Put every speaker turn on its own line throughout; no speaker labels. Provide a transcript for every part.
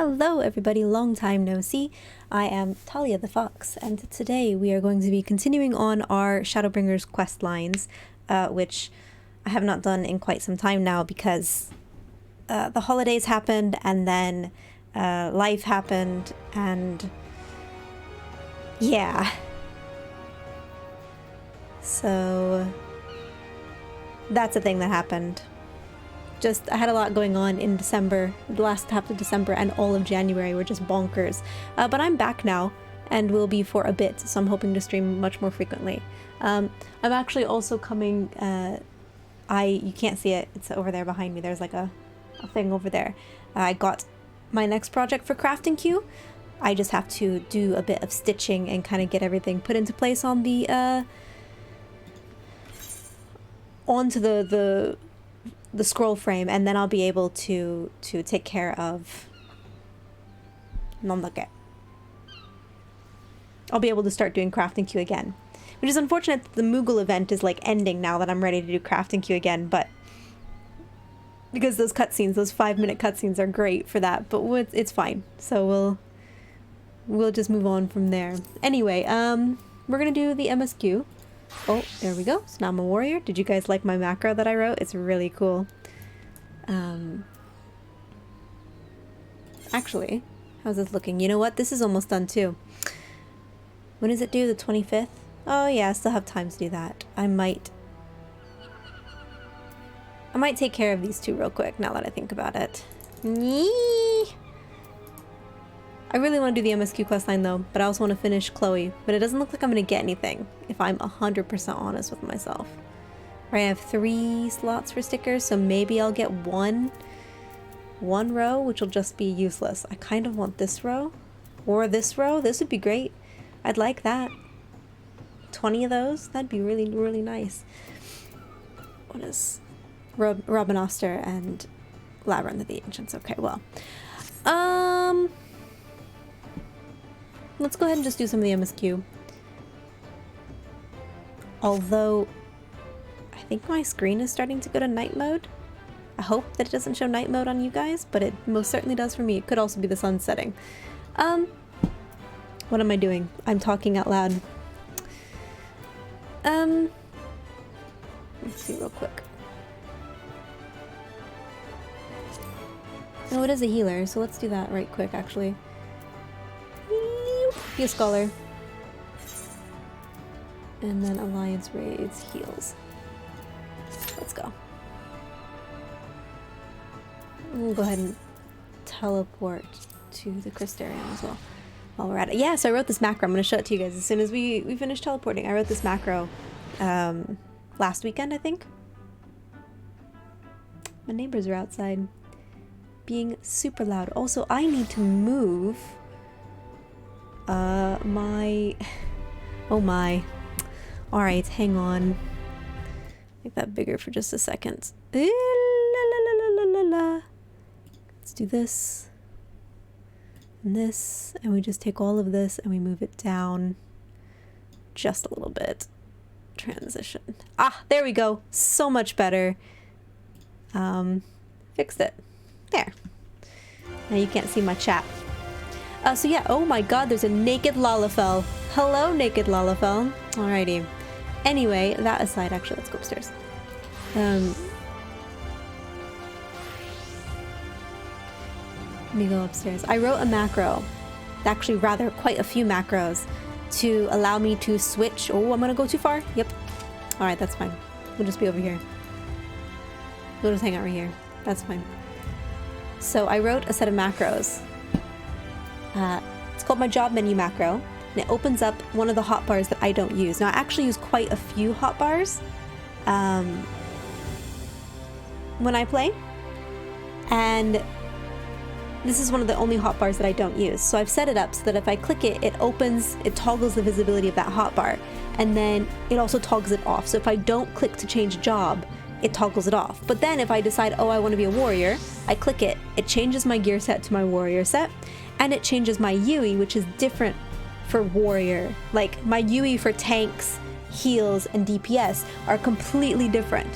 Hello everybody, long time no see. I am Talia the Fox, and today we are going to be continuing on our Shadowbringers quest lines, which I have not done in quite some time now because the holidays happened and then life happened, and yeah. So that's a thing that happened. I had a lot going on in December, the last half of December and all of January were just bonkers. But I'm back now and will be for a bit, so I'm hoping to stream much more frequently. I'm actually also coming, you can't see it, it's over there behind me, there's like a thing over there. I got my next project for Crafting Queue. I just have to do a bit of stitching and kind of get everything put into place on the, onto the scroll frame, and then I'll be able to take care of I'll be able to start doing Crafting Queue again, which is unfortunate that the Moogle event is like ending now that I'm ready to do Crafting Queue again, but because those cutscenes, those 5-minute cutscenes are great for that, but it's fine, so we'll just move on from there. Anyway, we're gonna do the MSQ. Oh, there we go. So now I'm a warrior. Did you guys like my macro that I wrote? It's really cool. Actually, how's this looking? You know what? This is almost done too. When is it due? The 25th? Oh yeah, I still have time to do that. I might take care of these two real quick now that I think about it. Yee! I really want to do the MSQ questline though, but I also want to finish Chloe, but it doesn't look like I'm going to get anything, if I'm 100% honest with myself. Right, I have 3 slots for stickers, so maybe I'll get one row, which will just be useless. I kind of want this row, or this row. This would be great. I'd like that. 20 of those? That'd be really, really nice. What is Robin Oster and Labyrinth of the Ancients? Okay, well. Let's go ahead and just do some of the MSQ. Although, I think my screen is starting to go to night mode. I hope that it doesn't show night mode on you guys, but it most certainly does for me. It could also be the sun setting. What am I doing? I'm talking out loud. Let's see real quick. Oh, it is a healer, so let's do that right quick, actually. Be a scholar. And then Alliance raids heals. Let's go. We'll go ahead and teleport to the Crystarium as well while we're at it. Yeah, so I wrote this macro. I'm going to show it to you guys as soon as we finish teleporting. I wrote this macro last weekend, I think. My neighbors are outside being super loud. Also, I need to move oh my. Alright, hang on. Make that bigger for just a second. Let's do this. And this. And we just take all of this and we move it down just a little bit. Transition. Ah, there we go. So much better. Fixed it. There. Now you can't see my chat. So yeah, oh my god, there's a naked Lalafell. Hello, naked Lalafell. Alrighty. Anyway, that aside, actually, let's go upstairs. Let me go upstairs. I wrote a macro, actually rather quite a few macros, to allow me to switch. Oh, I'm gonna go too far. Yep. Alright, that's fine. We'll just be over here. We'll just hang out right here. That's fine. So I wrote a set of macros. It's called my job menu macro, and it opens up one of the hotbars that I don't use. Now, I actually use quite a few hotbars when I play, and this is one of the only hotbars that I don't use. So I've set it up so that if I click it, it toggles the visibility of that hotbar, and then it also toggles it off. So if I don't click to change job, it toggles it off. But then if I decide, oh, I want to be a warrior, I click it, it changes my gear set to my warrior set, and it changes my UE, which is different for warrior. Like, my UE for tanks, heals, and DPS are completely different.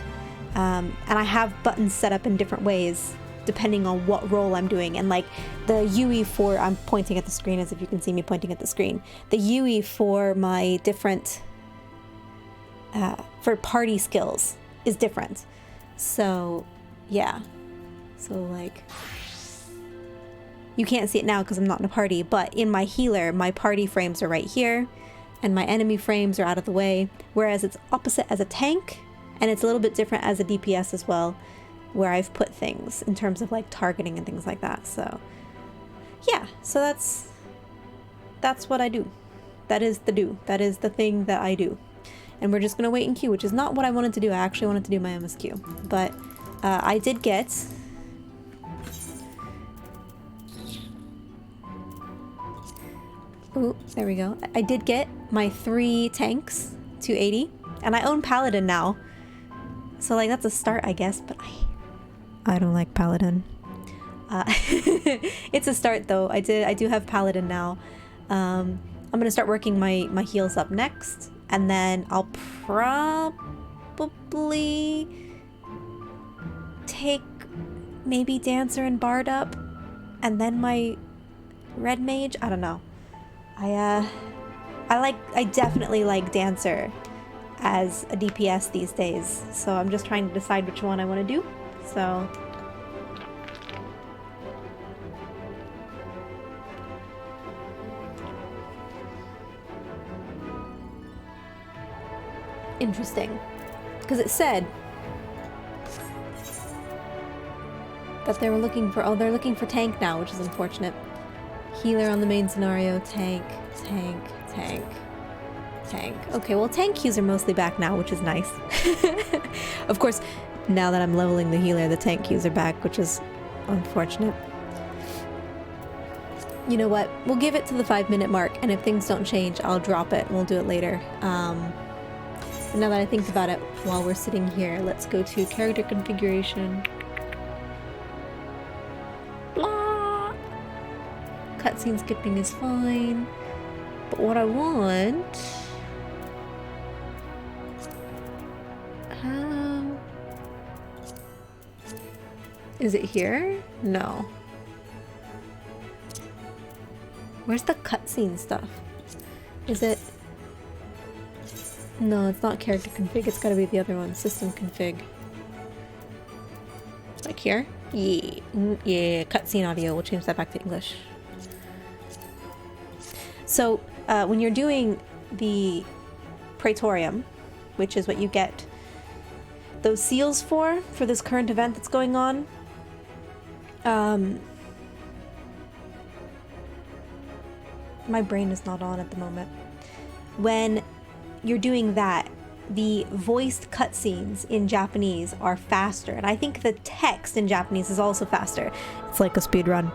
And I have buttons set up in different ways depending on what role I'm doing. And like the UE for, I'm pointing at the screen as if you can see me pointing at the screen. The UE for my different, for party skills is different. So yeah, so like, you can't see it now because I'm not in a party, but in my healer, my party frames are right here and my enemy frames are out of the way. Whereas it's opposite as a tank, and it's a little bit different as a DPS as well, where I've put things in terms of like targeting and things like that. So yeah, so that's what I do. That is the thing that I do. And we're just gonna wait in queue, which is not what I wanted to do. I actually wanted to do my MSQ, but I did get ooh, there we go. I did get my 3 tanks, 280, and I own Paladin now. So like that's a start, I guess, but I don't like Paladin. It's a start though. I do have Paladin now. I'm gonna start working my heals up next, and then I'll probably take maybe Dancer and Bard up, and then my Red Mage. I don't know. I definitely like Dancer as a DPS these days, so I'm just trying to decide which one I want to do. So interesting, because it said that they were looking for, oh, they're looking for tank now, which is unfortunate. Healer on the main scenario, tank, tank, tank, tank. Okay, well, tank queues are mostly back now, which is nice. Of course, now that I'm leveling the healer, the tank queues are back, which is unfortunate. You know what? We'll give it to the 5-minute mark, and if things don't change, I'll drop it and we'll do it later. Now that I think about it, while we're sitting here, let's go to character configuration. Blah! Cutscene skipping is fine. But what I want... is it here? No. Where's the cutscene stuff? Is it... No, it's not character config. It's gotta be the other one. System config. Like here? Yeah. Yeah, cutscene audio. We'll change that back to English. So, when you're doing the Praetorium, which is what you get those seals for this current event that's going on, my brain is not on at the moment. When you're doing that, the voiced cutscenes in Japanese are faster, and I think the text in Japanese is also faster. It's like a speed run.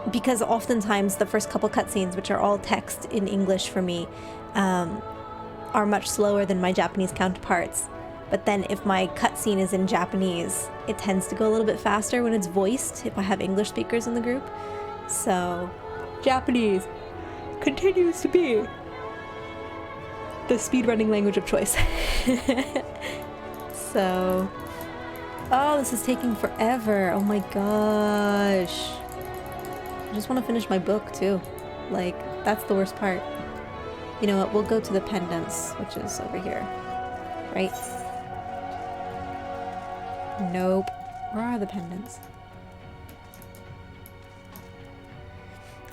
Because oftentimes the first couple cutscenes, which are all text in English for me, are much slower than my Japanese counterparts. But then if my cutscene is in Japanese, it tends to go a little bit faster when it's voiced, if I have English speakers in the group. So, Japanese continues to be the speedrunning language of choice. So, oh, this is taking forever. Oh my gosh. I just want to finish my book too. Like, that's the worst part. You know what, we'll go to the pendants, which is over here. Right? Nope. Where are the pendants?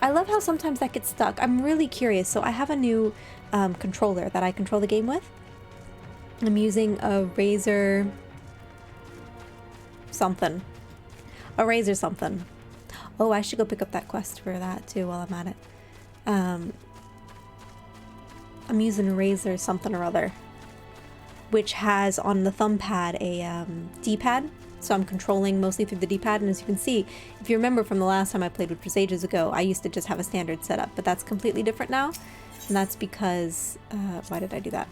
I love how sometimes that gets stuck. I'm really curious. So I have a new controller that I control the game with. I'm using a Razer something. A Razer something. Oh, I should go pick up that quest for that too while I'm at it. I'm using a Razer something or other, which has on the thumb pad a D-pad. So I'm controlling mostly through the D-pad, and as you can see, if you remember from the last time I played, which was ages ago, I used to just have a standard setup, but that's completely different now. And that's because, why did I do that?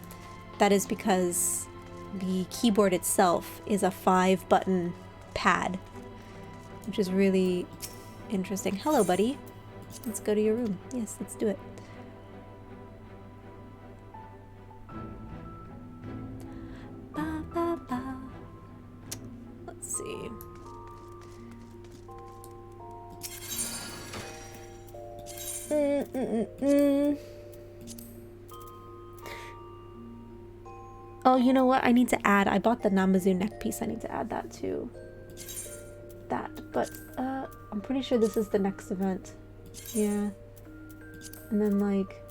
That is because the keyboard itself is a 5-button pad, which is really interesting. Hello, buddy. Let's go to your room. Yes, let's do it. Oh, you know what? I need to add. I bought the Namazu neck piece. I need to add that to that. But I'm pretty sure this is the next event. Yeah. And then like...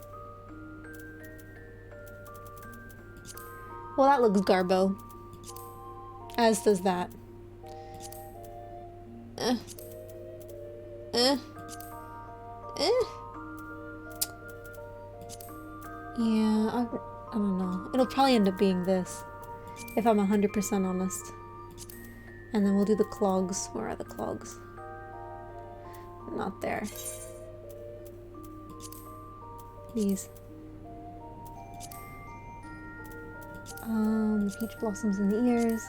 Well, that looks garbo. As does that. Yeah, I don't know. It'll probably end up being this, if I'm 100% honest. And then we'll do the clogs. Where are the clogs? Not there. These. The peach blossoms in the ears.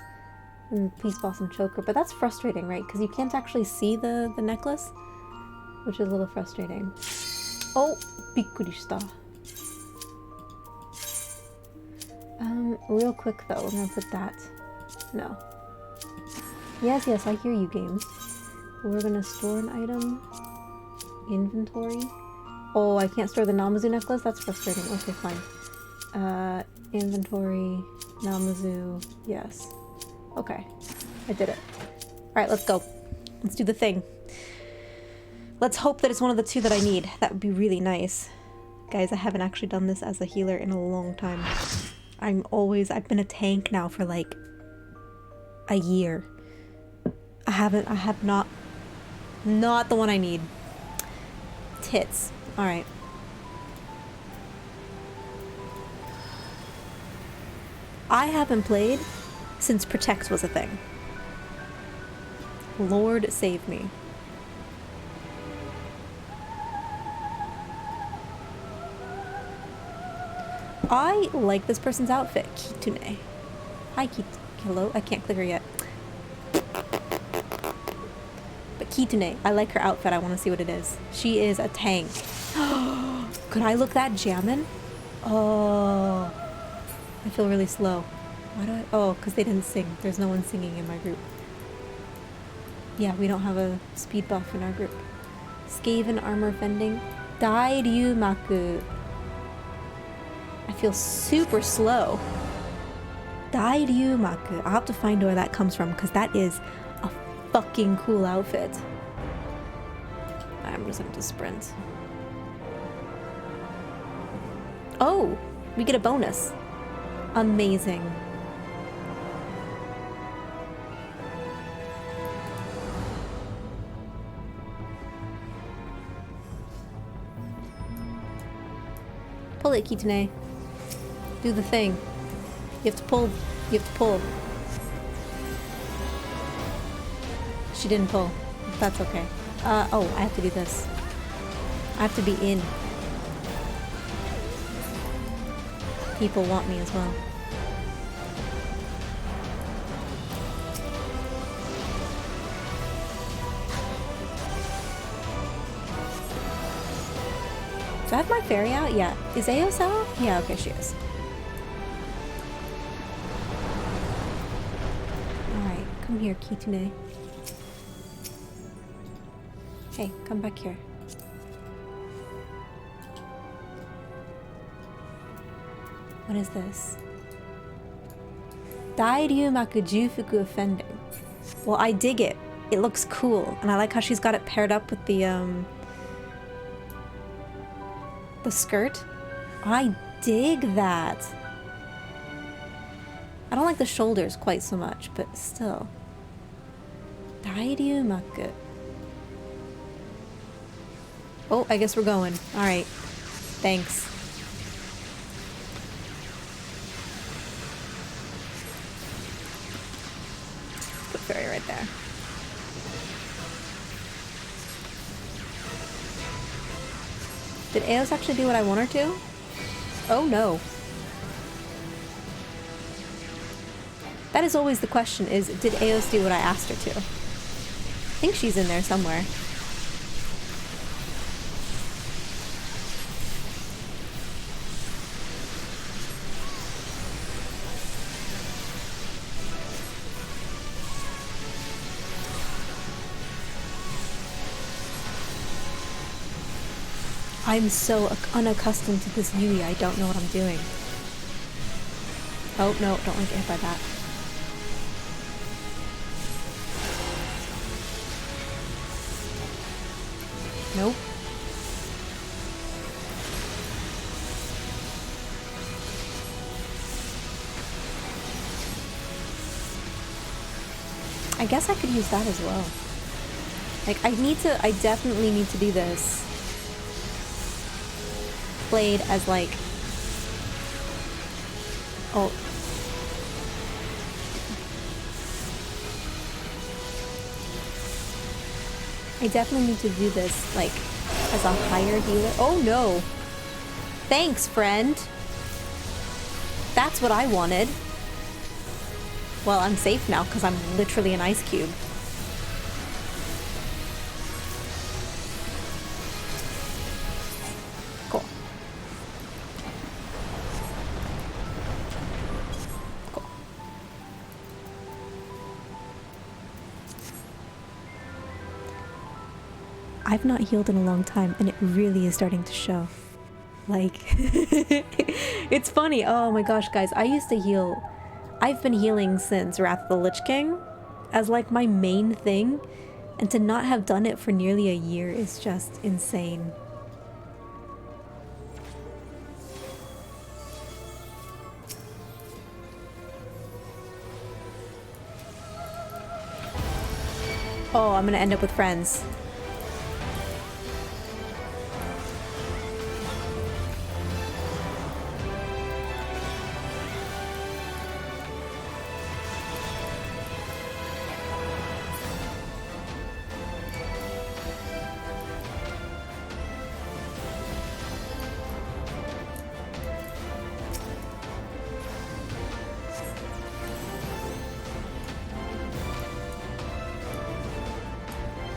And the peach blossom choker. But that's frustrating, right? Because you can't actually see the necklace. Which is a little frustrating. Oh! Bikkurishita. Real quick though, we're gonna put that. No. Yes, I hear you, games. We're gonna store an item. Inventory. Oh, I can't store the Namazu necklace? That's frustrating. Okay, fine. Inventory. Namazu. Yes. Okay. I did it. Alright, let's go. Let's do the thing. Let's hope that it's one of the two that I need. That would be really nice. Guys, I haven't actually done this as a healer in a long time. I've been a tank now for like a year. I have not the one I need. Tits. Alright. I haven't played since Protect was a thing. Lord save me. I like this person's outfit. Kitune. Hi, hello? I can't click her yet. But Kitune, I like her outfit. I want to see what it is. She is a tank. Could I look that jammin'? Oh. I feel really slow. Why do I? Oh, because they didn't sing. There's no one singing in my group. Yeah, we don't have a speed buff in our group. Skaven armor fending. Dairyu-maku. I feel super slow. Dairyu-maku. I'll have to find where that comes from because that is a fucking cool outfit. I'm just going to sprint. Oh, we get a bonus. Amazing. Pull it, Kitune. Do the thing. You have to pull. You have to pull. She didn't pull. That's okay. Oh, I have to do this. I have to be in. People want me as well. Do I have my fairy out? Yeah. Is Eos out? Yeah, okay, she is. Alright, come here, Kitune. Hey, come back here. What is this? Dairyu-maku Jufuku offending. Well, I dig it. It looks cool. And I like how she's got it paired up with the skirt. I dig that. I don't like the shoulders quite so much, but still. Dairyu-maku. Oh, I guess we're going. Alright. Thanks. Put fairy right there. Did Eos actually do what I want her to? Oh no. That is always the question, is did Eos do what I asked her to? I think she's in there somewhere. I'm so unaccustomed to this Yui, I don't know what I'm doing. Oh, no, don't want to get hit by that. Nope. I guess I could use that as well. Like, I definitely need to do this. Played as, like... Oh. I definitely need to do this, like, as a higher healer. Oh, no! Thanks, friend! That's what I wanted. Well, I'm safe now, because I'm literally an ice cube. Cool. Cool. I've not healed in a long time, and it really is starting to show. Like, it's funny. Oh my gosh, guys, I used to heal. I've been healing since Wrath of the Lich King as like my main thing, and to not have done it for nearly a year is just insane. Oh, I'm gonna end up with friends.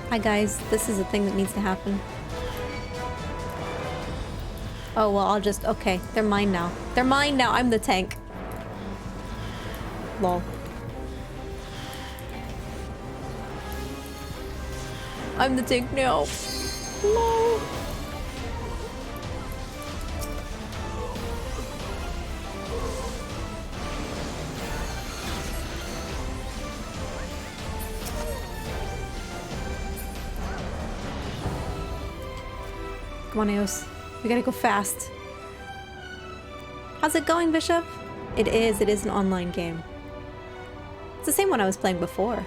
Hi guys, this is a thing that needs to happen. Oh, well, I'll just... Okay, they're mine now. They're mine now! I'm the tank. Lol. I'm the tank now. Lol. Come on, Eos. We gotta go fast. How's it going, Bishop? It is an online game. It's the same one I was playing before.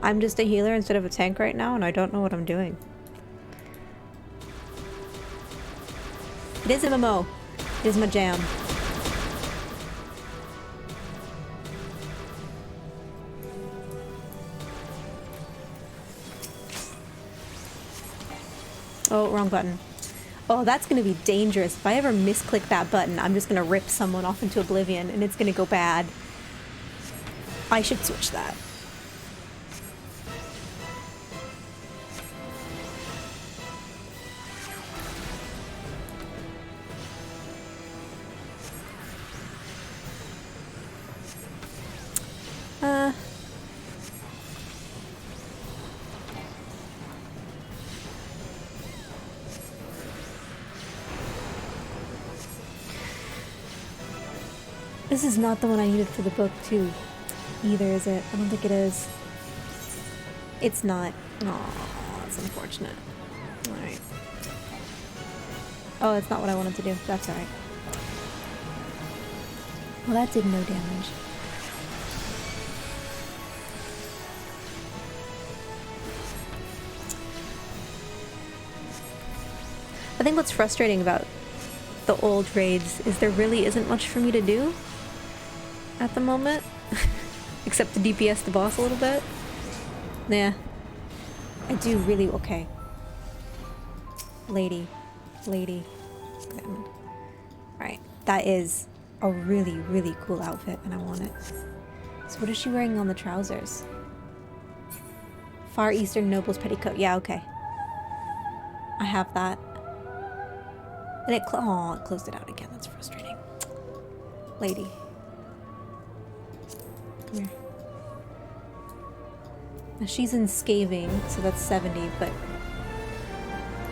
I'm just a healer instead of a tank right now, and I don't know what I'm doing. It is MMO. It is my jam. Oh, wrong button. Oh, that's gonna be dangerous. If I ever misclick that button, I'm just gonna rip someone off into oblivion, and it's gonna go bad. I should switch that. This is not the one I needed for the book, too. Either, is it? I don't think it is. It's not. Aw, that's unfortunate. Alright. Oh, it's not what I wanted to do. That's alright. Well, that did no damage. I think what's frustrating about the old raids is there really isn't much for me to do at the moment. Except to DPS the boss a little bit. Yeah. I do really... Okay. Lady. Alright. That is a really, really cool outfit, and I want it. So what is she wearing on the trousers? Far Eastern Noble's Petticoat. Yeah, okay. I have that. And it closed it out again. That's frustrating. Lady. Come here. Now she's in Scaving, so that's 70, but...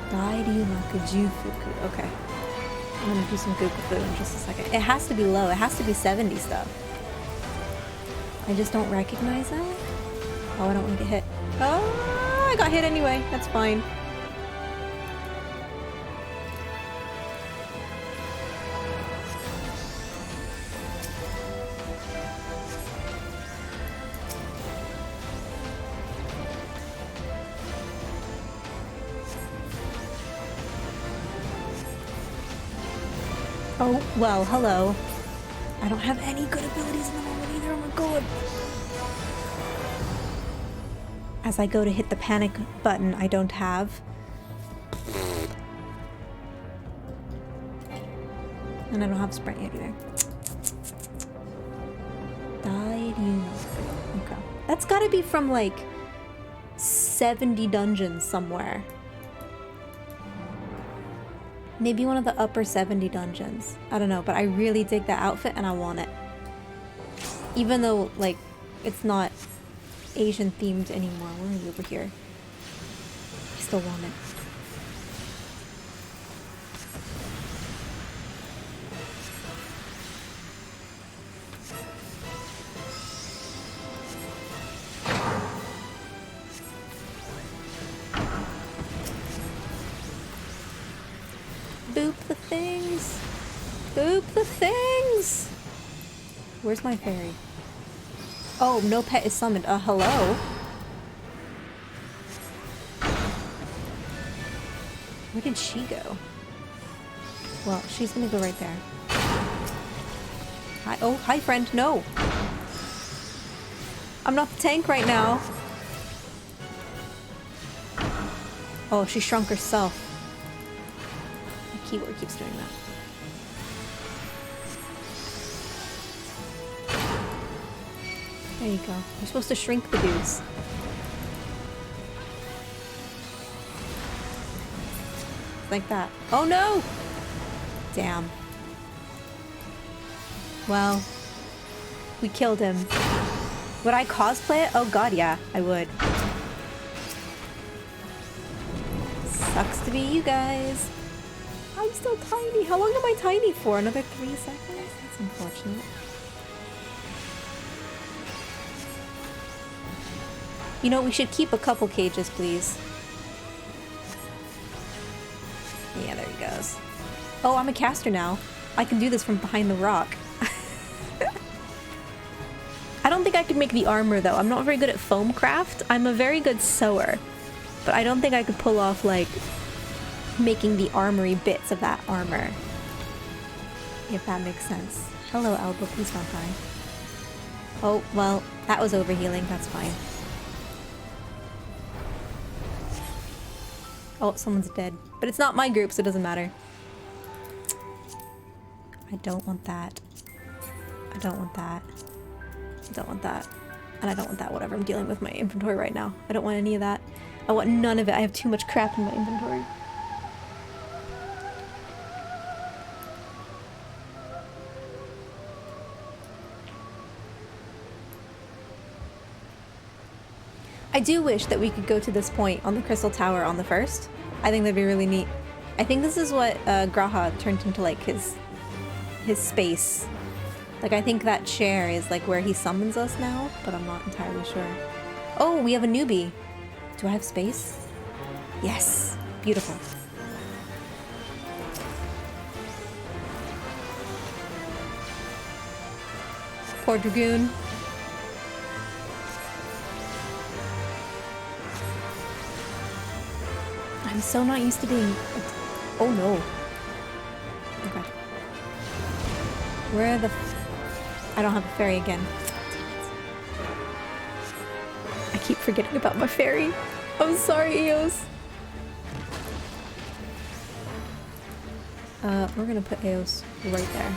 Dairyu Makuju Fuku. Okay. I'm gonna do some Goku in just a second. It has to be low. It has to be 70 stuff. I just don't recognize it. Oh, I don't want to get hit. Oh, I got hit anyway. That's fine. Oh, well, hello. I don't have any good abilities in the moment either. Oh my god. As I go to hit the panic button, I don't have. And I don't have sprint yet either. Okay. That's gotta be from like 70 dungeons somewhere. Maybe one of the upper 70 dungeons. I don't know, but I really dig that outfit and I want it. Even though, like, it's not Asian themed anymore. Where are you over here? I still want it. Boop the things! Boop the things! Where's my fairy? Oh, no pet is summoned. Hello? Where did she go? Well, she's gonna go right there. Hi. Oh, hi, friend. No! I'm not the tank right now. Oh, she shrunk herself. Keyboard keeps doing that. There you go. You're supposed to shrink the dudes. Like that. Oh no! Damn. Well, we killed him. Would I cosplay it? Oh god, yeah, I would. Sucks to be you guys. I'm still tiny. How long am I tiny for? Another 3 seconds? That's unfortunate. You know, we should keep a couple cages, please. Yeah, there he goes. Oh, I'm a caster now. I can do this from behind the rock. I don't think I could make the armor, though. I'm not very good at foam craft. I'm a very good sewer. But I don't think I could pull off, like, making the armory bits of that armor. If that makes sense. Hello, Elbow, please don't die. Oh, well, that was overhealing. That's fine. Oh, someone's dead. But it's not my group, so it doesn't matter. I don't want that. I don't want that. I don't want that. And I don't want that, whatever. I'm dealing with my inventory right now. I don't want any of that. I want none of it. I have too much crap in my inventory. I do wish that we could go to this point on the Crystal Tower on the first. I think that'd be really neat. I think this is what Graha turned into, like, his space. Like, I think that chair is, like, where he summons us now, but I'm not entirely sure. Oh, we have a newbie. Do I have space? Yes. Beautiful. Poor Dragoon. I'm so not used to being... Oh no. Okay. Where the... I don't have a fairy again. I keep forgetting about my fairy. I'm sorry, Eos. We're gonna put Eos right there.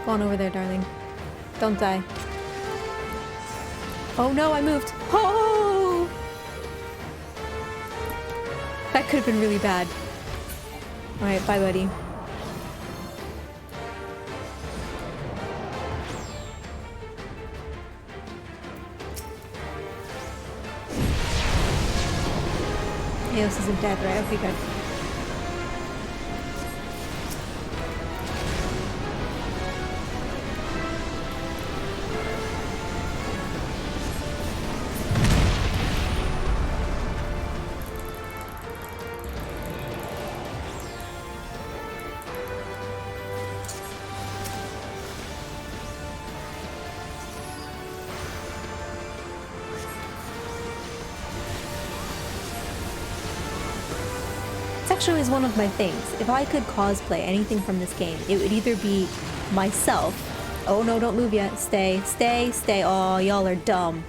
Go on over there, darling. Don't die. Oh no, I moved. Oh! That could have been really bad. Alright, bye, buddy. Eos isn't dead, right? Okay, good. Actually is one of my things. If I could cosplay anything from this game, it would either be myself. Oh no, don't move yet. Stay, stay, stay. Oh, y'all are dumb.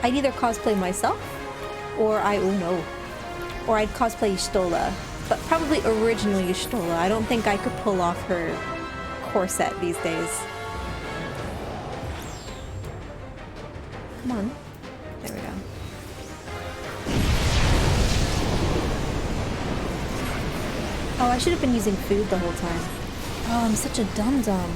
I'd either cosplay myself, or or I'd cosplay Y'shtola. But probably original Y'shtola. I don't think I could pull off her corset these days. Come on. There we go. Oh, I should have been using food the whole time. Oh, I'm such a dum-dum.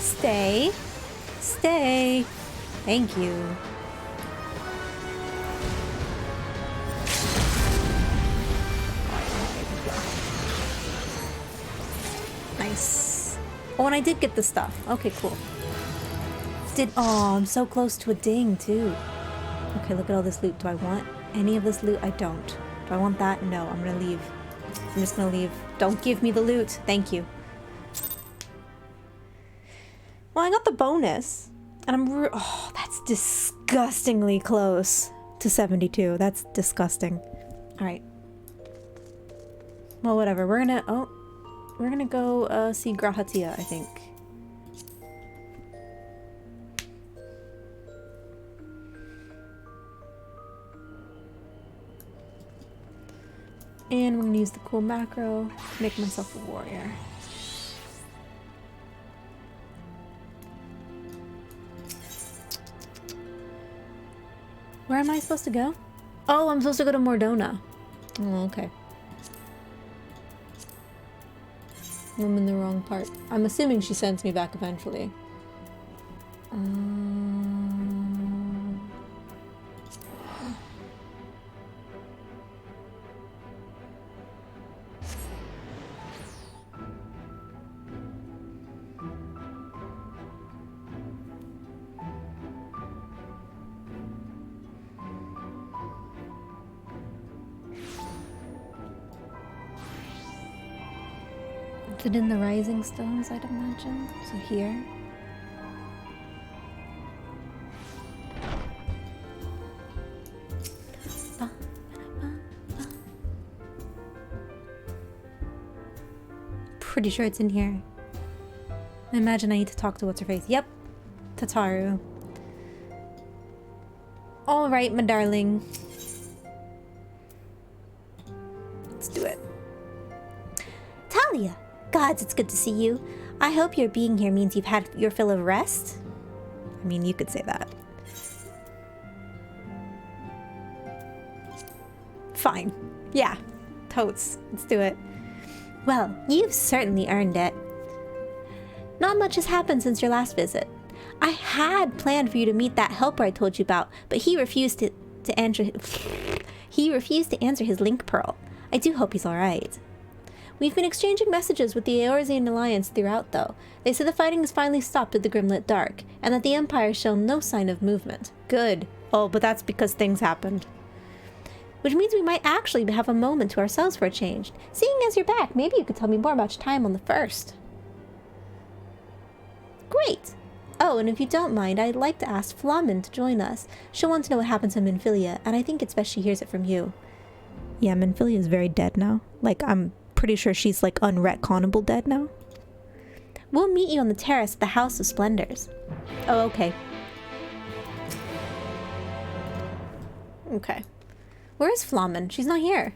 Stay. Stay. Thank you. Nice. Oh, and I did get the stuff. Okay, cool. Oh, I'm so close to a ding, too. Okay, look at all this loot. Do I want any of this loot? I don't. Do I want that? No, I'm gonna leave. I'm just gonna leave. Don't give me the loot. Thank you. Well, I got the bonus. And oh, that's disgustingly close to 72. That's disgusting. Alright. Well, whatever. We're gonna go see Grahatia, I think. And we're gonna use the cool macro to make myself a warrior. Where am I supposed to go? Oh, I'm supposed to go to Mordona. Oh, okay. I'm in the wrong part. I'm assuming she sends me back eventually. Is it in the Rising Stones, I'd imagine? So here. Pretty sure it's in here. I imagine I need to talk to what's-her-face. Yep. Tataru. Alright, my darling. Let's do it. Talia! Gods, it's good to see you. I hope your being here means you've had your fill of rest. I mean, you could say that. Fine. Yeah. Totes. Let's do it. Well, you've certainly earned it. Not much has happened since your last visit. I had planned for you to meet that helper I told you about, but he refused to answer his link pearl. I do hope he's alright. We've been exchanging messages with the Eorzean Alliance throughout, though. They say the fighting has finally stopped at the Grimlit Dark, and that the Empire has shown no sign of movement. Good. Oh, but that's because things happened. Which means we might actually have a moment to ourselves for a change. Seeing as you're back, maybe you could tell me more about your time on the First. Great! Oh, and if you don't mind, I'd like to ask Flamen to join us. She'll want to know what happened to Minfilia, and I think it's best she hears it from you. Yeah, Minfilia is very dead now. Like, I'm pretty sure she's like unretconnable dead now. We'll meet you on the terrace at the House of Splendors. Oh, okay. Okay. Where is Flamen? She's not here.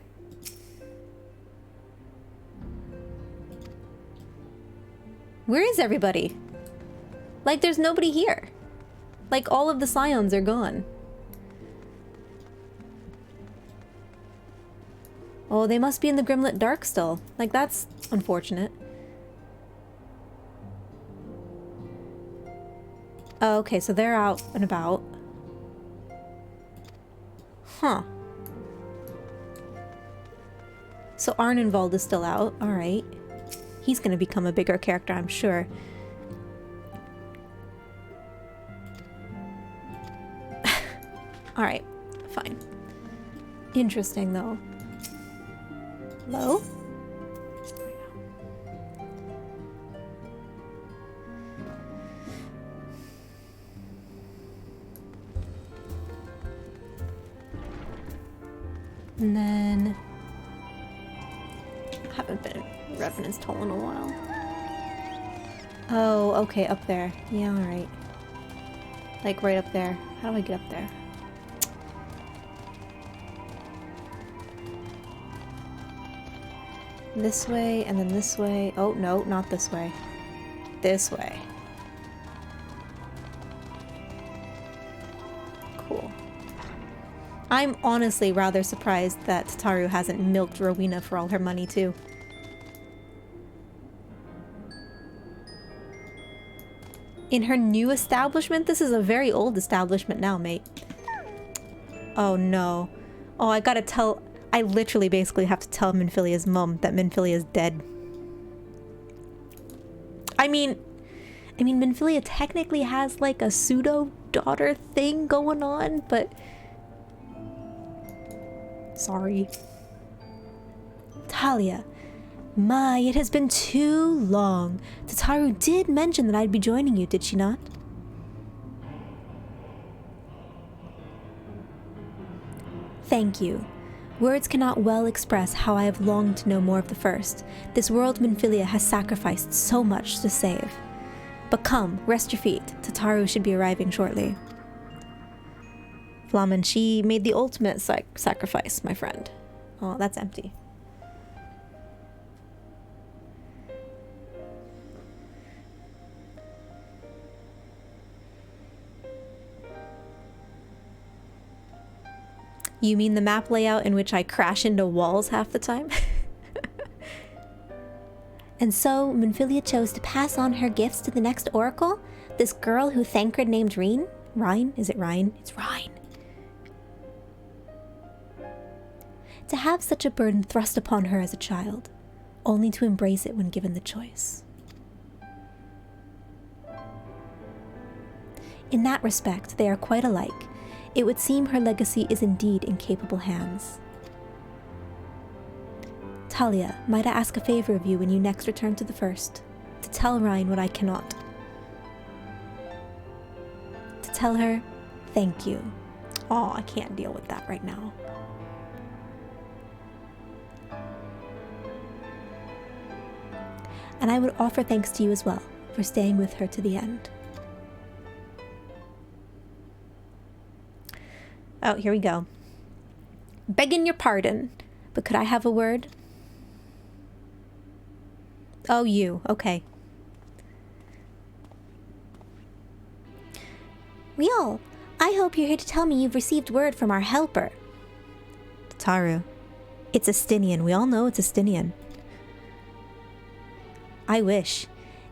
Where is everybody? Like, there's nobody here. Like, all of the Scions are gone. Oh, they must be in the Grimlet Dark still. Like, that's unfortunate. Oh, okay, so they're out and about. Huh. So Arnenwald is still out. Alright. He's gonna become a bigger character, I'm sure. Alright, fine. Interesting, though. Hello? And then... I haven't been in Revenant's Toll in a while. Oh, okay, up there. Yeah, alright. Like, right up there. How do I get up there? This way, and then this way. Oh, no, not this way. This way. Cool. I'm honestly rather surprised that Tataru hasn't milked Rowena for all her money, too. In her new establishment? This is a very old establishment now, mate. Oh, no. Oh, I gotta tell... I literally basically have to tell Minfilia's mum that Minfilia is dead. I mean, Minfilia technically has like a pseudo-daughter thing going on, but... Sorry. Talia. My, it has been too long. Tataru did mention that I'd be joining you, did she not? Thank you. Words cannot well express how I have longed to know more of the First. This world Minfilia has sacrificed so much to save. But come, rest your feet. Tataru should be arriving shortly. Flamen, she made the ultimate sacrifice, my friend. Oh, that's empty. You mean the map layout in which I crash into walls half the time? And so, Minfilia chose to pass on her gifts to the next oracle? This girl who Thancred named Rhine? Rhine? Is it Rhine? It's Rhine. To have such a burden thrust upon her as a child, only to embrace it when given the choice. In that respect, they are quite alike. It would seem her legacy is indeed in capable hands. Talia, might I ask a favor of you when you next return to the First? To tell Rhine what I cannot. To tell her, thank you. Oh, I can't deal with that right now. And I would offer thanks to you as well, for staying with her to the end. Oh, here we go. Begging your pardon, but could I have a word? Oh, you. Okay. Riol, I hope you're here to tell me you've received word from our helper. Tataru. It's Estinian. We all know it's Estinian. I wish.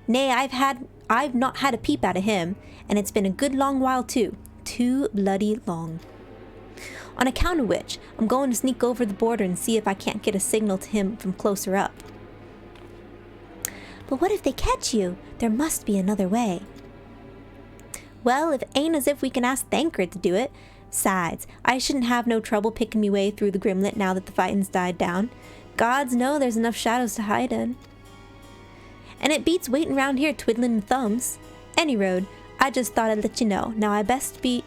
Nay, I've not had a peep out of him, and it's been a good long while too. Too bloody long. On account of which, I'm going to sneak over the border and see if I can't get a signal to him from closer up. But what if they catch you? There must be another way. Well, it ain't as if we can ask Thancred to do it. Besides, I shouldn't have no trouble picking me way through the Grimlet now that the fighting's died down. Gods know there's enough shadows to hide in. And it beats waiting round here twiddling thumbs. Any road, I just thought I'd let you know. Now I best be...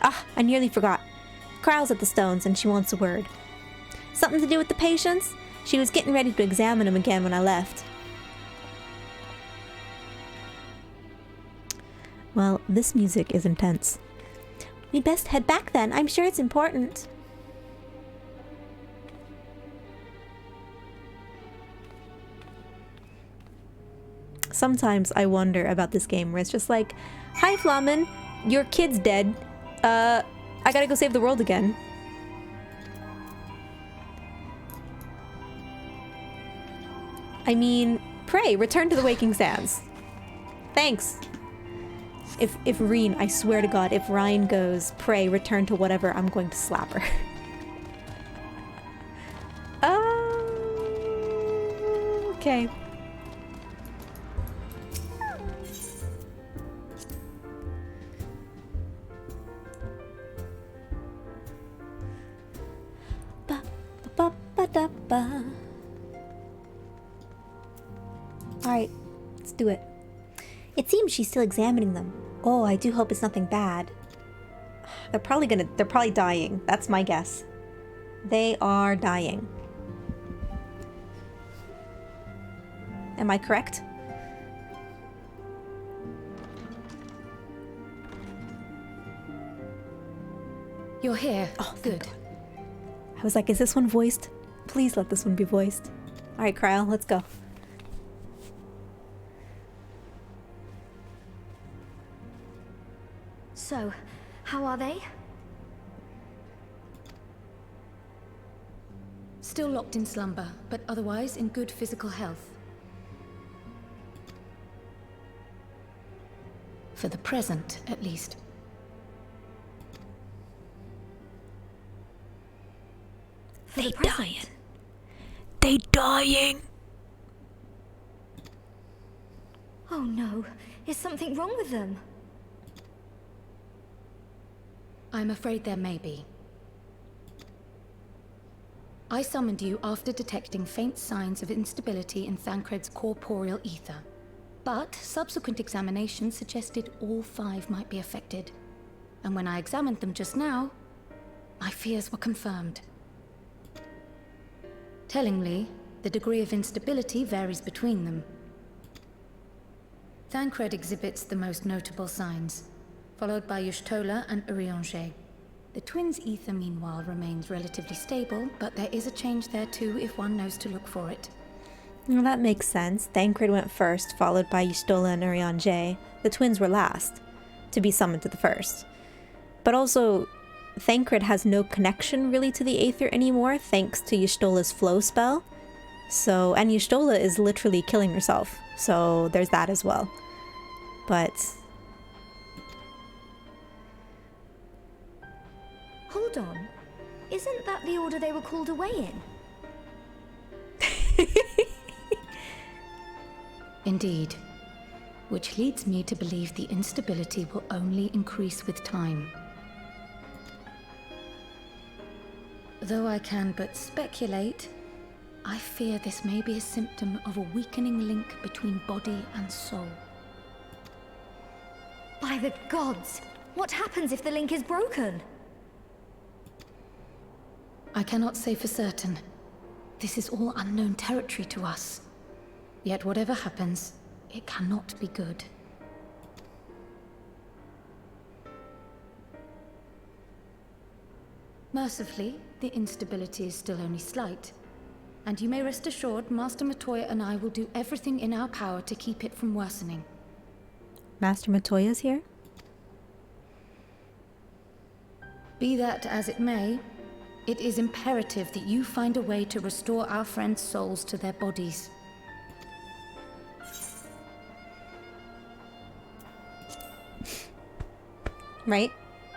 Ah, I nearly forgot. Crow's at the stones and she wants a word. Something to do with the patients? She was getting ready to examine him again when I left. Well, this music is intense. We'd best head back then. I'm sure it's important. Sometimes I wonder about this game where it's just like, hi Flamen, your kid's dead. I gotta go save the world again. I mean, pray, return to the Waking Sands. Thanks. If Reen, I swear to God, if Ryan goes, pray, return to whatever, I'm going to slap her. Okay. Ba-ba-ba-da-ba. Alright, let's do it. It seems she's still examining them. Oh, I do hope it's nothing bad. They're probably dying. That's my guess. They are dying. Am I correct?
You're here.
Oh,
good.
I was like, is this one voiced? Please let this one be voiced. Alright, Cryle, let's go.
So, how are they?
Still locked in slumber, but otherwise in good physical health. For the present, at least.
For the present?
They dying.
Oh no, is something wrong with them?
I'm afraid there may be. I summoned you after detecting faint signs of instability in Thancred's corporeal ether. But subsequent examination suggested all 5 might be affected. And when I examined them just now, my fears were confirmed. Tellingly, the degree of instability varies between them. Thancred exhibits the most notable signs, followed by Y'shtola and Urianger. The twins' ether, meanwhile, remains relatively stable, but there is a change there too if one knows to look for it.
Well, that makes sense. Thancred went first, followed by Y'shtola and Urianger. The twins were last, to be summoned to the first. But also, Thancred has no connection really to the Aether anymore, thanks to Y'shtola's flow spell. So, and Y'shtola is literally killing herself, so there's that as well. But...
Hold on. Isn't that the order they were called away in?
Indeed. Which leads me to believe the instability will only increase with time. Though I can but speculate, I fear this may be a symptom of a weakening link between body and soul.
By the gods! What happens if the link is broken?
I cannot say for certain. This is all unknown territory to us. Yet whatever happens, it cannot be good. Mercifully, the instability is still only slight. And you may rest assured Master Matoya and I will do everything in our power to keep it from worsening.
Master Matoya's here?
Be that as it may, it is imperative that you find a way to restore our friends' souls to their bodies.
Right?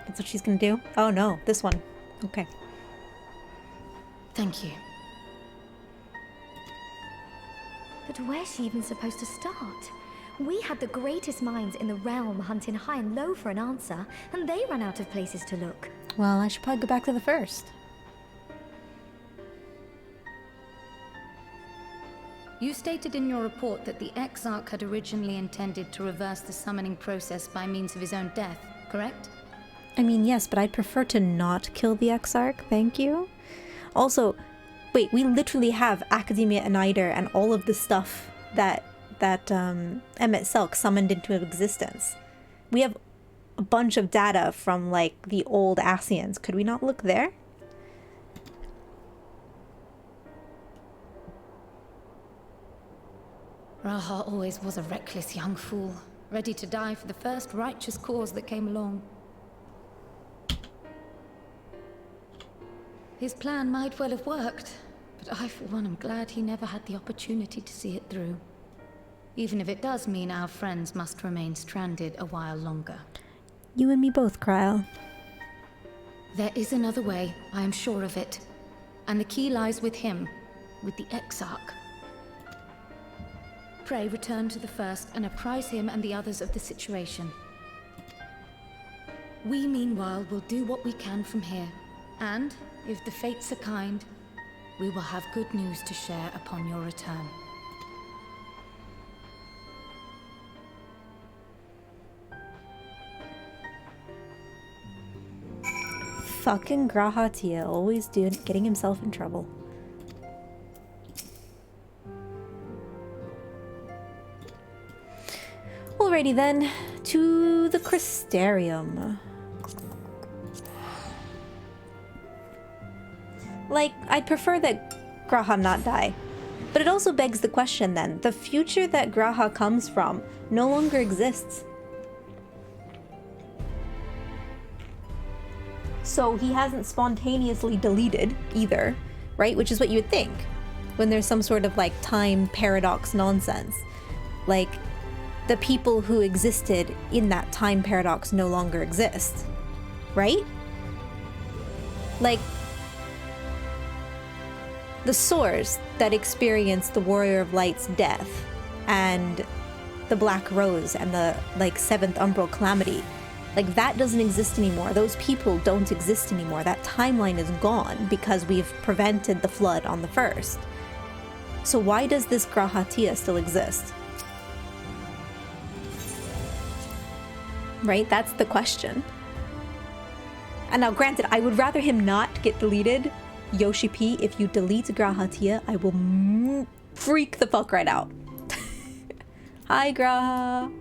That's what she's gonna do? Oh no, this one. Okay.
Thank you.
But where's she even supposed to start? We had the greatest minds in the realm hunting high and low for an answer, and they ran out of places to look.
Well, I should probably go back to the first.
You stated in your report that the Exarch had originally intended to reverse the summoning process by means of his own death, correct?
I mean, yes, but I'd prefer to not kill the Exarch, thank you. Also, Wait, we literally have Academia Annider and all of the stuff that Emmett Selk summoned into existence. We have a bunch of data from, like, the old Ascians. Could we not look there?
Raha always was a reckless young fool, ready to die for the first righteous cause that came along. His plan might well have worked, but I, for one, am glad he never had the opportunity to see it through. Even if it does mean our friends must remain stranded a while longer.
You and me both, Kryl.
There is another way, I am sure of it. And the key lies with him, with the Exarch. Pray return to the First and apprise him and the others of the situation. We, meanwhile, will do what we can from here. And, if the fates are kind, we will have good news to share upon your return.
Fucking Grahatia, always getting himself in trouble. Alrighty then, to the Crystarium. Like, I'd prefer that Graha not die. But it also begs the question then, the future that Graha comes from no longer exists. So he hasn't spontaneously deleted either, right? Which is what you would think when there's some sort of like time paradox nonsense. Like, the people who existed in that time paradox no longer exist, right? Like, the Soars that experienced the Warrior of Light's death and the Black Rose and the, like, 7th Umbral Calamity, like, that doesn't exist anymore. Those people don't exist anymore. That timeline is gone because we've prevented the flood on the first. So why does this Grahatia still exist? Right? That's the question. And now, granted, I would rather him not get deleted. Yoshi P, if you delete Grahatia, I will freak the fuck right out. Hi, Graha.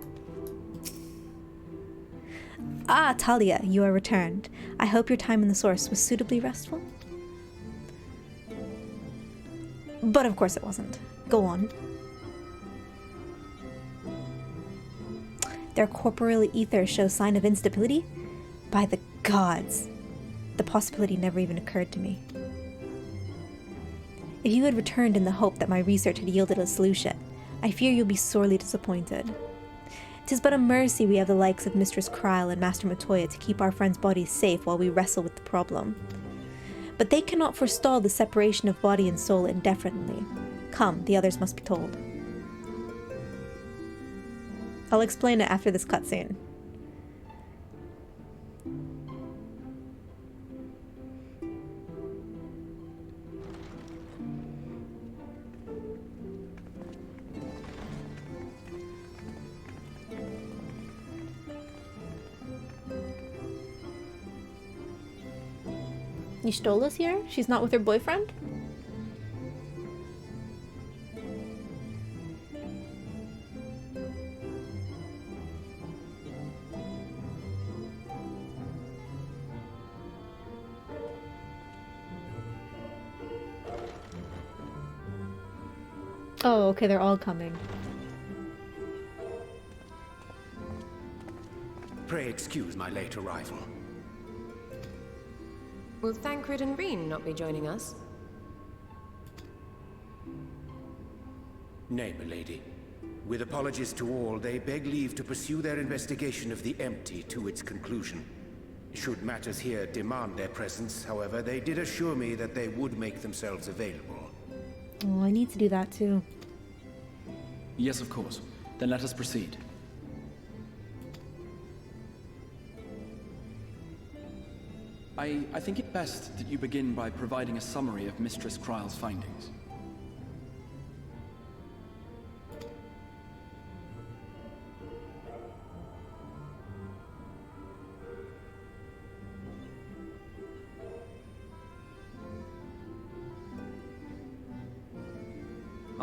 Ah, Talia, you are returned. I hope your time in the Source was suitably restful. But of course it wasn't. Go on. Their corporeal ether shows sign of instability? By the gods. The possibility never even occurred to me. If you had returned in the hope that my research had yielded a solution, I fear you'll be sorely disappointed. 'Tis but a mercy we have the likes of Mistress Kryl and Master Matoya to keep our friends' bodies safe while we wrestle with the problem. But they cannot forestall the separation of body and soul indefinitely. Come, the others must be told. I'll explain it after this cutscene. Y'shtola's here? She's not with her boyfriend? Oh, okay, they're all coming.
Pray excuse my late arrival.
Will Thancred and Reen not be joining us?
Nay, milady. With apologies to all, they beg leave to pursue their investigation of the empty to its conclusion. Should matters here demand their presence, however, they did assure me that they would make themselves available.
Oh, I need to do that too.
Yes, of course. Then let us proceed. I think it best that you begin by providing a summary of Mistress Kryl's findings.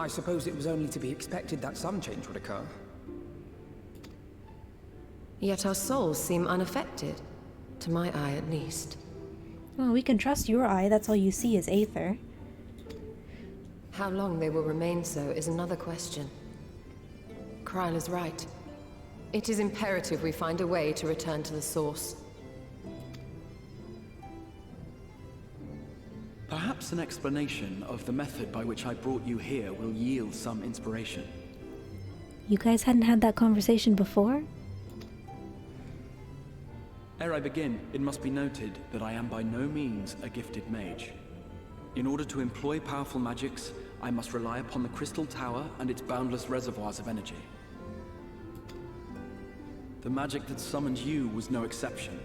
I suppose it was only to be expected that some change would occur.
Yet our souls seem unaffected. To my eye, at least.
Well, we can trust your eye. That's all you see is Aether.
How long they will remain so is another question. Kryl is right. It is imperative we find a way to return to the source.
Perhaps an explanation of the method by which I brought you here will yield some inspiration.
You guys hadn't had that conversation before?
Ere I begin, it must be noted that I am by no means a gifted mage. In order to employ powerful magics, I must rely upon the Crystal Tower and its boundless reservoirs of energy. The magic that summoned you was no exception.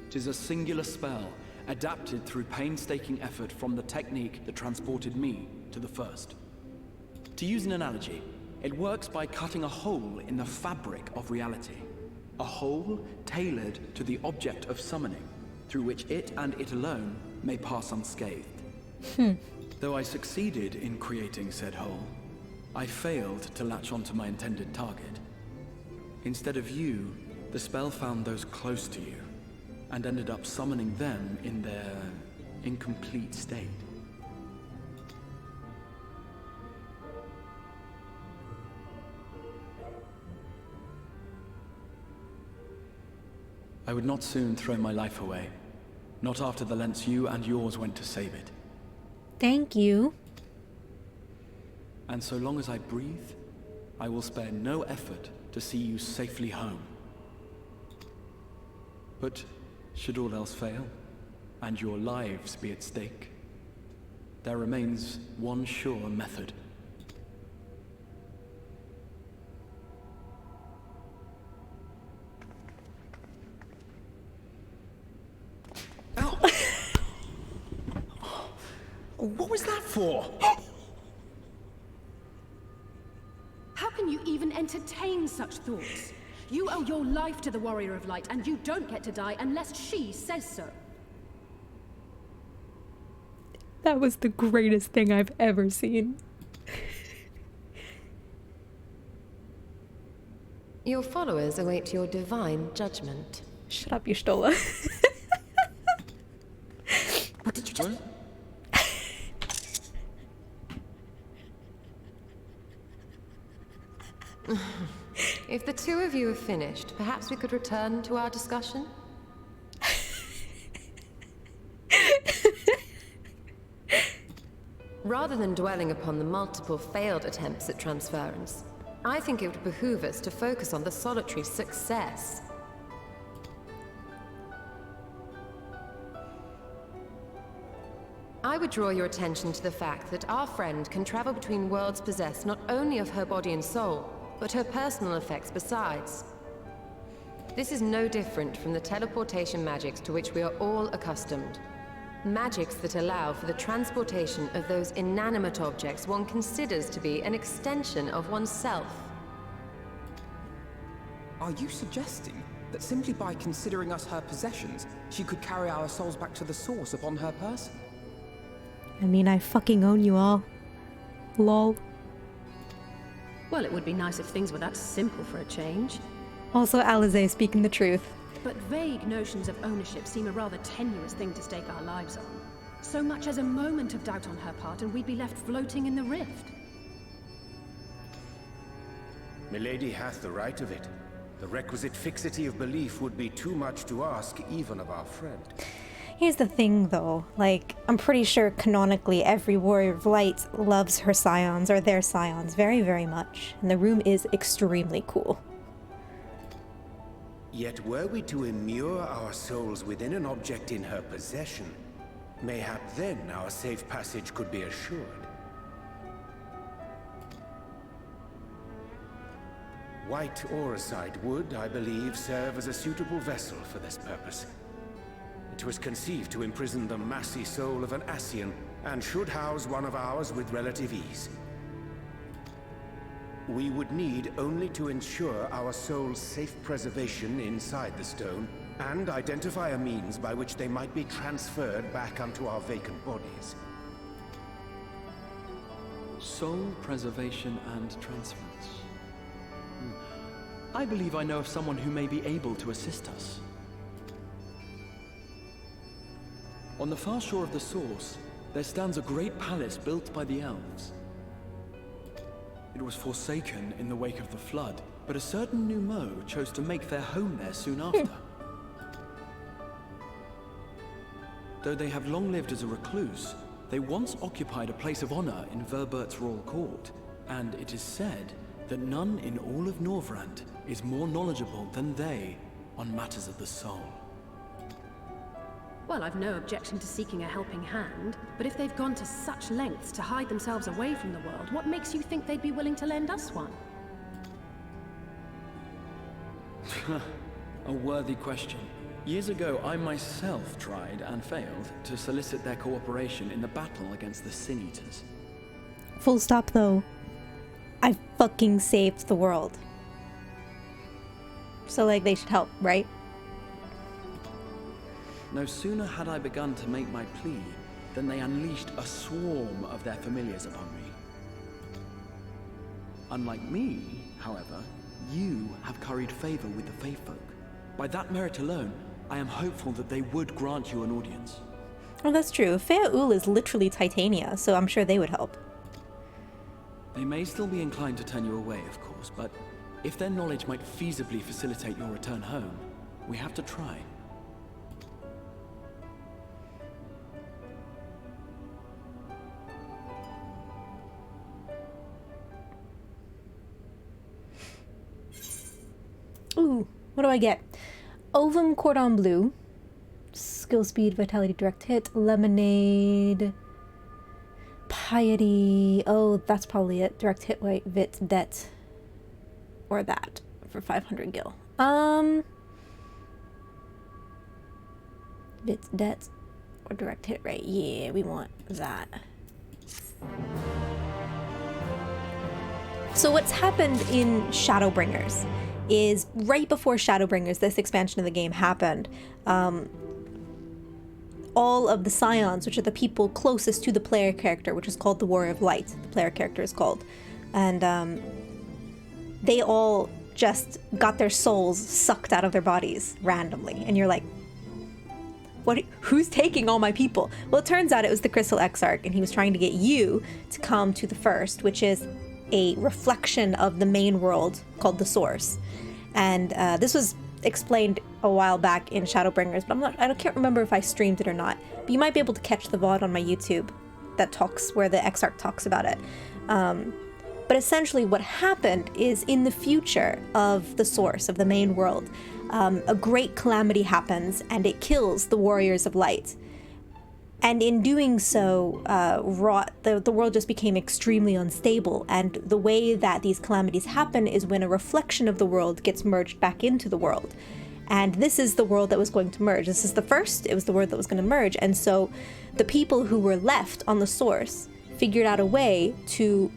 It is a singular spell, adapted through painstaking effort from the technique that transported me to the First. To use an analogy, it works by cutting a hole in the fabric of reality. A hole tailored to the object of summoning, through which it and it alone may pass unscathed. Though I succeeded in creating said hole, I failed to latch onto my intended target. Instead of you, the spell found those close to you, and ended up summoning them in their incomplete state. I would not soon throw my life away, not after the lengths you and yours went to save it.
Thank you.
And so long as I breathe, I will spare no effort to see you safely home. But should all else fail, and your lives be at stake, there remains one sure method.
What was that for?
How can you even entertain such thoughts? You owe your life to the Warrior of Light, and you don't get to die unless she says so.
That was the greatest thing I've ever seen.
Your followers await your divine judgment.
Shut up, Y'shtola.
What did you just...
If the two of you have finished, perhaps we could return to our discussion? Rather than dwelling upon the multiple failed attempts at transference, I think it would behoove us to focus on the solitary success. I would draw your attention to the fact that our friend can travel between worlds possessed not only of her body and soul, but her personal effects besides. This is no different from the teleportation magics to which we are all accustomed. Magics that allow for the transportation of those inanimate objects one considers to be an extension of oneself.
Are you suggesting that simply by considering us her possessions, she could carry our souls back to the source upon her person?
I mean, I fucking own you all. Lol.
Well, it would be nice if things were that simple for a change.
Also, Alize speaking the truth.
But vague notions of ownership seem a rather tenuous thing to stake our lives on. So much as a moment of doubt on her part, and we'd be left floating in the rift.
Milady hath the right of it. The requisite fixity of belief would be too much to ask even of our friend.
Here's the thing, though. Like, I'm pretty sure canonically every Warrior of Light loves her scions, or their scions, very, very much. And the room is extremely cool.
Yet were we to immure our souls within an object in her possession, mayhap then our safe passage could be assured. White Auracite would, I believe, serve as a suitable vessel for this purpose. It was conceived to imprison the massy soul of an Ascian, and should house one of ours with relative ease. We would need only to ensure our soul's safe preservation inside the stone, and identify a means by which they might be transferred back unto our vacant bodies.
Soul preservation and transference. I believe I know of someone who may be able to assist us. On the far shore of the source, there stands a great palace built by the elves. It was forsaken in the wake of the flood, but a certain Numo chose to make their home there soon after. Though they have long lived as a recluse, they once occupied a place of honor in Verbert's royal court, and it is said that none in all of Norvrand is more knowledgeable than they on matters of the soul.
Well, I've no objection to seeking a helping hand, but if they've gone to such lengths to hide themselves away from the world, what makes you think they'd be willing to lend us one?
A worthy question. Years ago, I myself tried and failed to solicit their cooperation in the battle against the Sin Eaters.
Full stop though. I fucking saved the world. So like they should help, right?
No sooner had I begun to make my plea than they unleashed a swarm of their familiars upon me. Unlike me, however, you have curried favor with the Fae folk. By that merit alone, I am hopeful that they would grant you an audience.
Oh, that's true. Fae'ul is literally Titania, so I'm sure they would help.
They may still be inclined to turn you away, of course, but if their knowledge might feasibly facilitate your return home, we have to try.
Ooh, what do I get? Ovum Cordon Bleu, skill speed, vitality, direct hit, lemonade, piety. Oh, that's probably it. Direct hit, wait, vit, det, or that for 500 gil. Vit, det, or direct hit rate. Yeah, we want that. So what's happened in Shadowbringers is right before Shadowbringers, this expansion of the game happened, all of the Scions, which are the people closest to the player character, which is called the Warrior of Light, the player character is called, and they all just got their souls sucked out of their bodies randomly, and you're like, what? Who's taking all my people? Well, it turns out it was the Crystal Exarch, and he was trying to get you to come to the First, which is a reflection of the main world called the Source. And this was explained a while back in Shadowbringers, but I can't remember if I streamed it or not. But you might be able to catch the VOD on my YouTube that talks, where the Exarch talks about it. But essentially what happened is, in the future of the Source, of the main world, a great calamity happens and it kills the Warriors of Light. And in doing so, the world just became extremely unstable. And the way that these calamities happen is when a reflection of the world gets merged back into the world. And this is the world that was going to merge. This is the First, it was the world that was going to merge. And so the people who were left on the Source figured out a way to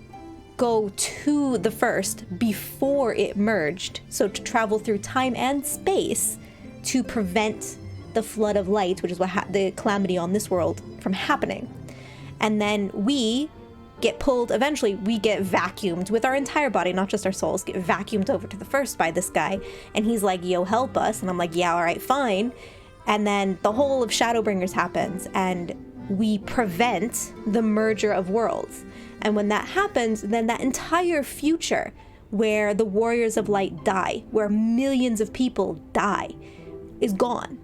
go to the First before it merged. So to travel through time and space to prevent the flood of light, which is what the calamity on this world, from happening. And then we get pulled, eventually we get vacuumed with our entire body, not just our souls, get vacuumed over to the First by this guy, and he's like, yo, help us, and I'm like, yeah, all right, fine. And then the whole of Shadowbringers happens, and we prevent the merger of worlds. And when that happens, then that entire future where the Warriors of Light die, where millions of people die, is gone.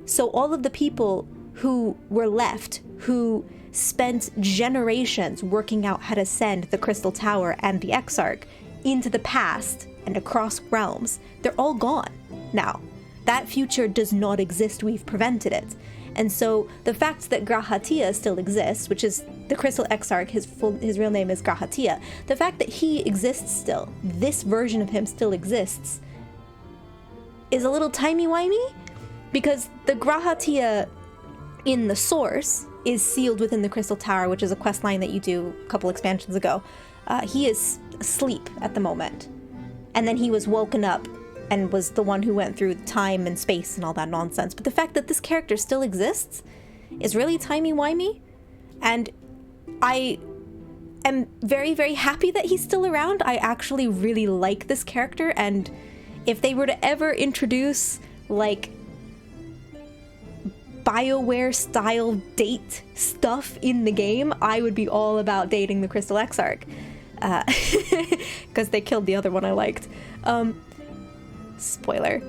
So all of the people who were left, who spent generations working out how to send the Crystal Tower and the Exarch into the past and across realms, they're all gone now. That future does not exist, we've prevented it. And so the fact that Grahatia still exists, which is the Crystal Exarch, his real name is Grahatia, the fact that he exists still, this version of him still exists, is a little timey-wimey. Because the Grahatia in the Source is sealed within the Crystal Tower, which is a questline that you do a couple expansions ago. He is asleep at the moment. And then he was woken up and was the one who went through time and space and all that nonsense. But the fact that this character still exists is really timey-wimey. And I am very, very happy that he's still around. I actually really like this character, and if they were to ever introduce, like, BioWare style date stuff in the game, I would be all about dating the Crystal Exarch. Because they killed the other one I liked. Spoiler.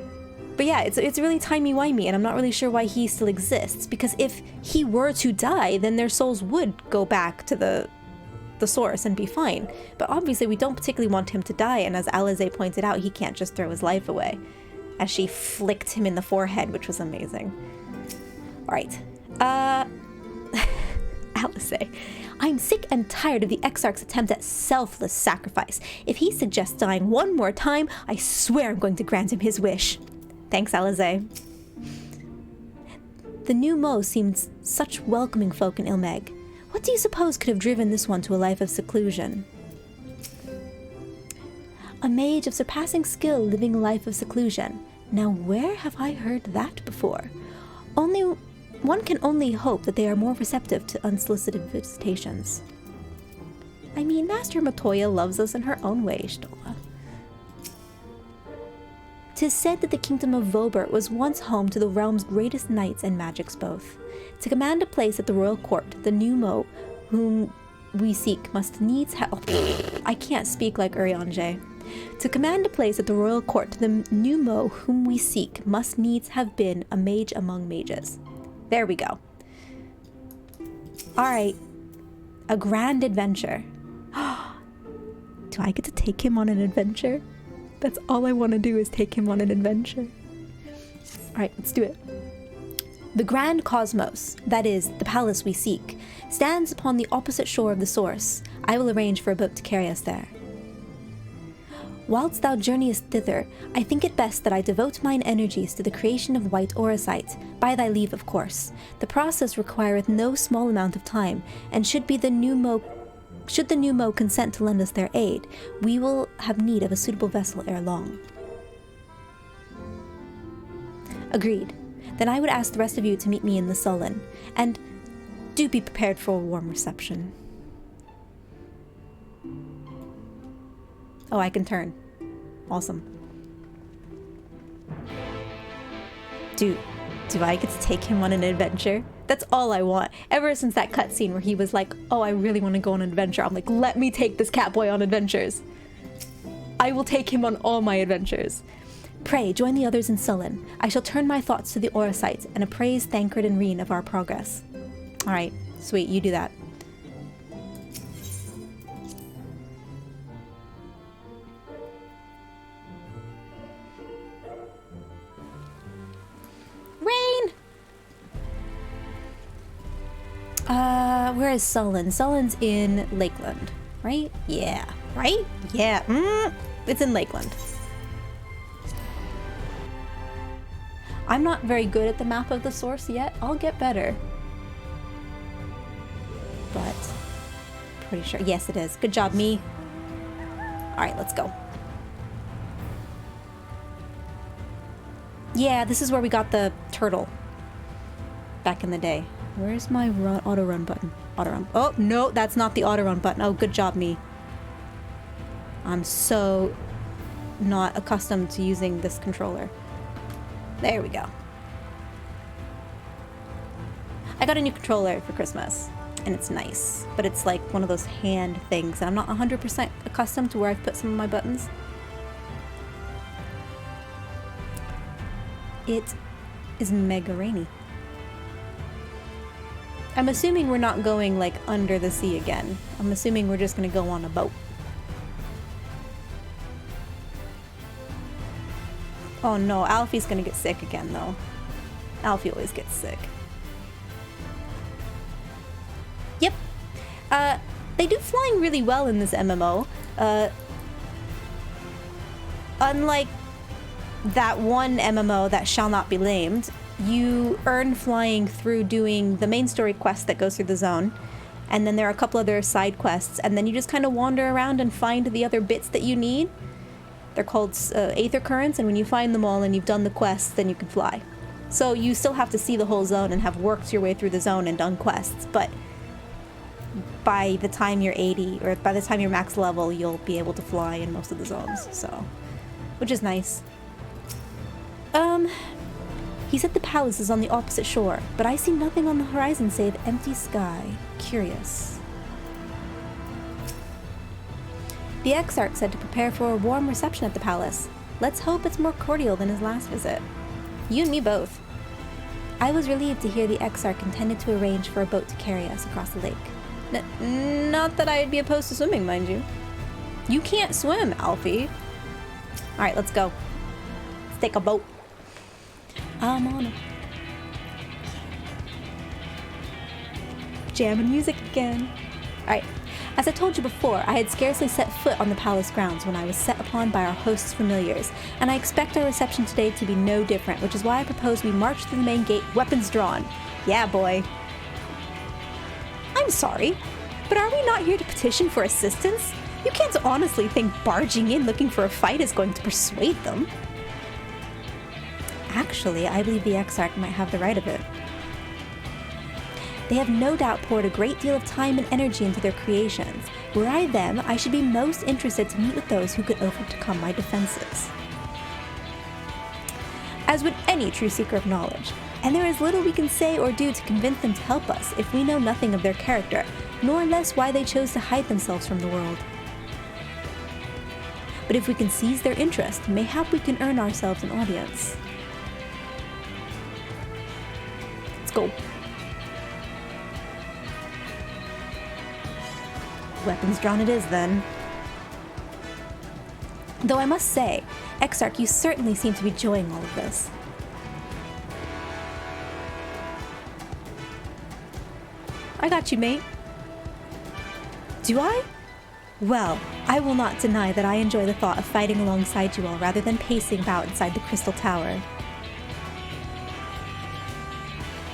But yeah, it's really timey-wimey, and I'm not really sure why he still exists, because if he were to die, then their souls would go back to the source and be fine. But obviously we don't particularly want him to die, and as Alize pointed out, he can't just throw his life away. As she flicked him in the forehead, which was amazing. Alright. Alize. I'm sick and tired of the Exarch's attempt at selfless sacrifice. If he suggests dying one more time, I swear I'm going to grant him his wish. Thanks, Alize. The new Mo seemed such welcoming folk in Ilmeg. What do you suppose could have driven this one to a life of seclusion? A mage of surpassing skill living a life of seclusion. Now where have I heard that before? One can only hope that they are more receptive to unsolicited visitations. I mean, Master Matoya loves us in her own way, Stola. 'Tis said that the kingdom of Vobert was once home to the realm's greatest knights and magics both. To command a place at the royal court, the new Mo, whom we seek, must needs have... I can't speak like Urianger. To command a place at the royal court, the new Mo, whom we seek, must needs have been a mage among mages. There we go. Alright. A grand adventure. Do I get to take him on an adventure? That's all I want to do is take him on an adventure. Alright, let's do it. The Grand Cosmos, that is, the palace we seek, stands upon the opposite shore of the source. I will arrange for a boat to carry us there. Whilst thou journeyest thither, I think it best that I devote mine energies to the creation of white orosite, by thy leave, of course. The process requireth no small amount of time, and should the new Mo consent to lend us their aid, we will have need of a suitable vessel ere long. Agreed. Then I would ask the rest of you to meet me in the Sullen, and do be prepared for a warm reception. Oh, I can turn. Awesome. Do I get to take him on an adventure? That's all I want. Ever since that cutscene where he was like, oh, I really want to go on an adventure. I'm like, let me take this catboy on adventures. I will take him on all my adventures. Pray, join the others in Sullen. I shall turn my thoughts to the Orosite and appraise Thancred and Reen of our progress. Alright, sweet, you do that. Rain! Where is Sullen? Sullen's in Lakeland, right? Yeah, right? Yeah, it's in Lakeland. I'm not very good at the map of the source yet. I'll get better. But, pretty sure. Yes, it is. Good job, me. Alright, let's go. Yeah, this is where we got the turtle. Back in the day. Where's my auto run button? Auto run. Oh, no, that's not the auto run button. Oh, good job, me. I'm so not accustomed to using this controller. There we go. I got a new controller for Christmas, and it's nice, but it's like one of those hand things, and I'm not 100% accustomed to where I've put some of my buttons. It is mega rainy. I'm assuming we're not going like under the sea again. I'm assuming we're just gonna go on a boat. Oh no, Alfie's gonna get sick again though. Alfie always gets sick. Yep. They do flying really well in this MMO. Unlike that one MMO that shall not be named, you earn flying through doing the main story quest that goes through the zone, and then there are a couple other side quests, and then you just kind of wander around and find the other bits that you need. They're called Aether Currents, and when you find them all and you've done the quests, then you can fly. So you still have to see the whole zone and have worked your way through the zone and done quests, but by the time you're 80, or by the time you're max level, you'll be able to fly in most of the zones, so... Which is nice. He said the palace is on the opposite shore, but I see nothing on the horizon save empty sky. Curious. The Exarch said to prepare for a warm reception at the palace. Let's hope it's more cordial than his last visit. You and me both. I was relieved to hear the Exarch intended to arrange for a boat to carry us across the lake. Not that I'd be opposed to swimming, mind you. You can't swim, Alfie. Alright, let's go. Let's take a boat. I'm on it. Jamming music again. Alright. As I told you before, I had scarcely set foot on the palace grounds when I was set upon by our host's familiars, and I expect our reception today to be no different, which is why I propose we march through the main gate, weapons drawn. Yeah, boy. I'm sorry, but are we not here to petition for assistance? You can't honestly think barging in looking for a fight is going to persuade them. Actually, I believe the Exarch might have the right of it. They have no doubt poured a great deal of time and energy into their creations. Were I them, I should be most interested to meet with those who could overcome my defenses. As would any true seeker of knowledge, and there is little we can say or do to convince them to help us if we know nothing of their character, nor less why they chose to hide themselves from the world. But if we can seize their interest, mayhap we can earn ourselves an audience. Let's go. Weapons drawn it is, then. Though I must say, Exarch, you certainly seem to be enjoying all of this. I got you, mate. Do I? Well, I will not deny that I enjoy the thought of fighting alongside you all rather than pacing about inside the Crystal Tower.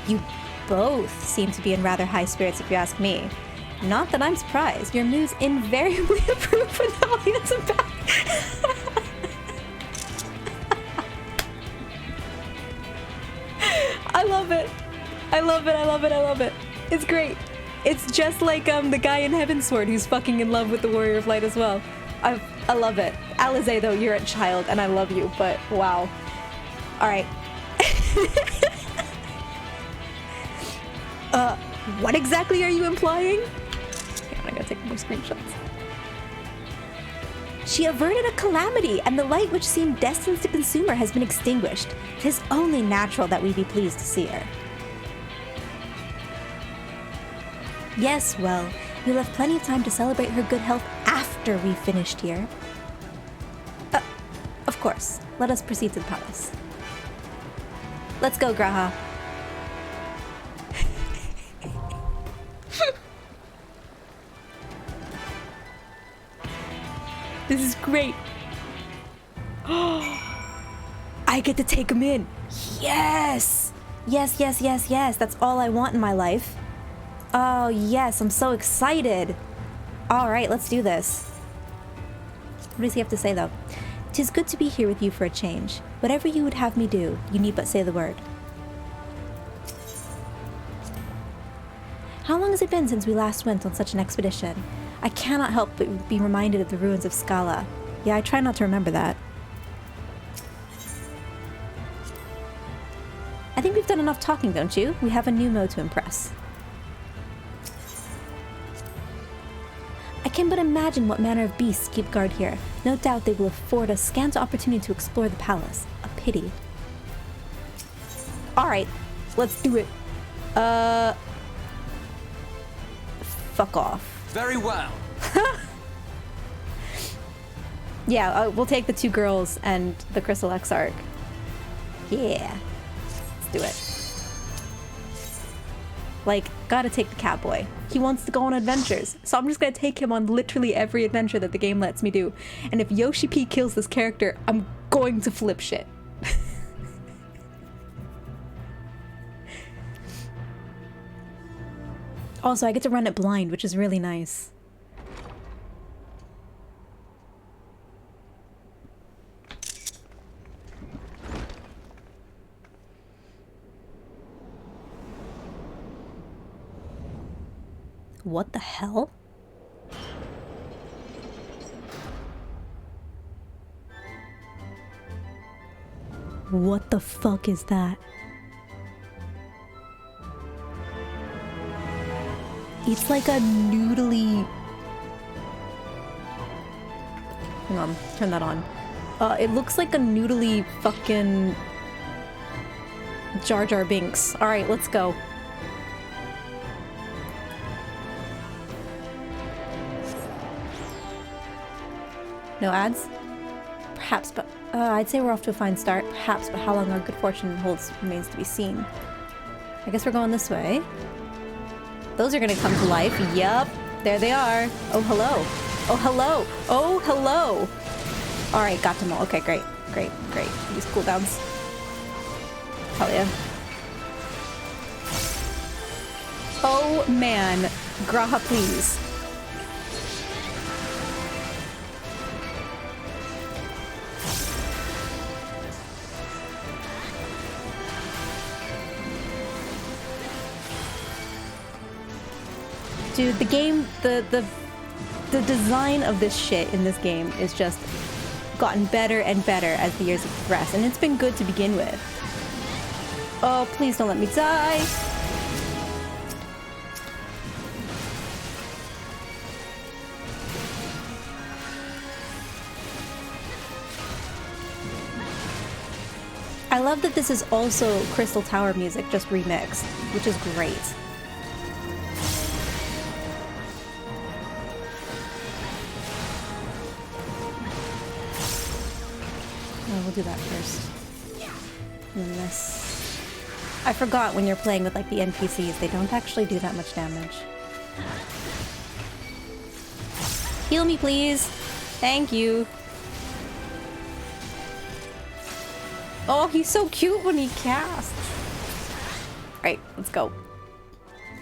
You both seem to be in rather high spirits, if you ask me. Not that I'm surprised. Your moves invariably approve when the audience are back. I love it. I love it. I love it. I love it. It's great. It's just like the guy in Heavensward who's fucking in love with the Warrior of Light as well. I love it. Alize, though, you're a child, and I love you, but wow. All right. What exactly are you implying? I gotta take more screenshots. She averted a calamity, and the light which seemed destined to consume her has been extinguished. 'Tis only natural that we be pleased to see her. Yes, well, you'll have plenty of time to celebrate her good health after we've finished here. Of course. Let us proceed to the palace. Let's go, Graha. This is great. I get to take him in. Yes! Yes, yes, yes, yes. That's all I want in my life. Oh, yes. I'm so excited. All right, let's do this. What does he have to say, though? 'Tis good to be here with you for a change. Whatever you would have me do, you need but say the word. How long has it been since we last went on such an expedition? I cannot help but be reminded of the ruins of Scala. Yeah, I try not to remember that. I think we've done enough talking, don't you? We have a new mode to impress. I can but imagine what manner of beasts keep guard here. No doubt they will afford us scant opportunity to explore the palace. A pity. Alright, let's do it. Fuck off.
Very well.
Yeah, we'll take the two girls and the Crystal Exarch. Yeah. Let's do it. Like, gotta take the catboy. He wants to go on adventures, so I'm just gonna take him on literally every adventure that the game lets me do. And if Yoshi P kills this character, I'm going to flip shit. Also, I get to run it blind, which is really nice. What the hell? What the fuck is that? It's like a noodly... Hang on, turn that on. It looks like a noodly fucking... Jar Jar Binks. Alright, let's go. No ads? Perhaps, but... I'd say we're off to a fine start. Perhaps, but how long our good fortune holds remains to be seen. I guess we're going this way. Those are gonna come to life. Yup. There they are. Oh, hello. Oh, hello. Oh, hello. Alright, got them all. Okay, great. Great, great. Use cooldowns. Hell yeah. Oh, man. Graha, please. Dude, the game, the design of this shit in this game is just gotten better and better as the years have progressed, and it's been good to begin with. Oh, please don't let me die! I love that this is also Crystal Tower music, just remixed, which is great. We'll do that first. And then this. I forgot when you're playing with like the NPCs, they don't actually do that much damage. Heal me, please. Thank you. Oh, he's so cute when he casts. Right, let's go.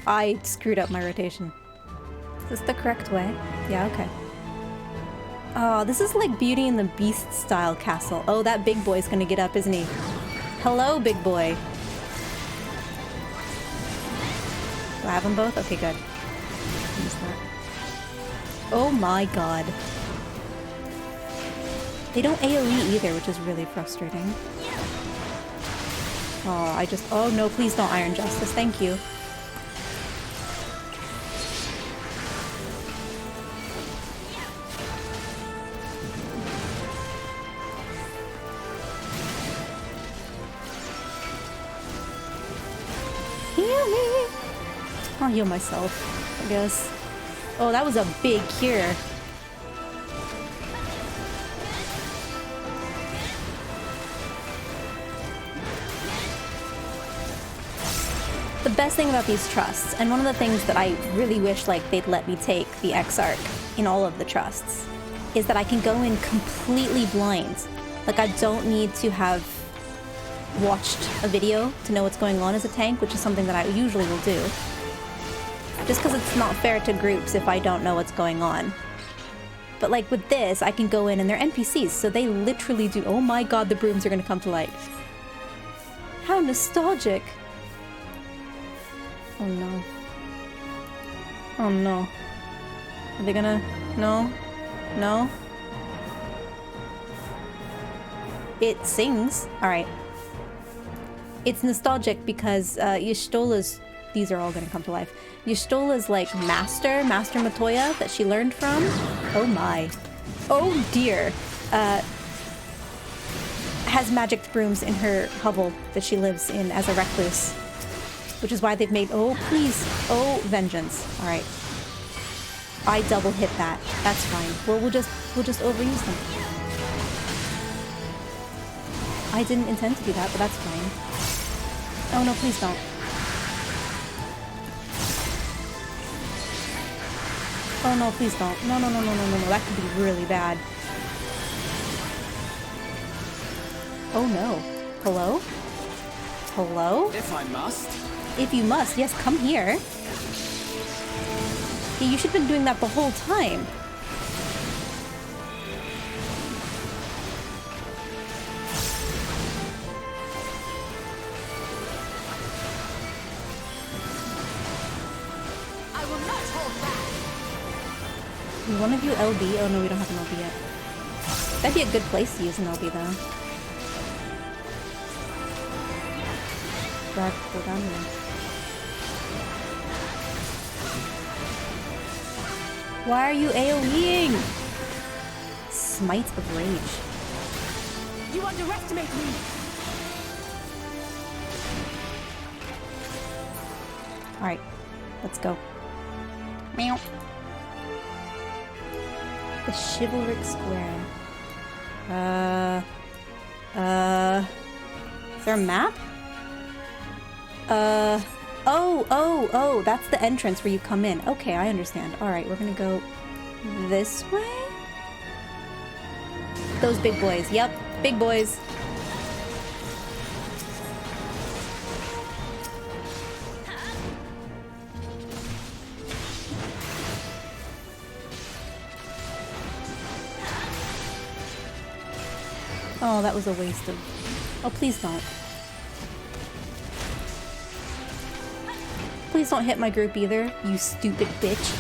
I screwed up my rotation. Is this the correct way? Yeah, okay. Oh, this is like Beauty and the Beast style castle. Oh, that big boy's gonna get up, isn't he? Hello, big boy. Do I have them both? Okay, good. Use that. Oh my god. They don't AoE either, which is really frustrating. Oh, oh no, please don't Iron Justice. Thank you. I'll heal myself, I guess. Oh, that was a big cure. The best thing about these trusts, and one of the things that I really wish like they'd let me take the X-Arc in all of the trusts, is that I can go in completely blind. Like I don't need to have watched a video to know what's going on as a tank, which is something that I usually will do. Just because it's not fair to groups if I don't know what's going on. But like with this, I can go in and they're NPCs, so they literally do— oh my god, the brooms are gonna come to light. How nostalgic. Oh no. Oh no. Are they gonna— no? No? It sings. Alright. It's nostalgic because Y'shtola's— these are all gonna come to life. Y'shtola's like Master Matoya that she learned from. Oh my. Oh dear. Has magic brooms in her hovel that she lives in as a recluse. Which is why they've made— oh please. Oh, vengeance. Alright. I double hit that. That's fine. Well, we'll just overuse them. I didn't intend to do that, but that's fine. Oh no, please don't. Oh no, please don't. No, no, no, no, no, no, no. That could be really bad. Oh no. Hello? Hello?
If I must.
If you must, yes, come here. Yeah, you should have been doing that the whole time.
I
Is one of you LB? Oh no, we don't have an LB yet. That'd be a good place to use an LB though. Do I have to go down here? Why are you AoEing? Smite of Rage.
You underestimate me!
Alright, let's go. Meow. The Chivalric Square. Is there a map? Oh, that's the entrance where you come in. Okay, I understand. Alright, we're gonna go this way? Those big boys. Yep, big boys. Oh, that was a waste of... Oh, please don't. Please don't hit my group either, you stupid bitch.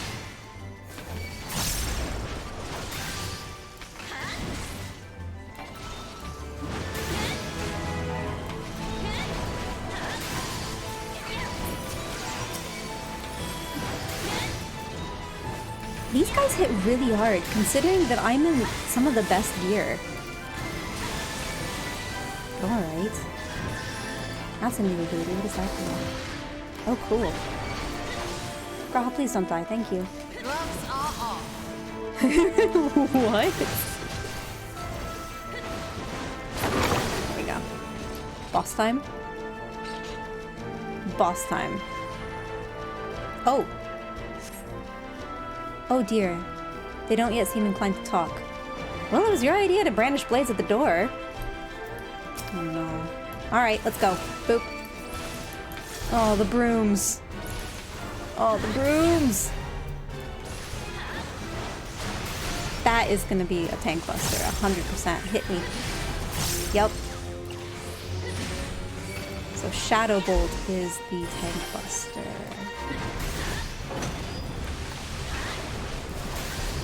These guys hit really hard, considering that I'm in some of the best gear. Alright. That's a new ability. What is that for? Oh, cool. Girl, please don't die. Thank you.
Gloves are off.
What? There we go. Boss time? Boss time. Oh! Oh dear. They don't yet seem inclined to talk. Well, it was your idea to brandish blades at the door. Oh no. Alright, let's go. Boop. Oh, the brooms. Oh, the brooms! That is gonna be a tank buster, 100%. Hit me. Yep. So Shadow Bolt is the tank buster.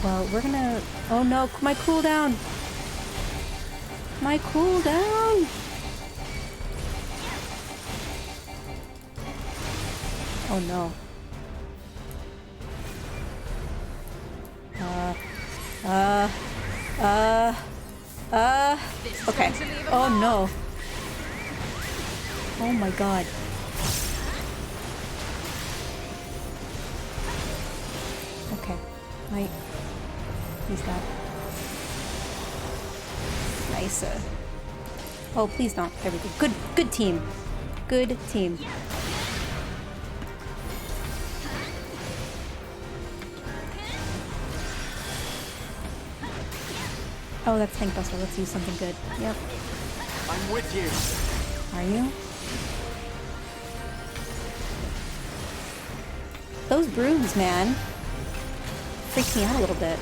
Well, we're gonna... Oh no, my cooldown! My cooldown! Oh no. Okay. Oh no. Oh my god. Okay. He's got... Nice. Oh, please don't. There we go. Good team. Good team. Oh, that's Tank Buster. Let's use something good. Yep.
I'm with you.
Are you? Those brooms, man. Freaks me out a little bit.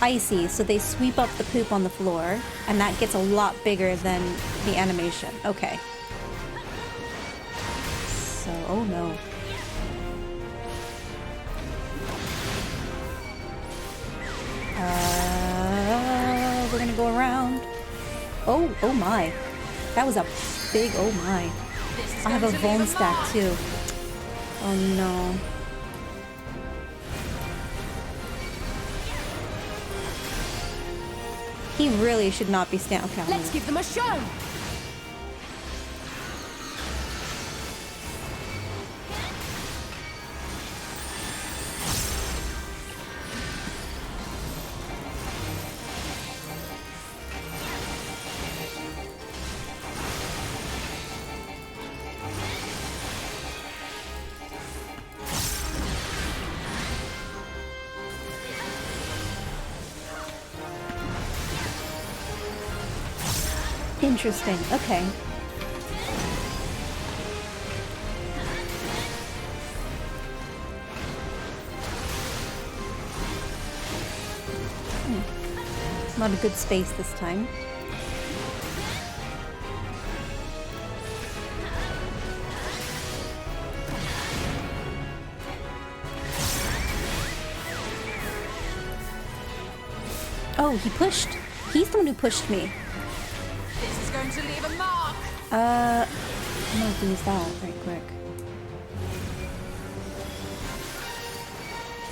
Icy, so they sweep up the poop on the floor, and that gets a lot bigger than the animation. Okay. So, oh no. We're gonna go around. Oh my. That was a big oh my. I have a Vuln stack too. Oh no. He really should not be standing. Okay,
Let's give them a show!
Interesting. Okay. Not a good space this time. Oh, he pushed. He's the one who pushed me.
This is going to leave a mark.
I'm gonna have to use that right quick.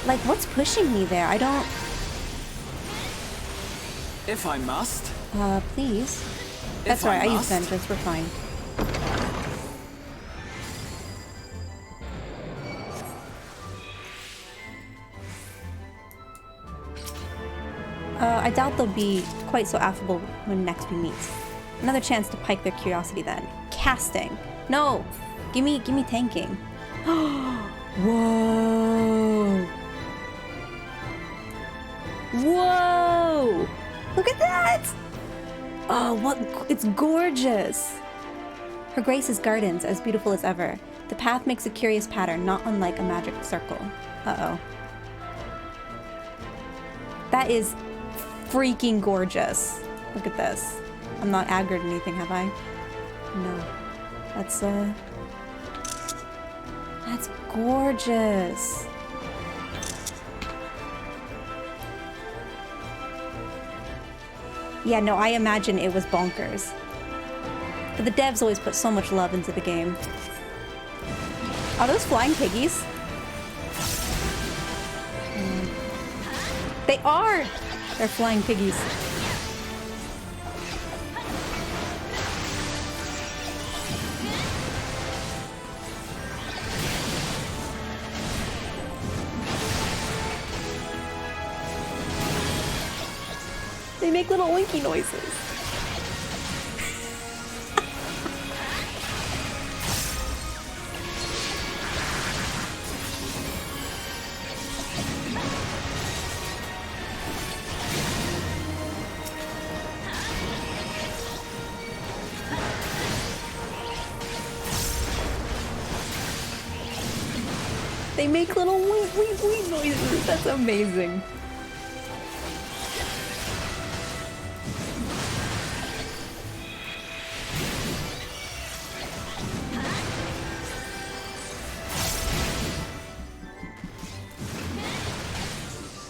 Like, what's pushing me there? I don't...
If I must.
Please. That's right, I used vengeance, we're fine. I doubt they'll be quite so affable when next we meet. Another chance to pique their curiosity then. Casting. No! Give me tanking. Whoa! Whoa! Look at that! Oh, what? It's gorgeous! Her grace's gardens, as beautiful as ever. The path makes a curious pattern, not unlike a magic circle. Uh-oh. That is freaking gorgeous. Look at this. I'm not aggroed or anything, have I? No. That's gorgeous. Yeah, no, I imagine it was bonkers. But the devs always put so much love into the game. Are those flying piggies? They are! They're flying piggies. They make little oinky noises. They make little wee wee wee noises. That's amazing.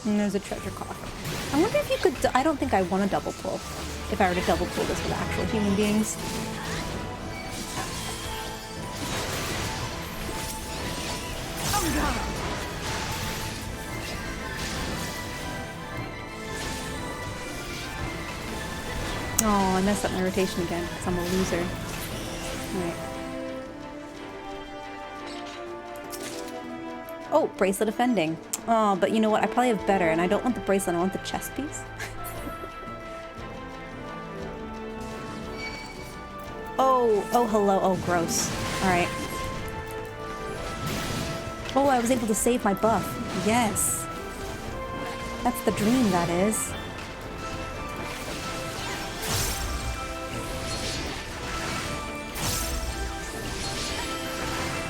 And there's a treasure coffer. I wonder if you could... I don't think I want to double pull. If I were to double pull this with actual human beings. Oh, I messed up my rotation again because I'm a loser. Alright. Oh, bracelet offending. Oh, but you know what? I probably have better, and I don't want the bracelet, I want the chest piece. Oh, hello. Oh, gross. Alright. Oh, I was able to save my buff. Yes. That's the dream, that is.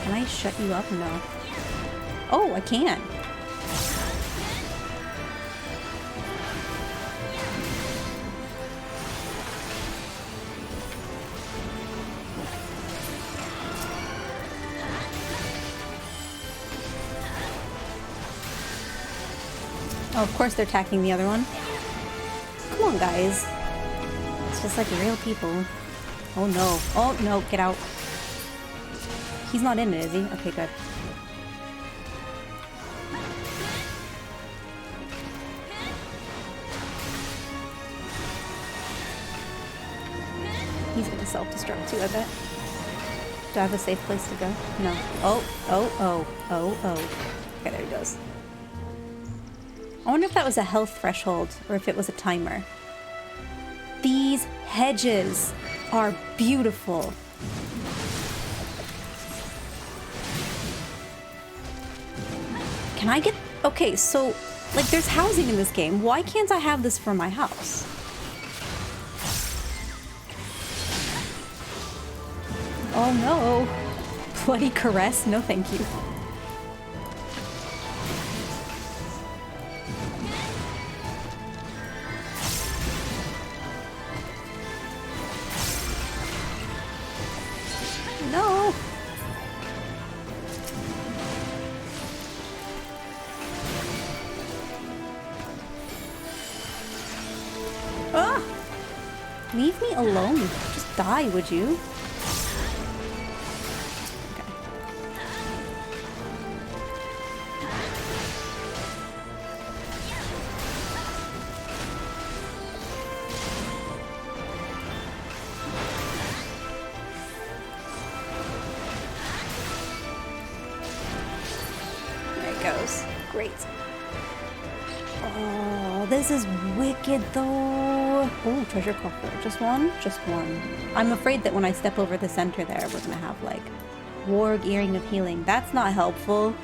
Can I shut you up? No. Oh, I can. Oh, of course they're attacking the other one. Come on, guys. It's just like real people. Oh no. Oh no, get out. He's not in it, is he? Okay, good. He's gonna self-destruct too, I bet. Do I have a safe place to go? No. Oh. Okay, there he goes. I wonder if that was a health threshold or if it was a timer. These hedges are beautiful. Can I get... Okay, so, like, there's housing in this game. Why can't I have this for my house? Oh no. Bloody caress? No thank you. No.
leave me alone. Just die, would you? Okay. There it goes. Great. Oh, this is wicked though. Oh, treasure coffer. Just one? Just one. I'm afraid that when I step over the center there, we're gonna have like Warg Earring of Healing. That's not helpful.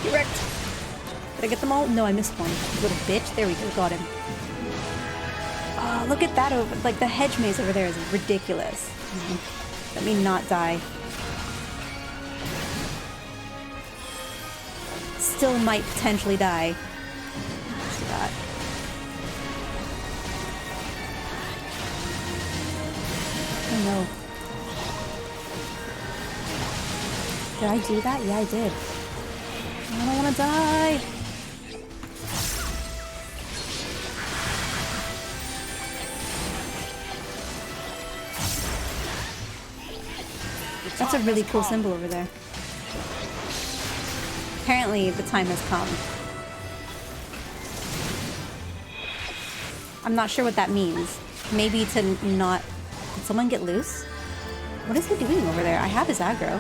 Get wrecked. Did I get them all? No, I missed one. You little bitch. There we go. Got him. Oh, look at that over. Like the hedge maze over there is ridiculous. Let me not die. Still might potentially die. Let's do that. Oh no. Did I do that? Yeah, I did. I don't want to die. That's a really cool symbol over there. Apparently, the time has come. I'm not sure what that means. Maybe to not... Did someone get loose? What is he doing over there? I have his aggro.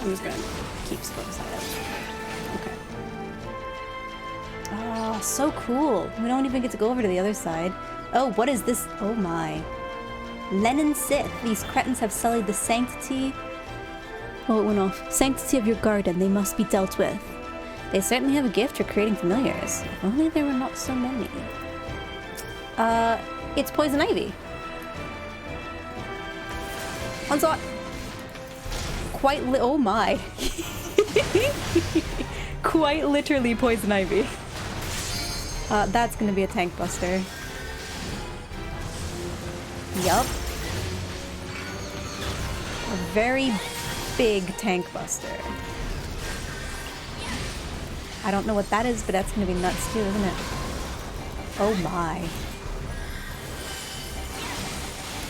I'm just gonna keep split side up. Okay. Oh, so cool. We don't even get to go over to the other side. Oh, what is this? Oh my. Lenin Sith. These cretins have sullied the sanctity... Oh, it went off. Sanctity of your garden. They must be dealt with. They certainly have a gift for creating familiars. If only there were not so many. It's poison ivy. Onslaught. Quite oh my. Quite literally poison ivy. That's gonna be a tank buster. Yup. A very big tank buster. I don't know what that is, but that's gonna be nuts too, isn't it? Oh my.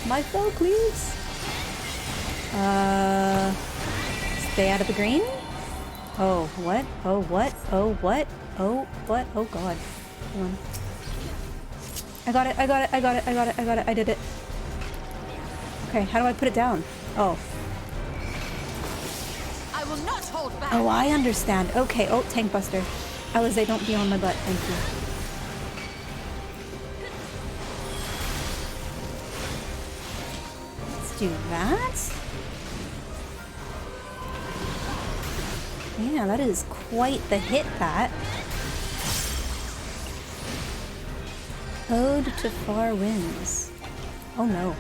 My foe, please. Stay out of the green? Oh, what? Oh, what? Oh, what? Oh, what? Oh, God. Hold on. I got it, I got it, I got it, I got it, I got it, I did it. Okay, how do I put it down? Oh.
I will not hold back.
Oh, I understand. Okay, oh, tank buster. I was like, don't be on my butt, thank you. Let's do that. Yeah, that is quite the hit, that. Ode to Far Winds. Oh no.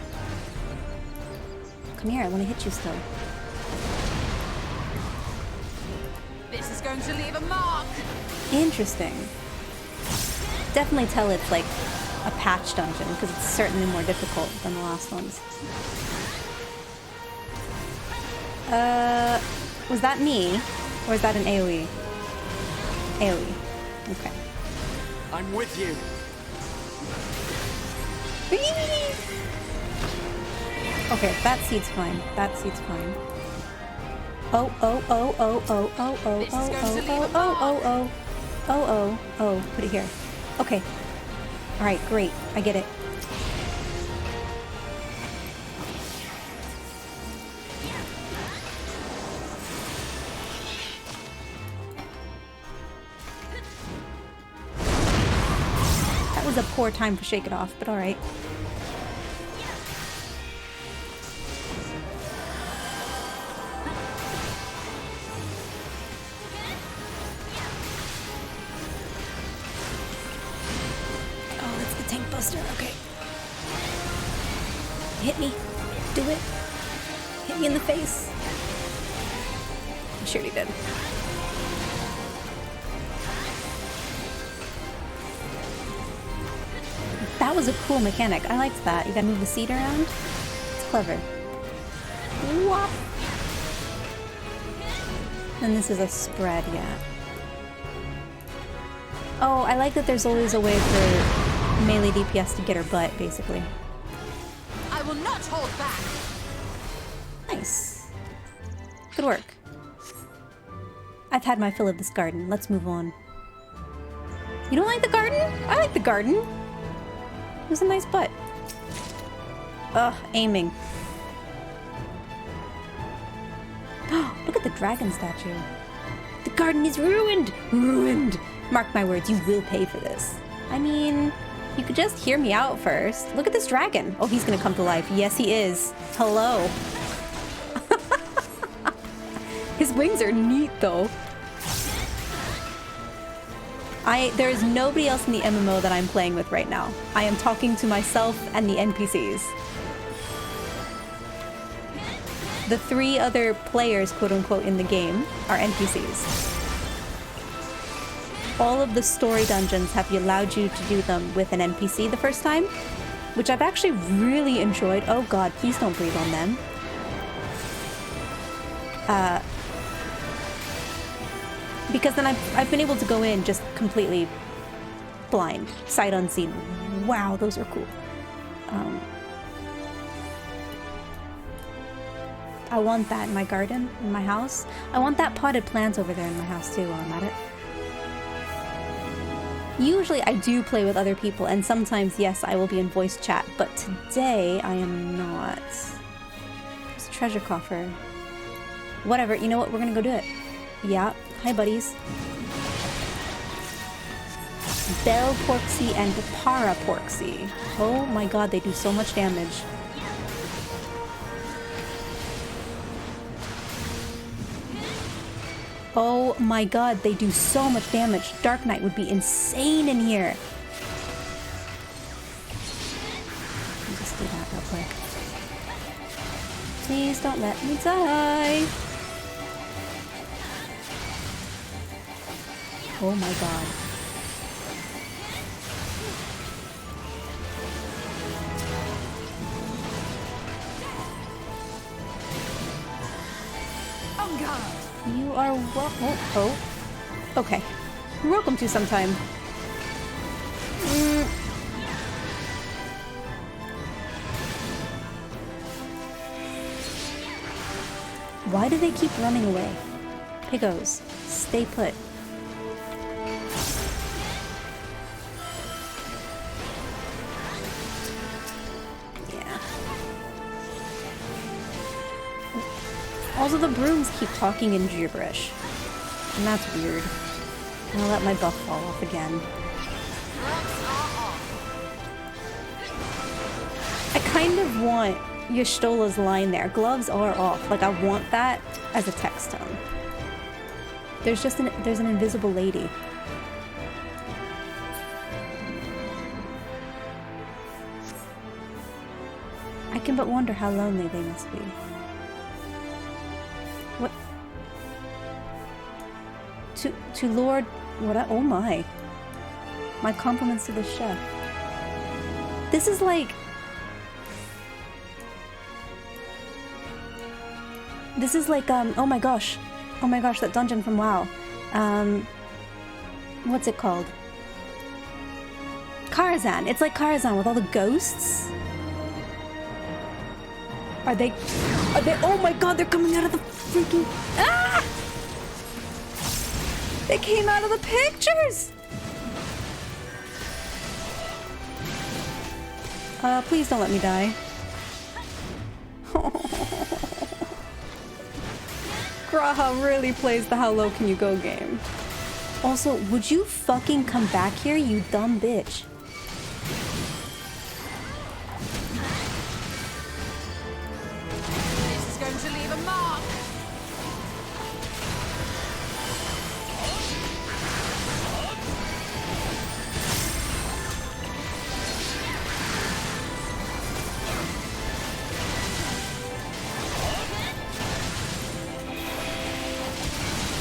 Come here, I want to hit you still.
This is going to leave a mark.
Interesting. Definitely tell it's like a patch dungeon, because it's certainly more difficult than the last ones. Was that me? Or is that an AoE? AoE. Okay.
I'm with you.
Okay, that seed's fine. That seed's fine. Oh, oh, oh, oh, oh, oh, oh, oh, oh, oh, oh, oh, oh, oh, oh, oh, put it here. Okay. Alright, great. I get it. That was a poor time to shake it off, but alright. Oh, that's the tank buster. Okay.
hit me. Do it. Hit me in the face. I'm sure he did. That was a cool mechanic. I liked that. You gotta move the seat around. It's clever. Whop! And this is a spread, yeah. Oh, I like that there's always a way for melee DPS to get her butt, basically.
I will not hold back.
Nice. Good work. I've had my fill of this garden. Let's move on. You don't like the garden? I like the garden. It was a nice butt. Ugh, aiming. Look at the dragon statue. The garden is ruined! Ruined! Mark my words, you will pay for this. I mean, you could just hear me out first. Look at this dragon. Oh, he's gonna come to life. Yes, he is. Hello. His wings are neat, though. There is nobody else in the MMO that I'm playing with right now. I am talking to myself and the NPCs. The 3 other players, quote-unquote, in the game are NPCs. All of the story dungeons have allowed you to do them with an NPC the first time, which I've actually really enjoyed. Oh god, please don't breathe on them. Because then I've been able to go in just completely blind, sight unseen. Wow, those are cool. I want that in my garden, in my house. I want that potted plant over there in my house too while I'm at it. Usually I do play with other people, and sometimes, yes, I will be in voice chat, but today I am not. It's a treasure coffer. Whatever, you know what? We're gonna go do it. Yeah. Hi, buddies. Bell Porksy and Para Porksy. Oh my god, they do so much damage. Oh my god, they do so much damage. Dark Knight would be insane in here. Let me just do that real quick. Please don't let me die. Oh my god.
On guard.
You are oh. Okay. You're welcome to sometime. Why do they keep running away? Piggos, stay put. Also, the brooms keep talking in gibberish. And that's weird. I'm gonna let my buff fall off again. I kind of want Y'shtola's line there. Gloves are off. Like, I want that as a text tone. There's an invisible lady. I can but wonder how lonely they must be. What? To Lord... What? Oh my. My compliments to the chef. This is like... This is like, oh my gosh. Oh my gosh, that dungeon from WoW. What's it called? Karazhan. It's like Karazhan with all the ghosts. Are they... Oh my god, they're coming out of the freaking... Ah! They came out of the pictures! Please don't let me die. Graha really plays the how low can you go game. Also, would you fucking come back here, you dumb bitch?
This is going to leave a mark.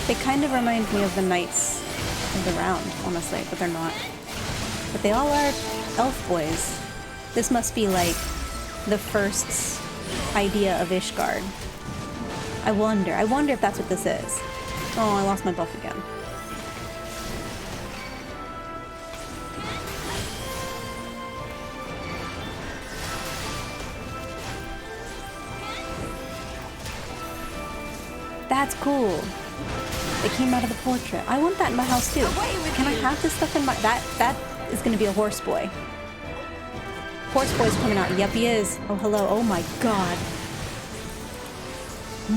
They kind of remind me of the Knights of the Round, honestly, but they're not. But they all are elf boys. This must be like the first idea of Ishgard. I wonder if that's what this is. Oh, I lost my buff again. That's cool. It came out of the portrait. I want that in my house too. Can I have this stuff in my... That is going to be a horse boy. Horse boy's coming out. Yep, he is. Oh, hello. Oh my god.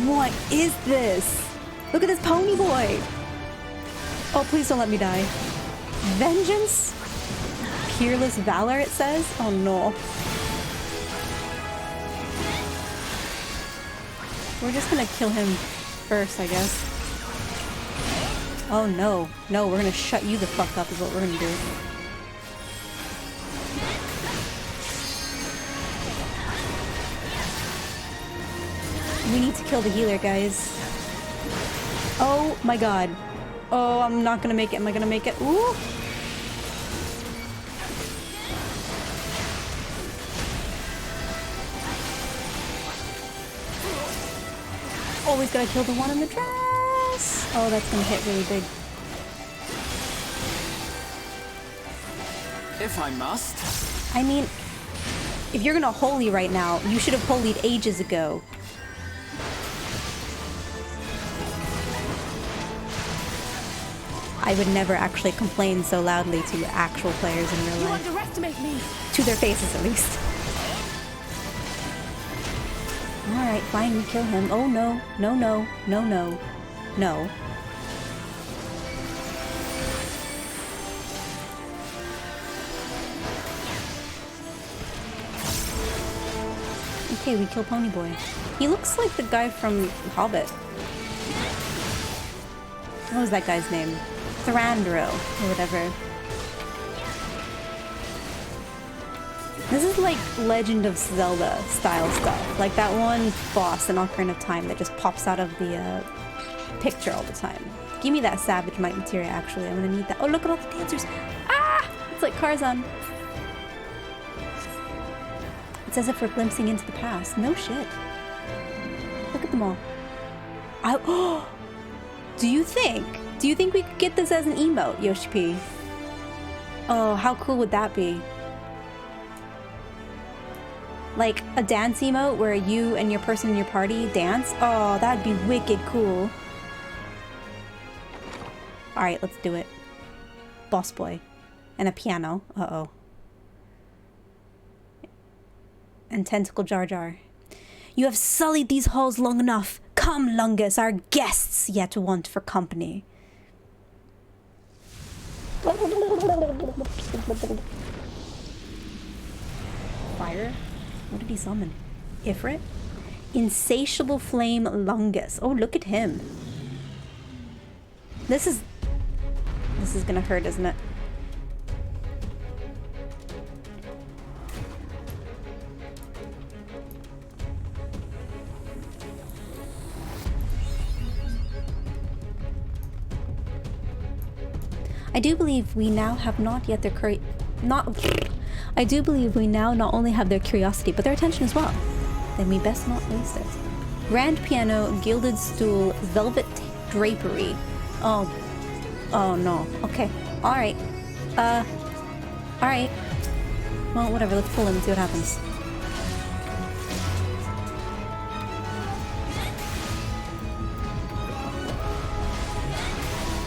What is this? Look at this pony boy. Oh, please don't let me die. Vengeance? Peerless valor, it says? Oh no. We're just gonna kill him first, I guess. Oh no. No, we're gonna shut you the fuck up is what we're gonna do. We need to kill the healer, guys. Oh my god. Oh, I'm not gonna make it. Am I gonna make it? Ooh! Always gotta kill the one in the dress! Oh, that's gonna hit really big.
If I must.
I mean, if you're gonna holy right now, you should have holied ages ago. I would never actually complain so loudly to actual players in real life.
You underestimate me.
To their faces, at least. Alright, fine, we kill him. Oh no, no, no, no, no, no. Okay, we kill Ponyboy. He looks like the guy from Hobbit. What was that guy's name? Thranduil, or whatever. This is like Legend of Zelda style stuff. Like that one boss in Ocarina of Time that just pops out of the picture all the time. Give me that Savage Might materia, actually. I'm gonna need that. Oh, look at all the dancers. Ah! It's like Tarzan. It's as if we're glimpsing into the past. No shit. Look at them all. Oh! Do you think we could get this as an emote, Yoshi P? Oh, how cool would that be? Like a dance emote where you and your person in your party dance? Oh, that'd be wicked cool. Alright, let's do it. Boss boy. And a piano. Uh-oh. And Tentacle Jar Jar. You have sullied these halls long enough. Come, Lungus, our guests yet want for company. Fire? What did he summon? Ifrit? Insatiable Flame Lungus. Oh, look at him. This is gonna hurt, isn't it? I do believe we now have not yet their I do believe we now not only have their curiosity, but their attention as well. Then we best not waste it. Grand piano, gilded stool, velvet drapery. Oh no. Okay. Alright. Alright. Well, whatever. Let's pull him and see what happens.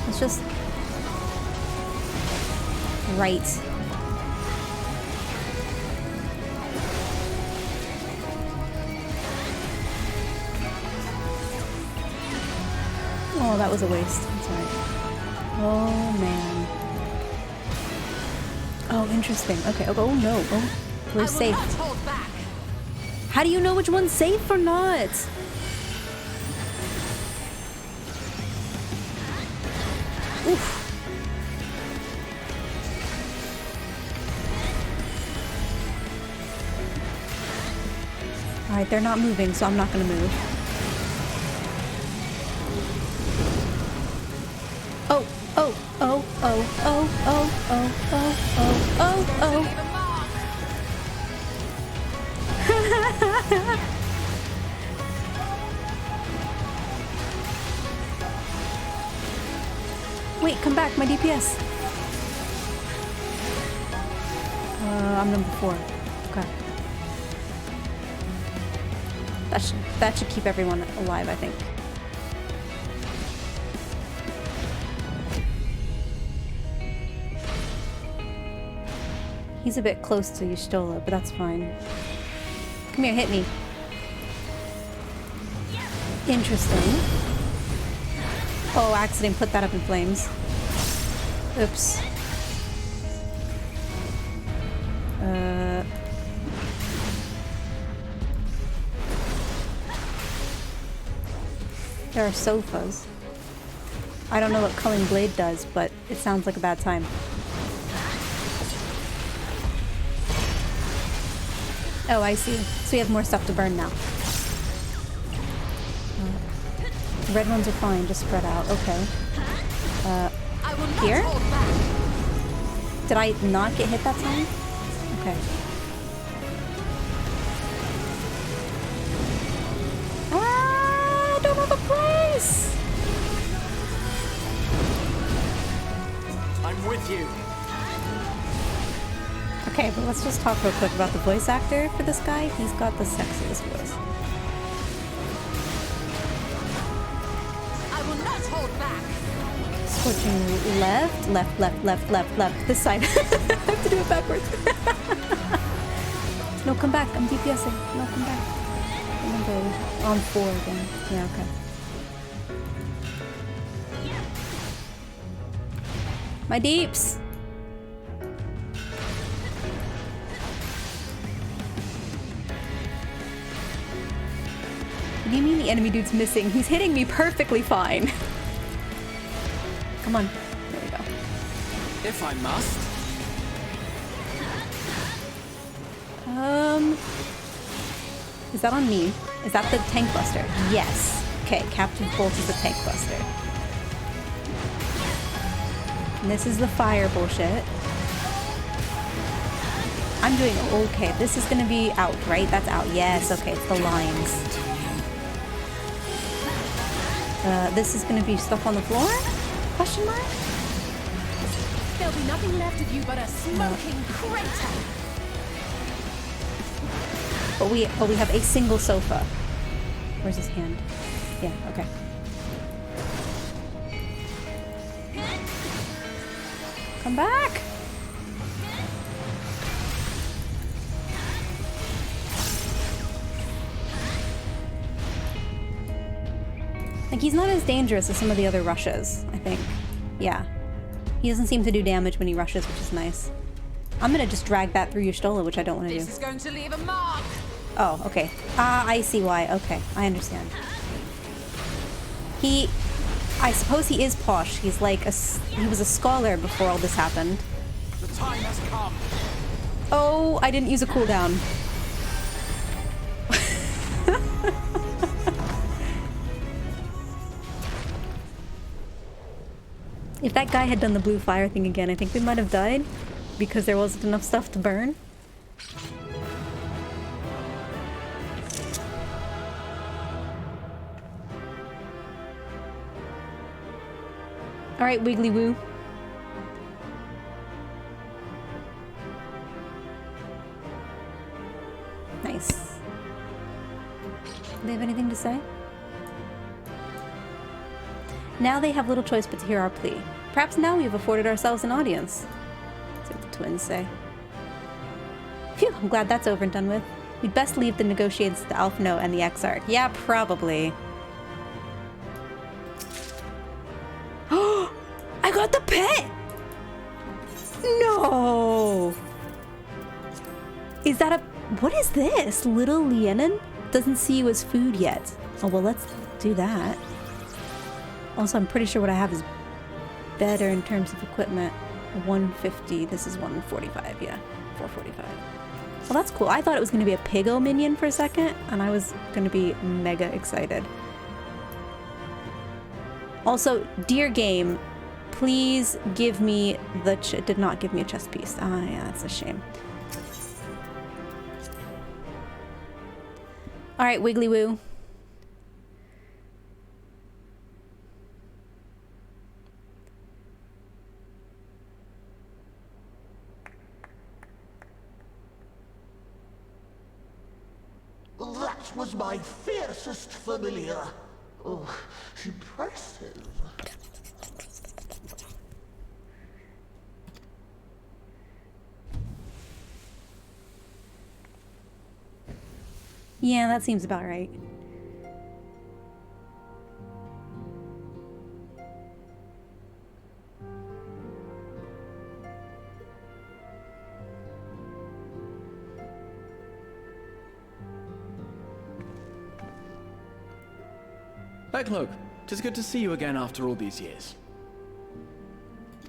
Let's just... Right. Oh, that was a waste. I'm sorry. Oh, man. Oh, interesting. Okay. Oh, no. Oh, we're safe. How do you know which one's safe or not? Oof. Alright, they're not moving, so I'm not gonna move. oh, oh, oh, oh, oh, oh, oh. Wait, come back, my DPS. I'm number 4. Okay. That should keep everyone alive, I think. He's a bit close to Y'shtola, but that's fine. Come here, hit me. Interesting. Oh, accident, put that up in flames. Oops. There are sofas. I don't know what Culling Blade does, but it sounds like a bad time. Oh, I see. So we have more stuff to burn now. The red ones are fine, just spread out. Okay. Here? Did I not get hit that time? Okay. I don't have a place!
I'm with you.
Okay, but let's just talk real quick about the voice actor for this guy. He's got the sexiest voice.
I will not hold back.
Switching left, left, left, left, left, left. This side. I have to do it backwards. No, come back. I'm DPSing. No, come back. Remember, on 4 again. Yeah, okay. My deeps! What do you mean the enemy dude's missing? He's hitting me perfectly fine. Come on. There we go.
If I must.
Is that on me? Is that the tank buster? Yes. Okay, Captain Bolt is the tank buster. And this is the fire bullshit. I'm doing okay. This is gonna be out, right? That's out. Yes, okay, it's the lines. This is gonna be stuff on the floor? Question mark?
There'll be nothing left of you but a smoking crater.
But we have a single sofa. Where's his hand? Yeah, okay. Come back! Like, he's not as dangerous as some of the other rushes, I think. Yeah. He doesn't seem to do damage when he rushes, which is nice. I'm gonna just drag that through Y'shtola, which I don't want to do.
This is going to leave a mark.
Oh, okay. I see why. Okay, I understand. I suppose he is posh. He's like he was a scholar before all this happened.
The time has come.
Oh, I didn't use a cooldown. If that guy had done the blue fire thing again, I think we might have died because there wasn't enough stuff to burn. All right, Wiggly Woo. Nice. Do they have anything to say? Now they have little choice but to hear our plea. Perhaps now we have afforded ourselves an audience. That's what the twins say. Phew, I'm glad that's over and done with. We'd best leave the negotiations to the Alphino and the Exarch. Yeah, probably. I got the pet! No! Is that a... What is this? Little Lienin? Doesn't see you as food yet. Oh, well, let's do that. Also, I'm pretty sure what I have is better in terms of equipment. 150. This is 145. Yeah, 445. Well, that's cool. I thought it was going to be a Pigo minion for a second, and I was going to be mega excited. Also, dear game, Please give me the it did not give me a chess piece. Ah, yeah, that's a shame. All right, Wiggly Woo.
That was my fiercest familiar. Oh, impressive.
Yeah, that seems about right.
Backlook, 'tis good to see you again after all these years.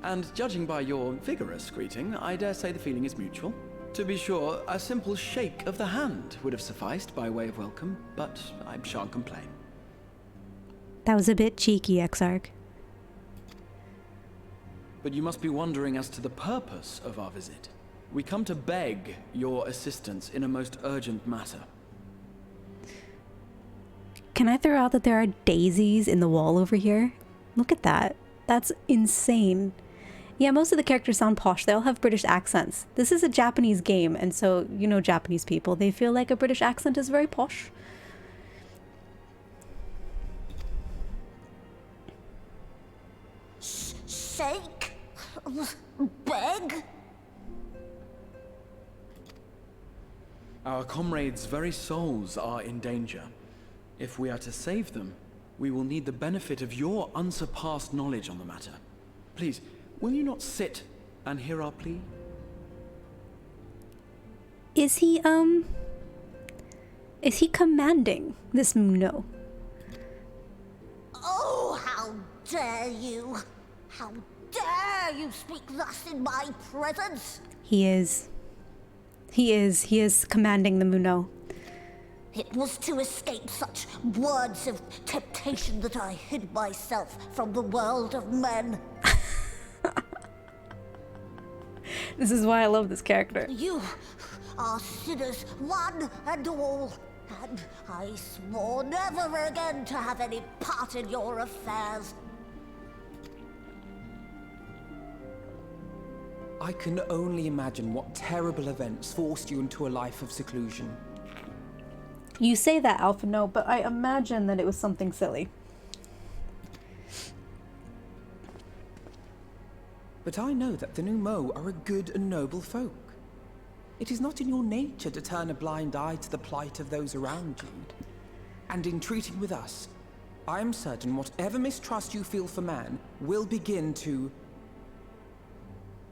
And judging by your vigorous greeting, I dare say the feeling is mutual. To be sure, a simple shake of the hand would have sufficed by way of welcome, but I shan't complain.
That was a bit cheeky, Exarch.
But you must be wondering as to the purpose of our visit. We come to beg your assistance in a most urgent matter.
Can I throw out that there are daisies in the wall over here? Look at that. That's insane. Yeah, most of the characters sound posh. They all have British accents. This is a Japanese game, and so, you know, Japanese people, they feel like a British accent is very posh.
Sake? Beg?
Our comrades' very souls are in danger. If we are to save them, we will need the benefit of your unsurpassed knowledge on the matter. Please, will you not sit and hear our plea?
Is he commanding this Muno?
Oh, how dare you! How dare you speak thus in my presence!
He is commanding the Muno.
It was to escape such words of temptation that I hid myself from the world of men.
This is why I love this character.
You are sinners, one and all, and I swore never again to have any part in your affairs.
I can only imagine what terrible events forced you into a life of seclusion.
You say that, Alpha, no, but I imagine that it was something silly.
But I know that the Numo are a good and noble folk. It is not in your nature to turn a blind eye to the plight of those around you. And in treating with us, I am certain whatever mistrust you feel for man will begin to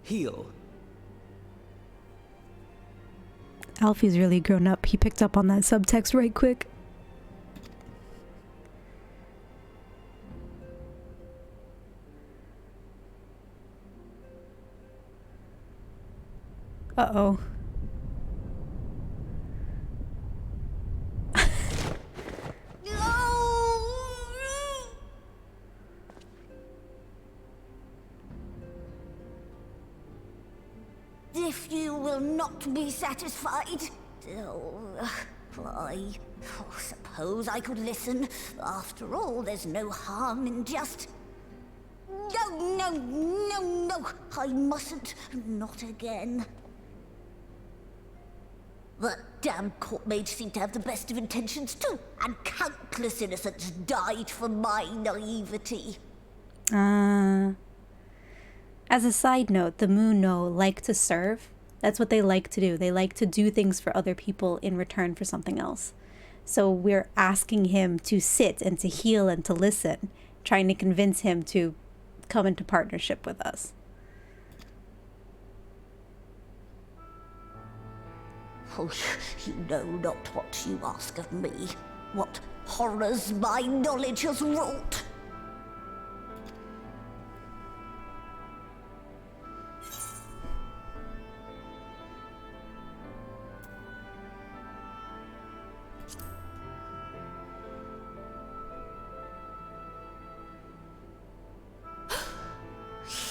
heal.
Alfie's really grown up. He picked up on that subtext right quick. Uh-oh.
If you will not be satisfied, I suppose I could listen. After all, there's no harm in just... No, I mustn't. Not again. That damn court mage seemed to have the best of intentions too, and countless innocents died for my naivety.
As a side note, the Muno like to serve. That's what they like to do. They like to do things for other people in return for something else. So we're asking him to sit and to heal and to listen, trying to convince him to come into partnership with us.
Oh, you know not what you ask of me. What horrors my knowledge has wrought.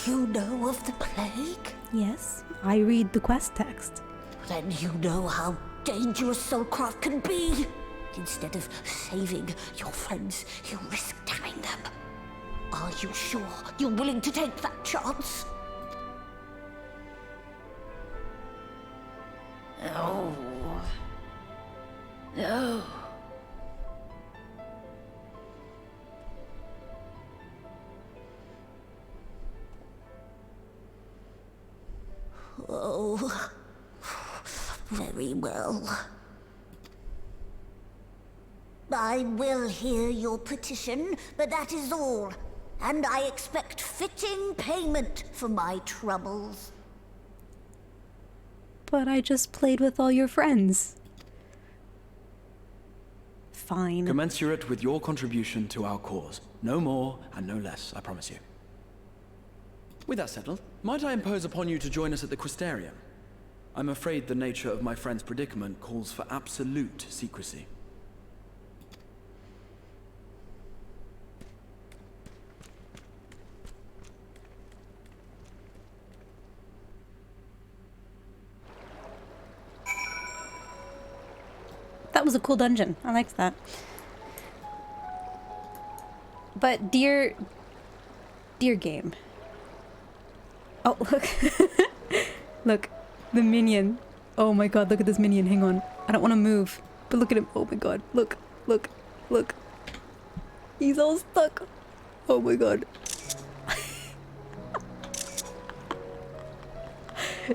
You know of the plague?
Yes, I read the quest text.
Then you know how dangerous Soulcraft can be. Instead of saving your friends, you risk damning them. Are you sure you're willing to take that chance?
No. No.
Oh, very well. I will hear your petition, but that is all. And I expect fitting payment for my troubles.
But I just played with all your friends. Fine.
Commensurate with your contribution to our cause. No more and no less, I promise you. With that settled, might I impose upon you to join us at the Crystarium? I'm afraid the nature of my friend's predicament calls for absolute secrecy.
That was a cool dungeon. I liked that. But dear game. Oh, look. Look, the minion. Oh my god, look at this minion. Hang on. I don't want to move. But look at him. Oh my god. Look, look, look. He's all stuck. Oh my god.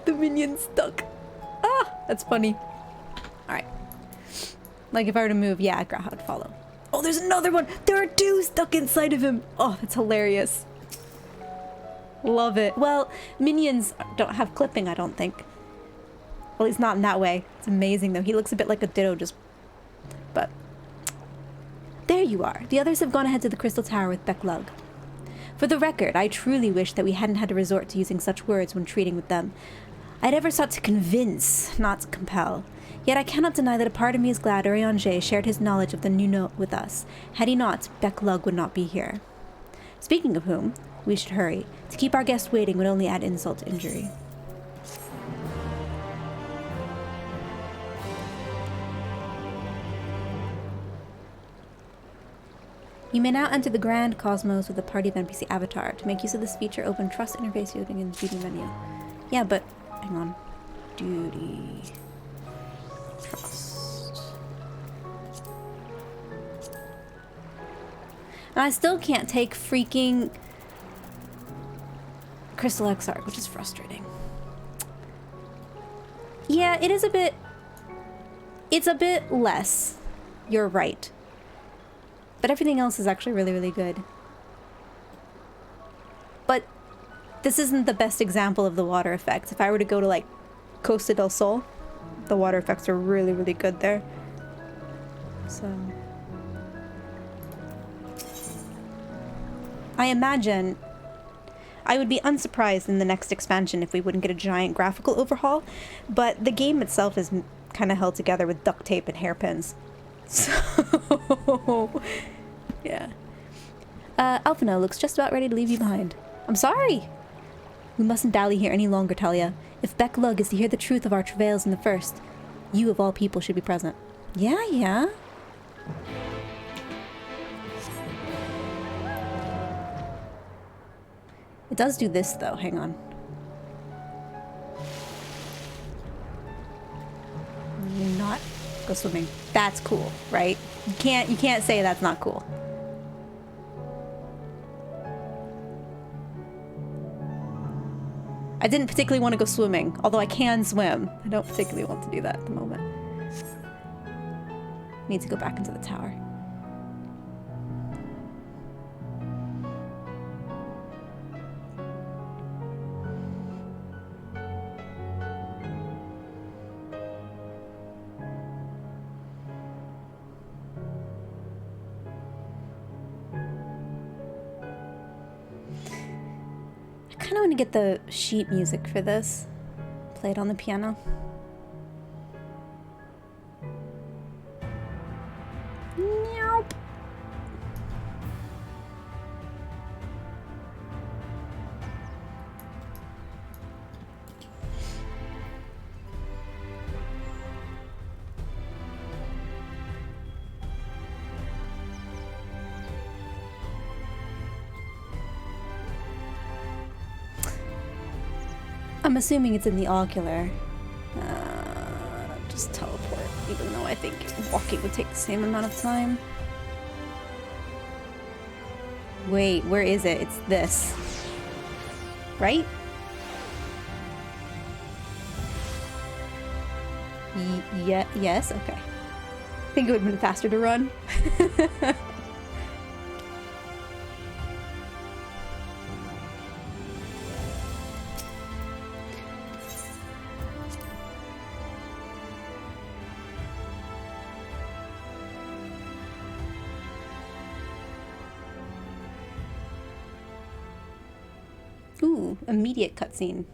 The minion's stuck. Ah, that's funny. Alright. Like if I were to move, yeah, Graham would follow. Oh, there's another one! There are two stuck inside of him! Oh, that's hilarious. Love it. Well, minions don't have clipping, I don't think. Well, he's not in that way. It's amazing, though. He looks a bit like a ditto, just... But... There you are. The others have gone ahead to the Crystal Tower with Becklug. For the record, I truly wish that we hadn't had to resort to using such words when treating with them. I'd ever sought to convince, not to compel. Yet I cannot deny that a part of me is glad Urianger shared his knowledge of the new note with us. Had he not, Becklug would not be here. Speaking of whom, we should hurry. To keep our guest waiting would only add insult to injury. You may now enter the Grand Cosmos with a party of NPC avatar. To make use of this feature, open Trust interface using in the duty menu. Yeah, but hang on. Duty. Trust. And I still can't take freaking Crystal Exarch, which is frustrating. Yeah, it is a bit... It's a bit less. You're right. But everything else is actually really, really good. But this isn't the best example of the water effects. If I were to go to, like, Costa del Sol, the water effects are really, really good there. So... I imagine... I would be unsurprised in the next expansion if we wouldn't get a giant graphical overhaul, but the game itself is kind of held together with duct tape and hairpins. So... yeah. Alphino looks just about ready to leave you behind. I'm sorry! We mustn't dally here any longer, Talia. If Becklug is to hear the truth of our travails in the first, you of all people should be present. Yeah, yeah. It does do this, though. Hang on. Not go swimming. That's cool, right? You can't say that's not cool. I didn't particularly want to go swimming, although I can swim. I don't particularly want to do that at the moment. Need to go back into the tower. I kind of want to get the sheet music for this played on the piano. Nope. I'm assuming it's in the ocular. Just teleport, even though I think walking would take the same amount of time. Wait, where is it? It's this. Right? Yeah, yes, okay. I think it would have been faster to run. Ooh, immediate cutscene.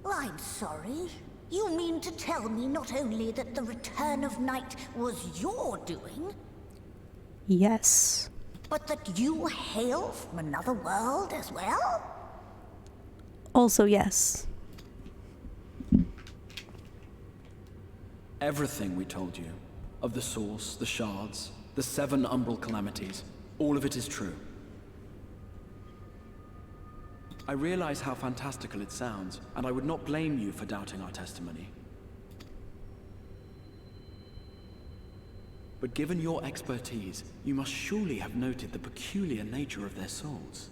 I'm sorry. You mean to tell me not only that the return of night was your doing,
Yes.
but that you hail from another world as well?
Also, yes.
Everything we told you, of the source, the shards, the 7 umbral calamities, all of it is true. I realize how fantastical it sounds, and I would not blame you for doubting our testimony. But given your expertise, you must surely have noted the peculiar nature of their souls.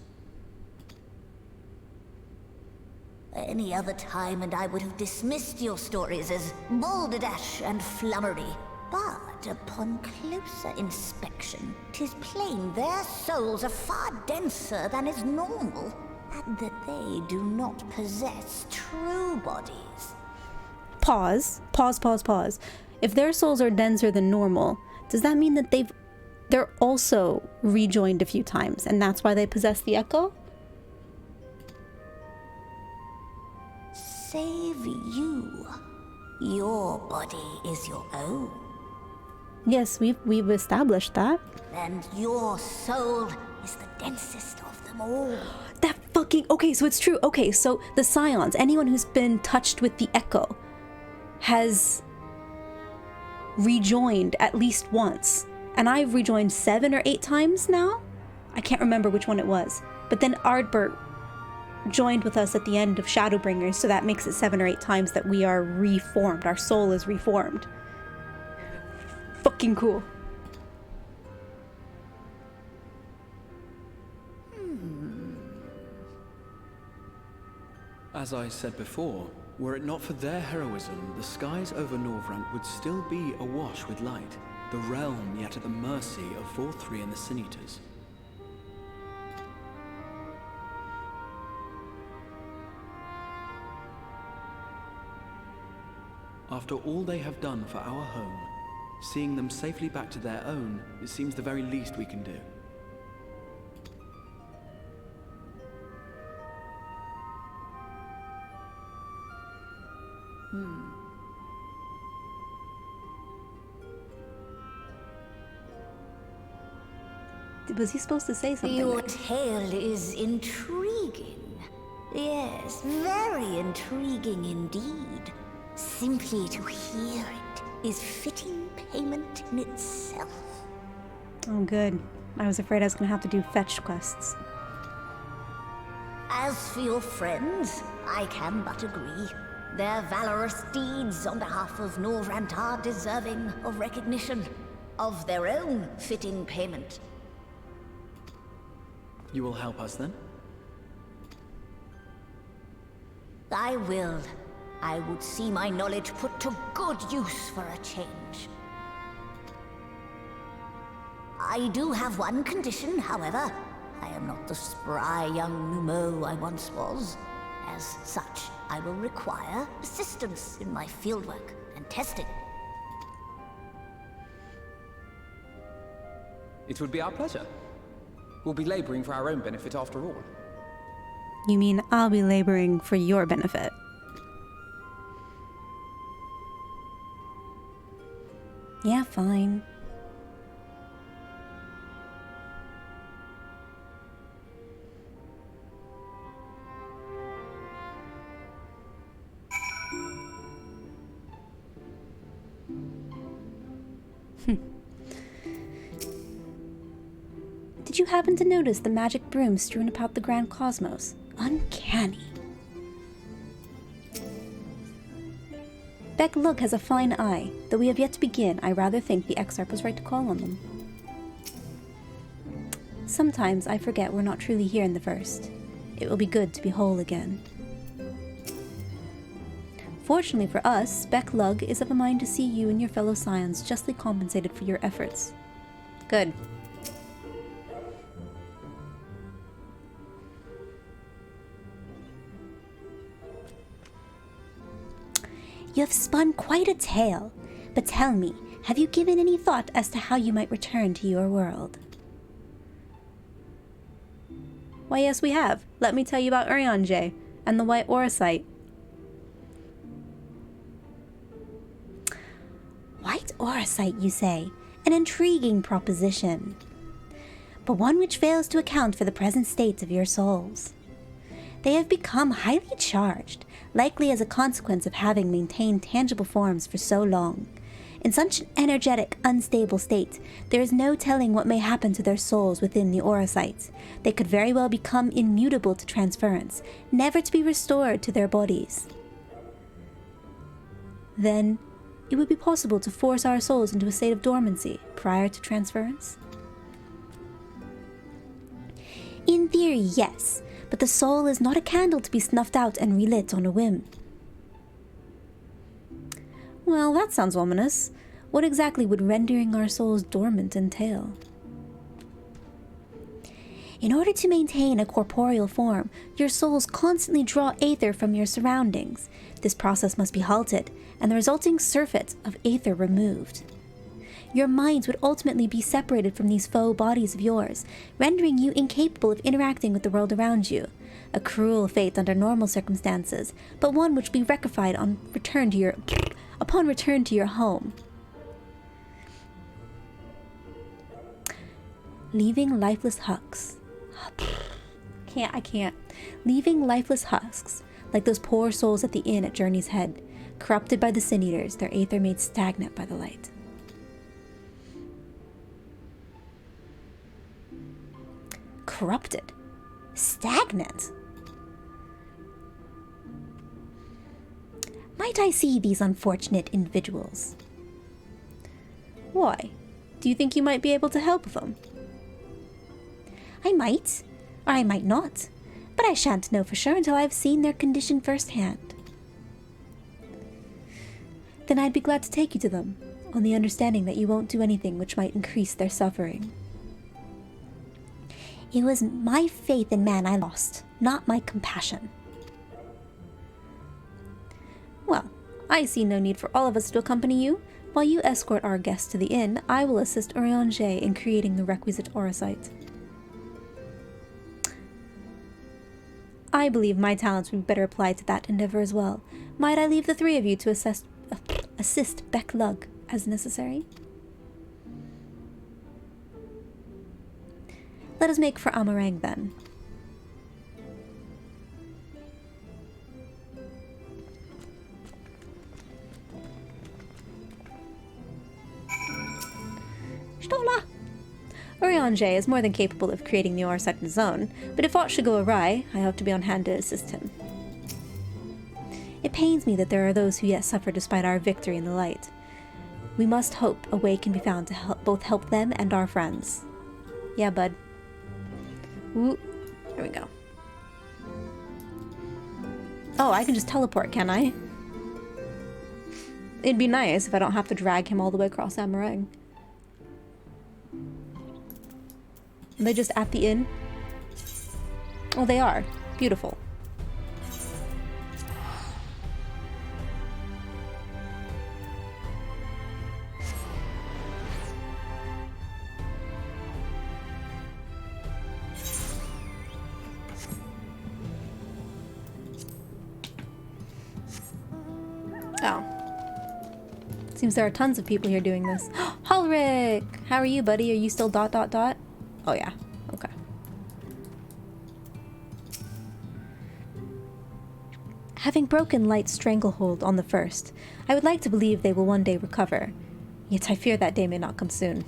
Any other time and I would have dismissed your stories as balderdash and flummery. But upon closer inspection, 'tis plain their souls are far denser than is normal, and that they do not possess true bodies.
Pause. Pause, pause, pause. If their souls are denser than normal, does that mean that they're also rejoined a few times, and that's why they possess the echo?
Save you. Your body is your own.
Yes, we've established that.
And your soul is the densest of them all.
That fucking... Okay, so it's true. Okay, so the Scions, anyone who's been touched with the echo, has rejoined at least once. And I've rejoined 7 or 8 times now? I can't remember which one it was. But then Ardbert joined with us at the end of Shadowbringers, so that makes it 7 or 8 times that we are reformed. Our soul is reformed. Fucking cool.
As I said before, were it not for their heroism, the skies over Norvrant would still be awash with light, the realm yet at the mercy of Vorthri and the Sin Eaters. After all they have done for our home, seeing them safely back to their own, it seems the very least we can do.
Was he supposed to say something?
Your tale is intriguing. Yes, very intriguing indeed. Simply to hear it is fitting payment in itself.
Oh, good. I was afraid I was going to have to do fetch quests.
As for your friends, I can but agree. Their valorous deeds on behalf of Norvrant are deserving of recognition, of their own fitting payment.
You will help us then?
I will. I would see my knowledge put to good use for a change. I do have one condition, however. I am not the spry young Numo I once was. As such, I will require assistance in my fieldwork and testing.
It would be our pleasure. We'll be laboring for our own benefit after all.
You mean I'll be laboring for your benefit? Yeah, fine. Did you happen to notice the magic broom strewn about the Grand Cosmos? Uncanny. Beck Lug has a fine eye. Though we have yet to begin, I rather think the Exarch was right to call on them. Sometimes I forget we're not truly here in the first. It will be good to be whole again. Fortunately for us, Beck Lug is of a mind to see you and your fellow scions justly compensated for your efforts. Good. You have spun quite a tale, but tell me, have you given any thought as to how you might return to your world?
Why, yes, we have. Let me tell you about Urianger and the White Orosite.
White Orosite, you say? An intriguing proposition, but one which fails to account for the present state of your souls. They have become highly charged, likely as a consequence of having maintained tangible forms for so long. In such an energetic, unstable state, there is no telling what may happen to their souls within the Orosites. They could very well become immutable to transference, never to be restored to their bodies. Then, it would be possible to force our souls into a state of dormancy prior to transference? In theory, yes, but the soul is not a candle to be snuffed out and relit on a whim.
Well, that sounds ominous. What exactly would rendering our souls dormant entail?
In order to maintain a corporeal form, your souls constantly draw aether from your surroundings. This process must be halted, and the resulting surfeit of aether removed. Your minds would ultimately be separated from these faux bodies of yours, rendering you incapable of interacting with the world around you. A cruel fate under normal circumstances, but one which will be rectified upon return to your home. Leaving lifeless husks. I can't. Leaving lifeless husks, like those poor souls at the inn at Journey's Head, corrupted by the Sin Eaters, their aether made stagnant by the light. Corrupted? Stagnant? Might I see these unfortunate individuals?
Why? Do you think you might be able to help them?
I might, or I might not, but I shan't know for sure until I've seen their condition firsthand.
Then I'd be glad to take you to them, on the understanding that you won't do anything which might increase their suffering.
It was my faith in man I lost, not my compassion.
Well, I see no need for all of us to accompany you. While you escort our guests to the inn, I will assist Urianger in creating the requisite Orosite. I believe my talents would be better applied to that endeavor as well. Might I leave the three of you to assist Beck Lug as necessary? Let us make for Amarang then. Stola! Urianger is more than capable of creating the Orosite on his own, but if aught should go awry, I hope to be on hand to assist him. It pains me that there are those who yet suffer despite our victory in the light. We must hope a way can be found to both help them and our friends. Yeah, bud. Ooh, there we go. Oh, I can just teleport, can I? It'd be nice if I don't have to drag him all the way across Amarang. Are they just at the inn? Oh, they are. Beautiful. Seems there are tons of people here doing this. Ulrich! How are you, buddy? Are you still ... Oh, yeah. Okay. Having broken Light's stranglehold on the first, I would like to believe they will one day recover. Yet I fear that day may not come soon.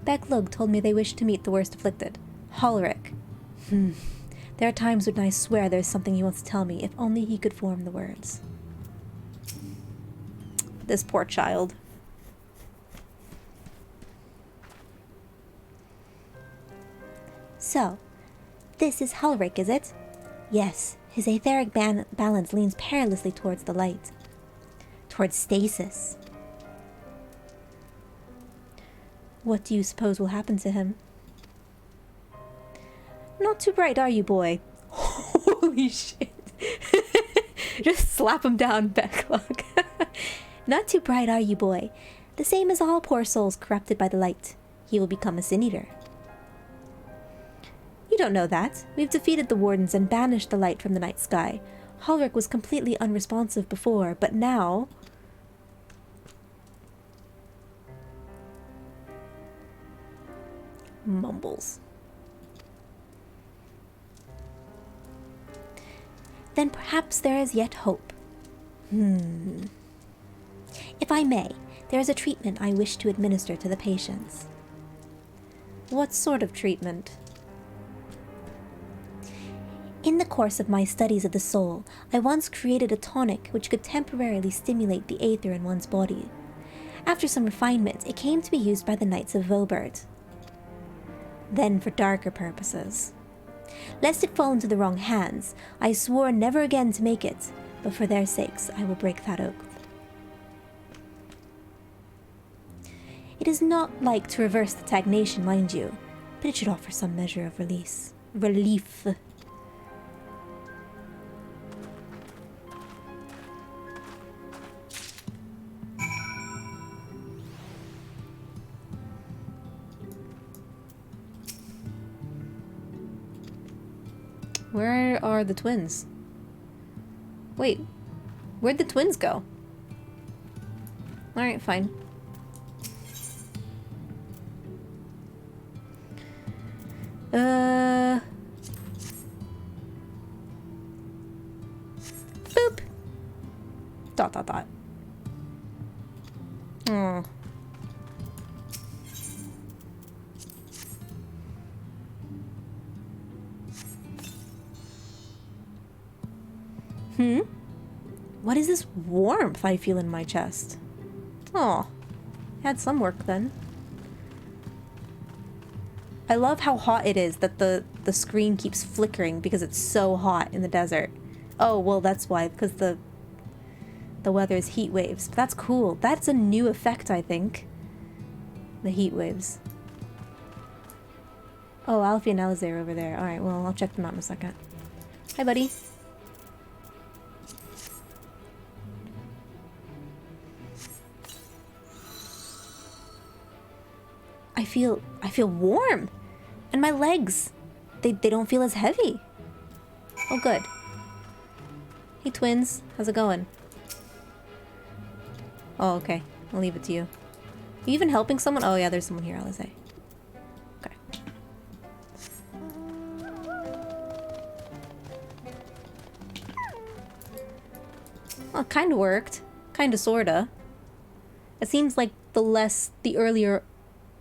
Beklug told me they wished to meet the worst afflicted. Ulrich. There are times when I swear there's something he wants to tell me, if only he could form the words. This poor child. So, this is Ulrich, is it? Yes, his etheric balance leans perilously towards the light. Towards stasis. What do you suppose will happen to him? Not too bright, are you, boy? Holy shit. Just slap him down, Beklug. Not too bright, are you, boy? The same as all poor souls corrupted by the light. He will become a sin eater. You don't know that. We've defeated the wardens and banished the light from the night sky. Ulrich was completely unresponsive before, but now... Mumbles. Then perhaps there is yet hope. If I may, there is a treatment I wish to administer to the patients. What sort of treatment? In the course of my studies of the soul, I once created a tonic which could temporarily stimulate the aether in one's body. After some refinement, it came to be used by the Knights of Vobert. Then for darker purposes. Lest it fall into the wrong hands, I swore never again to make it, but for their sakes I will break that oath. It is not like to reverse the stagnation, mind you, but it should offer some measure of relief. Where are the twins? Wait, where'd the twins go? Alright, fine. Boop! ... Oh. What is this warmth I feel in my chest? Oh, had some work then. I love how hot it is that the screen keeps flickering because it's so hot in the desert. Oh, well, that's why, because the weather is heat waves. But that's cool. That's a new effect, I think. The heat waves. Oh, Alfie and Alice are over there. Alright, well, I'll check them out in a second. Hi, buddy. I feel warm. And my legs, they don't feel as heavy. Oh, good. Hey, twins. How's it going? Oh, okay. I'll leave it to you. Are you even helping someone? Oh, yeah, there's someone here, Alice. Okay. Well, it kind of worked. Kind of, sorta. It seems like the earlier,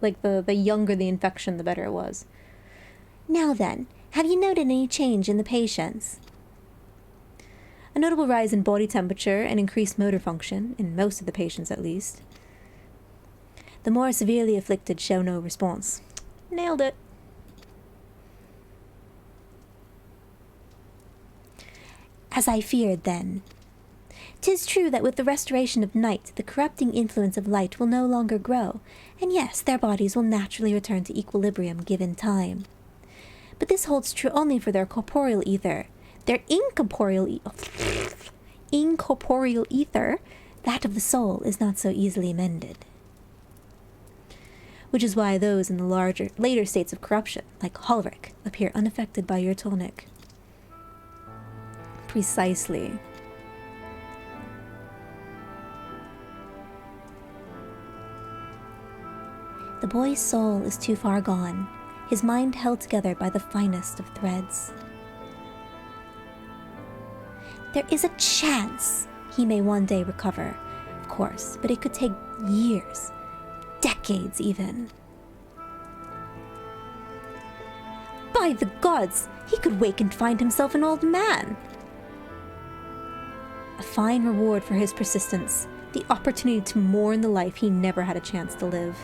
like the younger the infection, the better it was. Now then, have you noted any change in the patients? A notable rise in body temperature and increased motor function, in most of the patients at least. The more severely afflicted show no response. Nailed it. As I feared then. 'Tis true that with the restoration of night, the corrupting influence of light will no longer grow, and yes, their bodies will naturally return to equilibrium given time. But this holds true only for their corporeal ether. Their incorporeal ether, that of the soul, is not so easily mended. Which is why those in the later states of corruption, like Ulrich, appear unaffected by your tonic. Precisely. boy's soul is too far gone, his mind held together by the finest of threads. There is a chance he may one day recover, of course, but it could take years, decades even. By the gods, he could wake and find himself an old man. A fine reward for his persistence, the opportunity to mourn the life he never had a chance to live.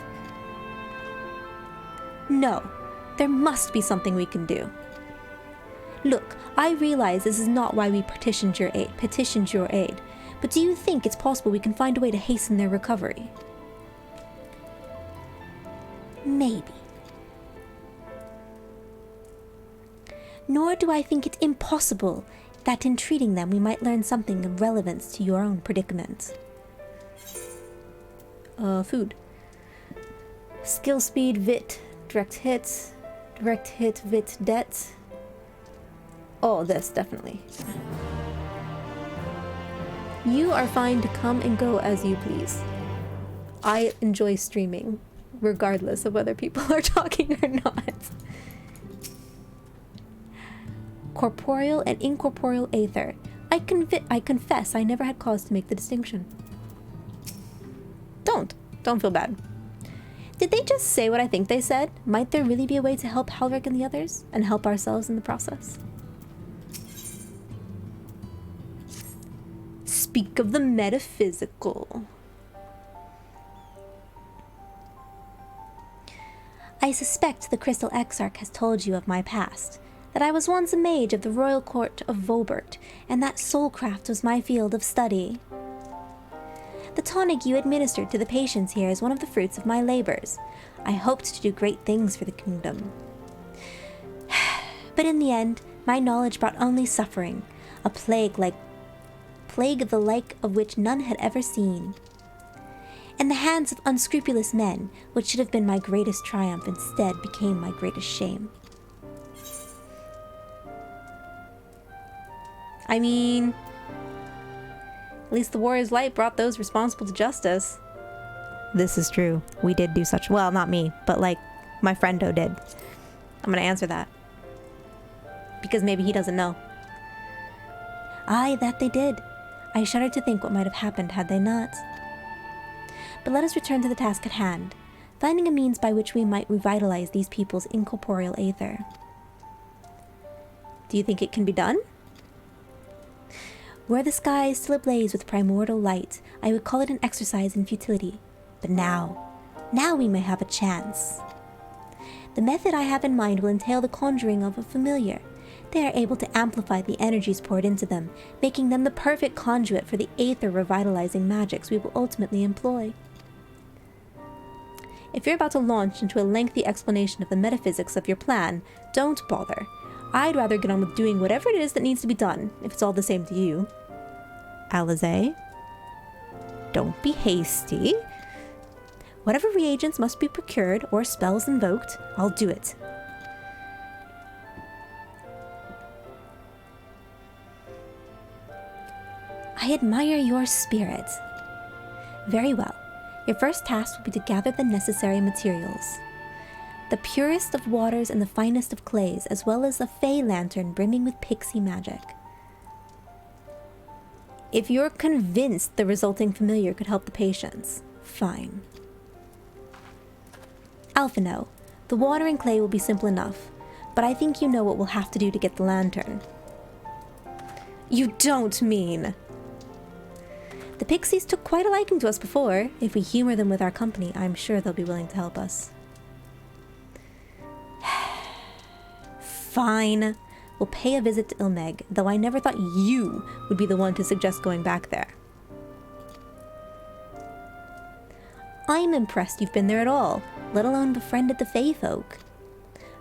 No, there must be something we can do. Look, I realize this is not why we petitioned your aid, but do you think it's possible we can find a way to hasten their recovery? Maybe. Nor do I think it impossible that in treating them we might learn something of relevance to your own predicament. Food. Skill speed, vit, direct hit, vit, det. Oh, this, definitely. You are fine to come and go as you please. I enjoy streaming, regardless of whether people are talking or not. Corporeal and incorporeal aether. I confess I never had cause to make the distinction. Don't feel bad. Did they just say what I think they said? Might there really be a way to help Halric and the others, and help ourselves in the process? Speak of the metaphysical. I suspect the Crystal Exarch has told you of my past, that I was once a mage of the royal court of Vobert, and that soulcraft was my field of study. The tonic you administered to the patients here is one of the fruits of my labors. I hoped to do great things for the kingdom. But in the end, my knowledge brought only suffering, a plague the like of which none had ever seen. In the hands of unscrupulous men, what should have been my greatest triumph instead became my greatest shame. I mean, at least the Warrior's Light brought those responsible to justice. This is true. We did do such... Well, not me, but like, my friendo did. I'm gonna answer that. Because maybe he doesn't know. Aye, that they did. I shudder to think what might have happened had they not. But let us return to the task at hand, finding a means by which we might revitalize these people's incorporeal aether. Do you think it can be done? Were the sky still ablaze with primordial light, I would call it an exercise in futility. But now we may have a chance. The method I have in mind will entail the conjuring of a familiar. They are able to amplify the energies poured into them, making them the perfect conduit for the aether revitalizing magics we will ultimately employ. If you're about to launch into a lengthy explanation of the metaphysics of your plan, don't bother. I'd rather get on with doing whatever it is that needs to be done, if it's all the same to you. Alize? Don't be hasty. Whatever reagents must be procured or spells invoked, I'll do it. I admire your spirit. Very well. Your first task will be to gather the necessary materials. The purest of waters and the finest of clays, as well as a fey lantern brimming with pixie magic. If you're convinced the resulting familiar could help the patients, fine. Alphino, the water and clay will be simple enough, but I think you know what we'll have to do to get the lantern. You don't mean... The pixies took quite a liking to us before. If we humor them with our company, I'm sure they'll be willing to help us. Fine. We'll pay a visit to Ilmeg, though I never thought you would be the one to suggest going back there. I'm impressed you've been there at all, let alone befriended the Fey folk.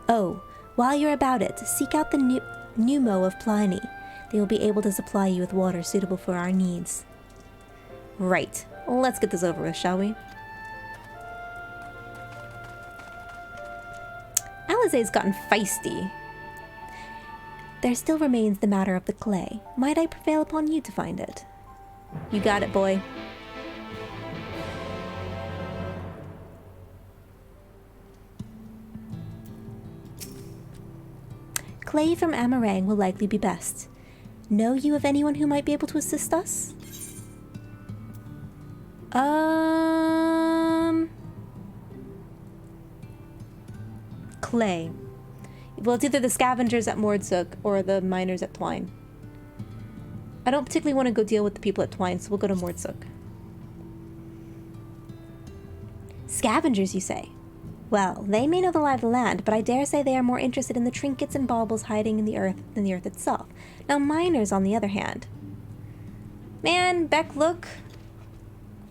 Oh, while you're about it, seek out the Pneumo of Pliny. They will be able to supply you with water suitable for our needs. Right. Let's get this over with, shall we? Alize's gotten feisty. There still remains the matter of the clay. Might I prevail upon you to find it? You got it, boy.
Clay from Amarang will likely be best. Know you of anyone who might be able to assist us? Clay. Well, it's either the scavengers at Mordzuk or the miners at Twine. I don't particularly want to go deal with the people at Twine, so we'll go to Mordzuk. Scavengers, you say? Well, they may know the lie of the land, but I dare say they are more interested in the trinkets and baubles hiding in the earth than the earth itself. Now, miners, on the other hand... Man, Beck, look.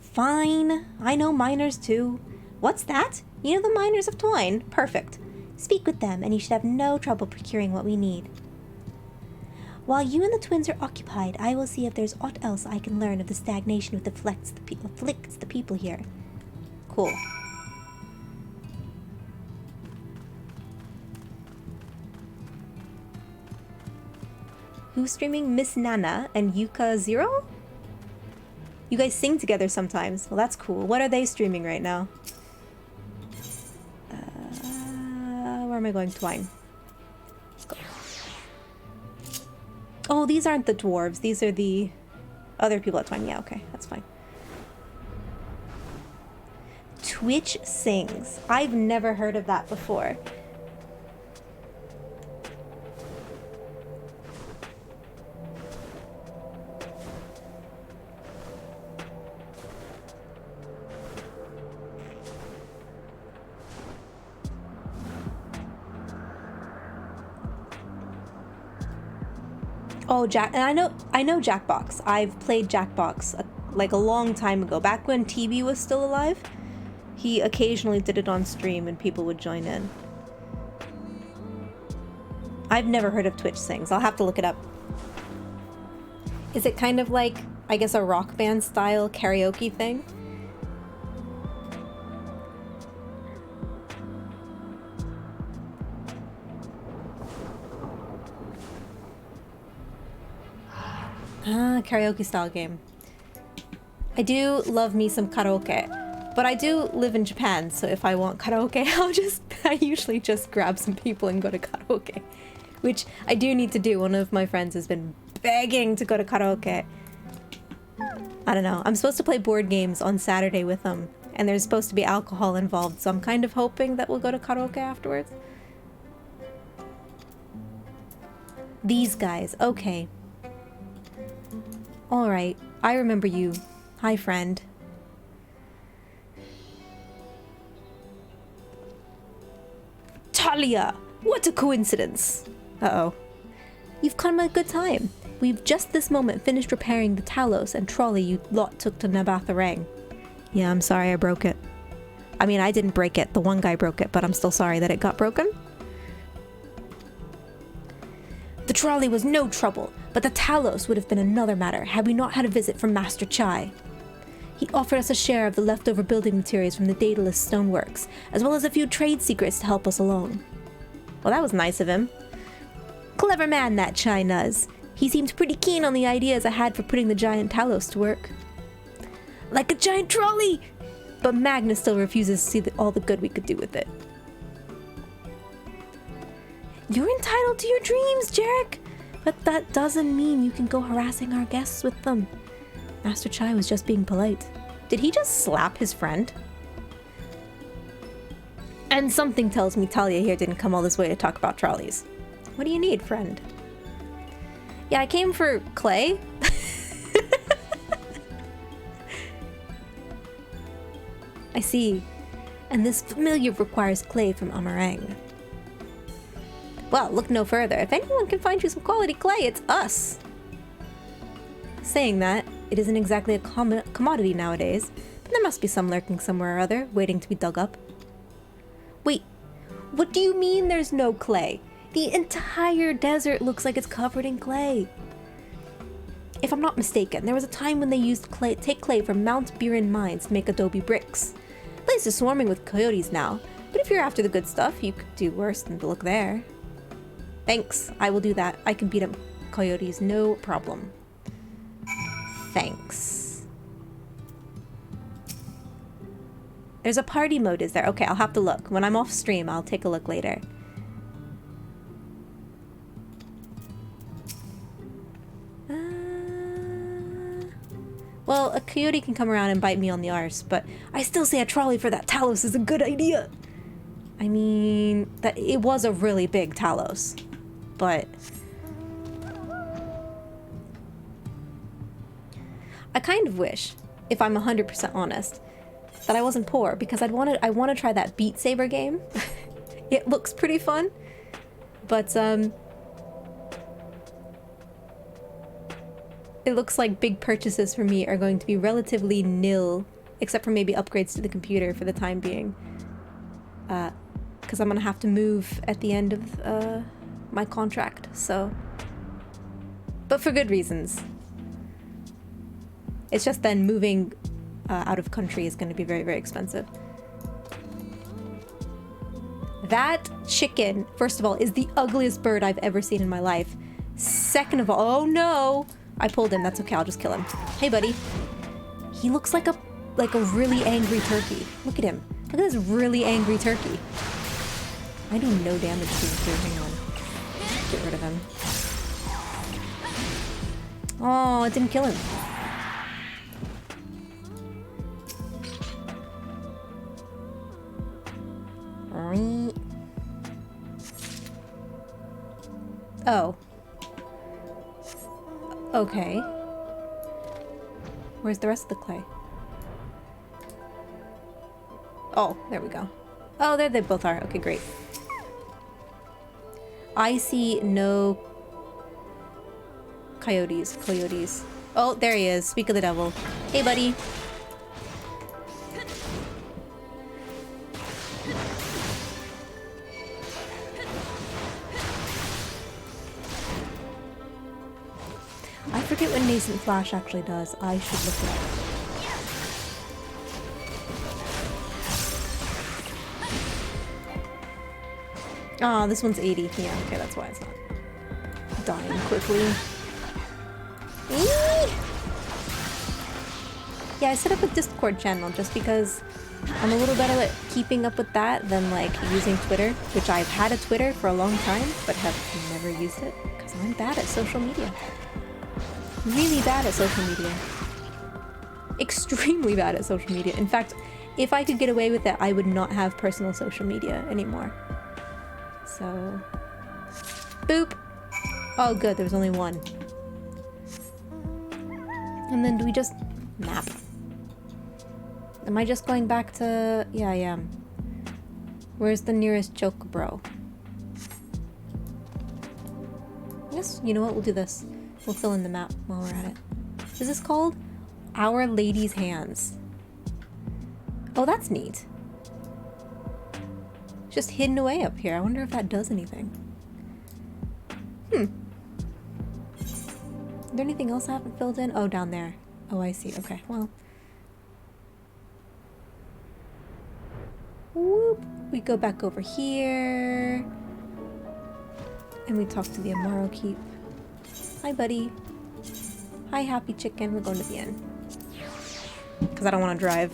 Fine. I know miners, too. What's that? You know the miners of Twine? Perfect. Speak with them, and you should have no trouble procuring what we need. While you and the twins are occupied, I will see if there's aught else I can learn of the stagnation that afflicts the people here. Cool. Who's streaming? Miss Nana and Yuka Zero? You guys sing together sometimes. Well, that's cool. What are they streaming right now? Where am I going? Twine. Let's go. Oh, these aren't the dwarves. These are the other people at Twine. Yeah, okay. That's fine. Twitch sings. I've never heard of that before. Oh, Jack, and I know Jackbox. I've played Jackbox like a long time ago, back when TB was still alive. He occasionally did it on stream and people would join in. I've never heard of Twitch Sings. I'll have to look it up. Is it kind of like, I guess, a rock band style karaoke thing? Karaoke style game. I do love me some karaoke, but I do live in Japan, so if I want karaoke, I usually just grab some people and go to karaoke, which I do need to do. One of my friends has been begging to go to karaoke. I don't know. I'm supposed to play board games on Saturday with them, and there's supposed to be alcohol involved, so I'm kind of hoping that we'll go to karaoke afterwards. These guys, okay. Alright, I remember you. Hi, friend. Talia! What a coincidence! Uh-oh. You've come at a good time. We've just this moment finished repairing the Talos and trolley you lot took to Nabatharang. Yeah, I'm sorry I broke it. I mean, I didn't break it. The one guy broke it, but I'm still sorry that it got broken. The trolley was no trouble, but the Talos would have been another matter had we not had a visit from Master Chai. He offered us a share of the leftover building materials from the Daedalus Stoneworks, as well as a few trade secrets to help us along. Well, that was nice of him. Clever man, that Chai Nuz. He seemed pretty keen on the ideas I had for putting the giant Talos to work. Like a giant trolley! But Magnus still refuses to see all the good we could do with it. You're entitled to your dreams, Jarek! But that doesn't mean you can go harassing our guests with them. Master Chai was just being polite. Did he just slap his friend? And something tells me Talia here didn't come all this way to talk about trolleys. What do you need, friend? Yeah, I came for clay. I see. And this familiar requires clay from Amarang. Well, look no further. If anyone can find you some quality clay, it's us. Saying that, it isn't exactly a commodity nowadays, but there must be some lurking somewhere or other, waiting to be dug up. Wait, what do you mean there's no clay? The entire desert looks like it's covered in clay. If I'm not mistaken, there was a time when they used take clay from Mount Buren mines to make adobe bricks. The place is swarming with coyotes now, but if you're after the good stuff, you could do worse than to look there. Thanks, I will do that. I can beat up coyotes, no problem. Thanks. There's a party mode, is there? Okay, I'll have to look. When I'm off stream, I'll take a look later.
coyote can come around and bite me on the arse, but I still say a trolley for that Talos is a good idea. I mean, that it was a really big Talos, but I kind of wish, if I'm 100% honest, that I wasn't poor, because I want to try that Beat Saber game. It looks pretty fun, but it looks like big purchases for me are going to be relatively nil, except for maybe upgrades to the computer for the time being. Because I'm gonna have to move at the end of my contract, so. But for good reasons. It's just then moving out of country is gonna be very, very expensive. That chicken, first of all, is the ugliest bird I've ever seen in my life. Second of all, oh no! I pulled him, that's okay, I'll just kill him. Hey buddy. He looks like a really angry turkey. Look at him. Look at this really angry turkey. I do no damage to him here, hang on. Get rid of him. Oh, it didn't kill him. Oh. Okay. Where's the rest of the clay? Oh, there we go. Oh, there they both are. Okay, great. I see no coyotes. Oh, there he is. Speak of the devil. Hey, buddy. I forget what Nascent Flash actually does. I should look it up. Oh, this one's 80. Yeah, okay, that's why it's not dying quickly. Eee! Yeah, I set up a Discord channel just because I'm a little better at keeping up with that than like using Twitter, which I've had a Twitter for a long time, but have never used it because I'm bad at social media. Really bad at social media. Extremely bad at social media. In fact, if I could get away with it, I would not have personal social media anymore. So, boop. Oh, good. There was only one. And then do we just map? Am I just going back to? Yeah, I am. Where's the nearest Chocobro? Yes. You know what? We'll do this. We'll fill in the map while we're at it. Is this called Our Lady's Hands? Oh, that's neat. Just hidden away up here. I wonder if that does anything. Is there anything else I haven't filled in? Oh, down there. Oh, I see. Okay, well. Whoop. We go back over here. And we talk to the Amaro Keep. Hi, buddy. Hi, happy chicken. We're going to the inn. Because I don't want to drive.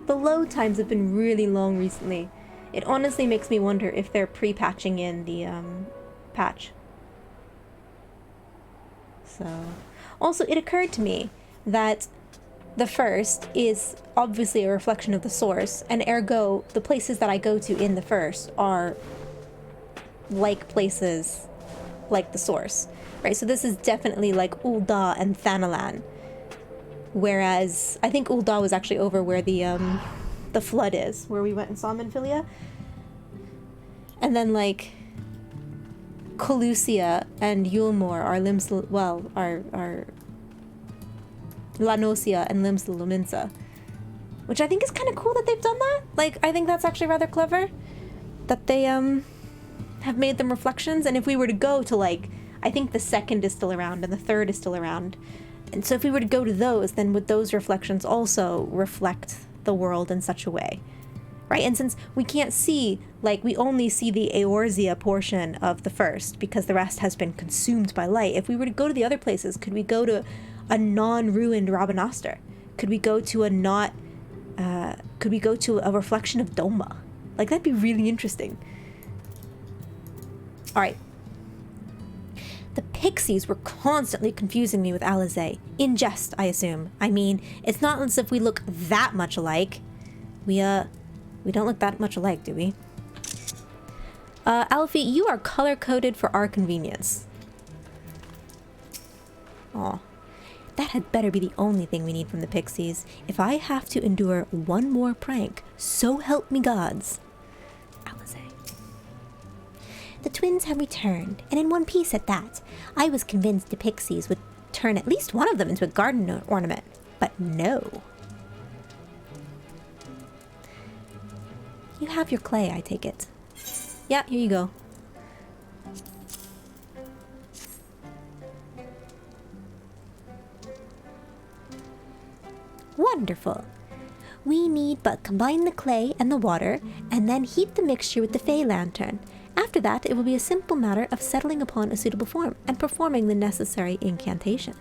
The load times have been really long recently. It honestly makes me wonder if they're pre-patching in the patch. So, also it occurred to me that the first is obviously a reflection of the source, and ergo the places that I go to in the first are like places like the source, right? So this is definitely like Ul'dah and Thanalan. Whereas I think Ul'dah was actually over where the flood is, where we went and saw Menphilia. And then like Colusia and Yulmore are are Lanosia and Limbs Luminsa. Which I think is kind of cool that they've done that. Like, I think that's actually rather clever. That they have made them reflections. And if we were to go to like, I think the second is still around and the third is still around. And so if we were to go to those, then would those reflections also reflect the world in such a way? Right? And since we can't see, like, we only see the Eorzea portion of the first because the rest has been consumed by light. If we were to go to the other places, could we go to a non-ruined Rabanastre? Could we go to a reflection of Doma? Like, that'd be really interesting. All right. The pixies were constantly confusing me with Alizé. In jest, I assume. I mean, it's not as if we look that much alike. We don't look that much alike, do we? Alfie, you are color-coded for our convenience. Aw. That had better be the only thing we need from the pixies. If I have to endure one more prank, so help me gods. Alizé. The twins have returned, and in one piece at that. I was convinced the pixies would turn at least one of them into a garden ornament, but no. You have your clay, I take it. Yeah, here you go. Wonderful. We need but combine the clay and the water, and then heat the mixture with the Fey lantern. After that, it will be a simple matter of settling upon a suitable form and performing the necessary incantation.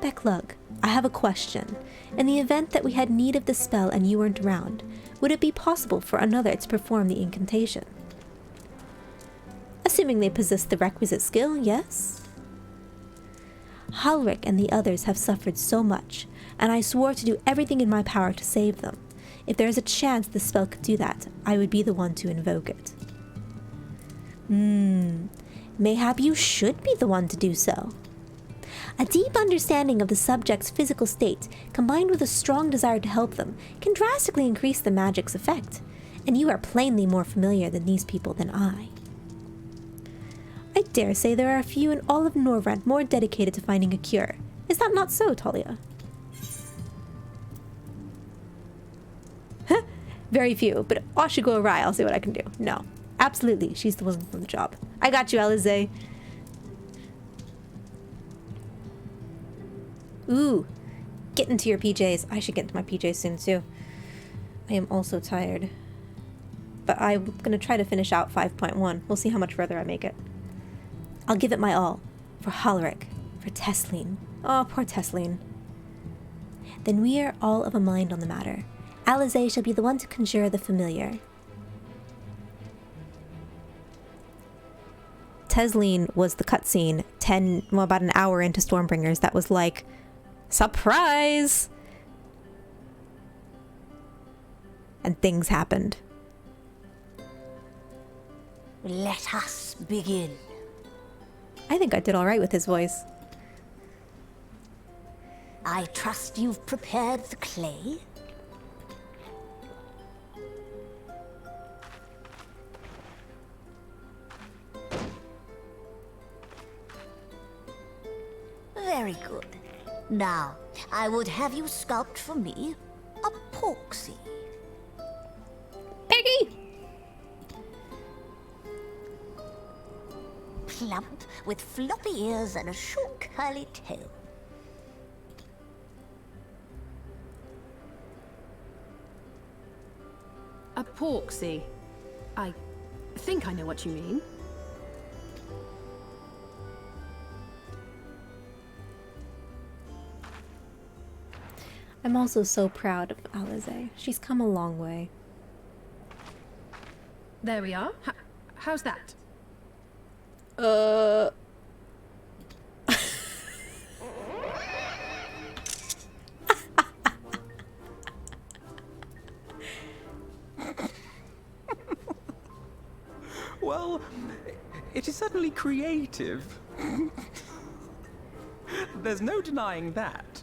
Becklug, I have a question. In the event that we had need of the spell and you weren't around, would it be possible for another to perform the incantation? Assuming they possess the requisite skill, yes? Halric and the others have suffered so much, and I swore to do everything in my power to save them. If there is a chance the spell could do that, I would be the one to invoke it. Mayhap you should be the one to do so. A deep understanding of the subject's physical state, combined with a strong desire to help them, can drastically increase the magic's effect, and you are plainly more familiar than these people than I. I dare say there are a few in all of Norvrent more dedicated to finding a cure. Is that not so, Talia? Huh? Very few, but all should go awry, I'll see what I can do. No, absolutely, she's the one for the job. I got you, Alizé. Ooh, get into your PJs. I should get into my PJs soon, too. I am also tired. But I'm going to try to finish out 5.1. We'll see how much further I make it. I'll give it my all. For Halric. For Tesleen. Oh, poor Tesleen. Then we are all of a mind on the matter. Alizé shall be the one to conjure the familiar. Tesleen was the cutscene about an hour into Stormbringers that was like, surprise! And things happened.
Let us begin.
I think I did all right with his voice.
I trust you've prepared the clay. Very good. Now, I would have you sculpt for me a porksy.
Peggy!
Plump, with floppy ears and a short curly tail.
A porksy. I think I know what you mean.
I'm also so proud of Alizé. She's come a long way.
There we are. How's that?
Well, it is certainly creative. There's no denying that.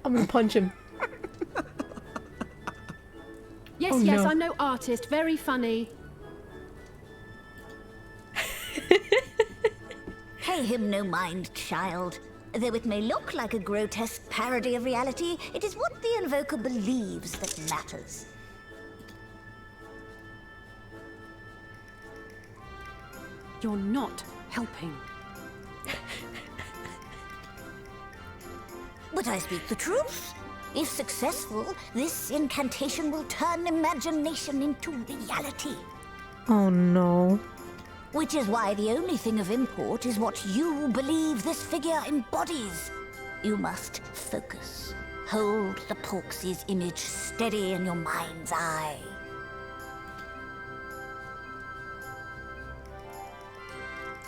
I'm gonna punch him.
Yes,
Oh,
yes,
no.
I'm no artist. Very funny.
Pay him no mind, child. Though it may look like a grotesque parody of reality, it is what the invoker believes that matters.
You're not helping.
But I speak the truth. If successful, this incantation will turn imagination into reality.
Oh no.
Which is why the only thing of import is what you believe this figure embodies. You must focus. Hold the Porksy's image steady in your mind's eye.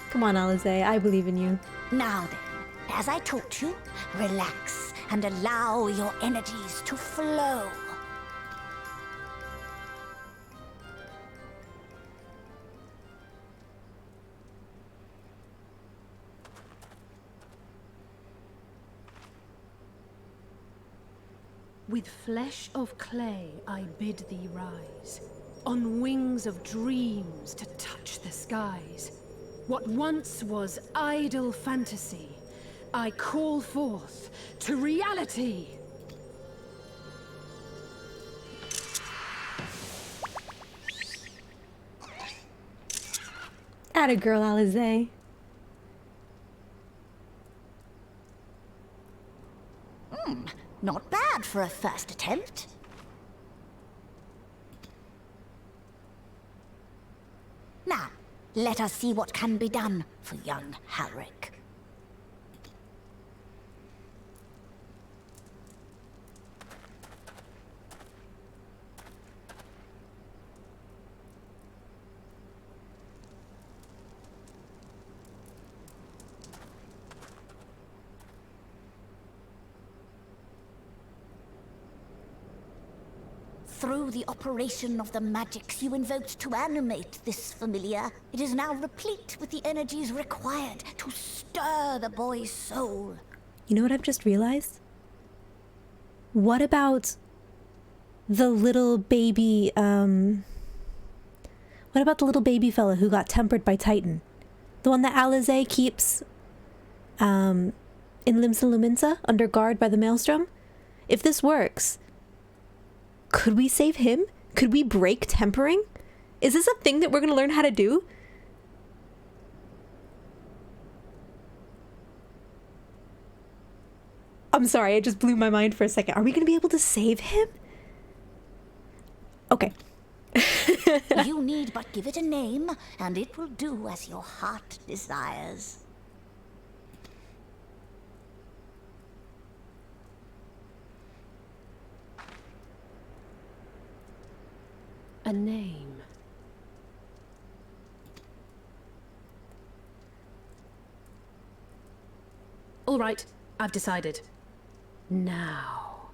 Come on, Alize, I believe in you.
Now then, as I taught you, relax and allow your energies to flow.
With flesh of clay I bid thee rise, on wings of dreams to touch the skies. What once was idle fantasy, I call forth to reality!
Atta girl, Alize.
Not bad for a first attempt. Now, let us see what can be done for young Halric. Through the operation of the magics you invoked to animate this familiar, it is now replete with the energies required to stir the boy's soul.
You know what I've just realized? What about the little baby, what about the little baby fella who got tempered by Titan? The one that Alize keeps, in Limsa Luminsa, under guard by the Maelstrom? If this works, could we save him? Could we break tempering? Is this a thing that we're gonna learn how to do? I'm sorry, it just blew my mind for a second. Are we gonna be able to save him? Okay.
You need but give it a name, and it will do as your heart desires.
A name. All right, I've decided. Now.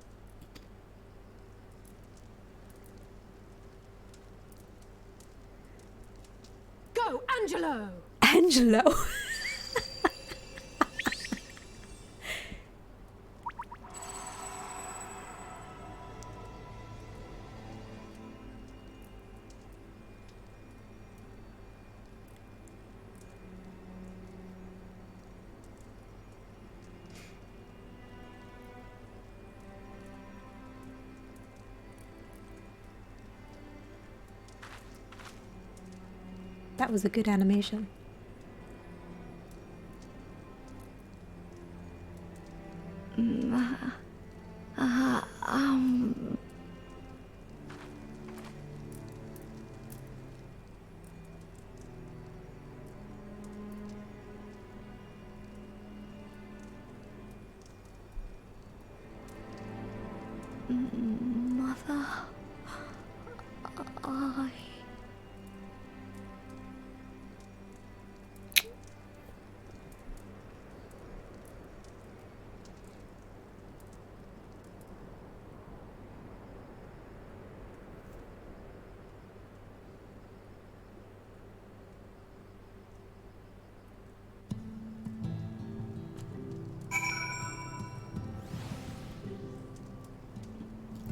Go, Angelo!
Angelo? That was a good animation.
Mother, I...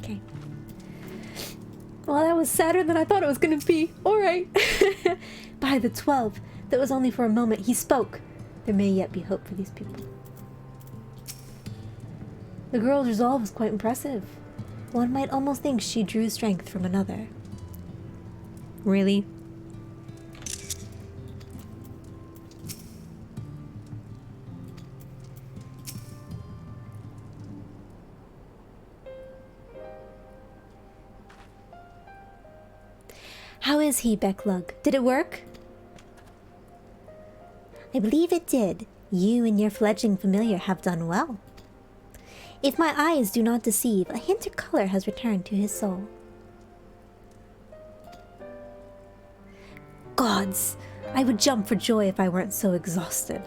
Okay. Well, that was sadder than I thought it was gonna be. Alright. By the 12, that was only for a moment. He spoke. There may yet be hope for these people. The girl's resolve was quite impressive. One might almost think she drew strength from another. Really? How is he, Becklug? Did it work? I believe it did. You and your fledgling familiar have done well. If my eyes do not deceive, a hint of color has returned to his soul. Gods, I would jump for joy if I weren't so exhausted.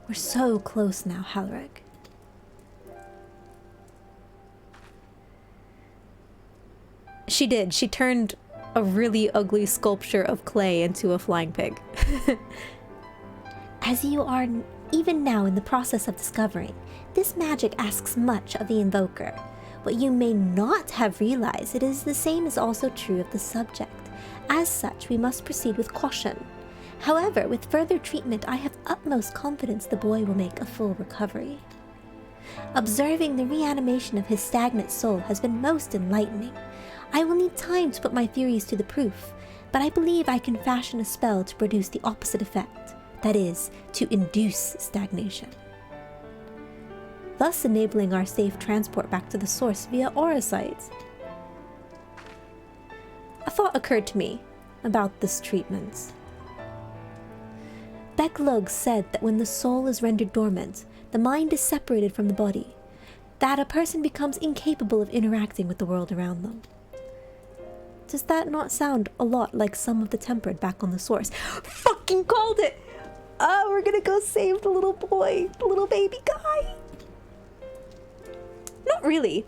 We're so close now, Halric. She did. She turned a really ugly sculpture of clay into a flying pig.
As you are even now in the process of discovering, this magic asks much of the invoker. What you may not have realized, it is the same is also true of the subject. As such, we must proceed with caution. However, with further treatment, I have utmost confidence the boy will make a full recovery. Observing the reanimation of his stagnant soul has been most enlightening. I will need time to put my theories to the proof, but I believe I can fashion a spell to produce the opposite effect, that is, to induce stagnation, thus enabling our safe transport back to the source via aura sites. A thought occurred to me about this treatment. Becklug said that when the soul is rendered dormant, the mind is separated from the body, that a person becomes incapable of interacting with the world around them. Does that not sound a lot like some of the tempered back on the source? Fucking called it! Oh, we're gonna go save the little boy, the little baby guy. Not really.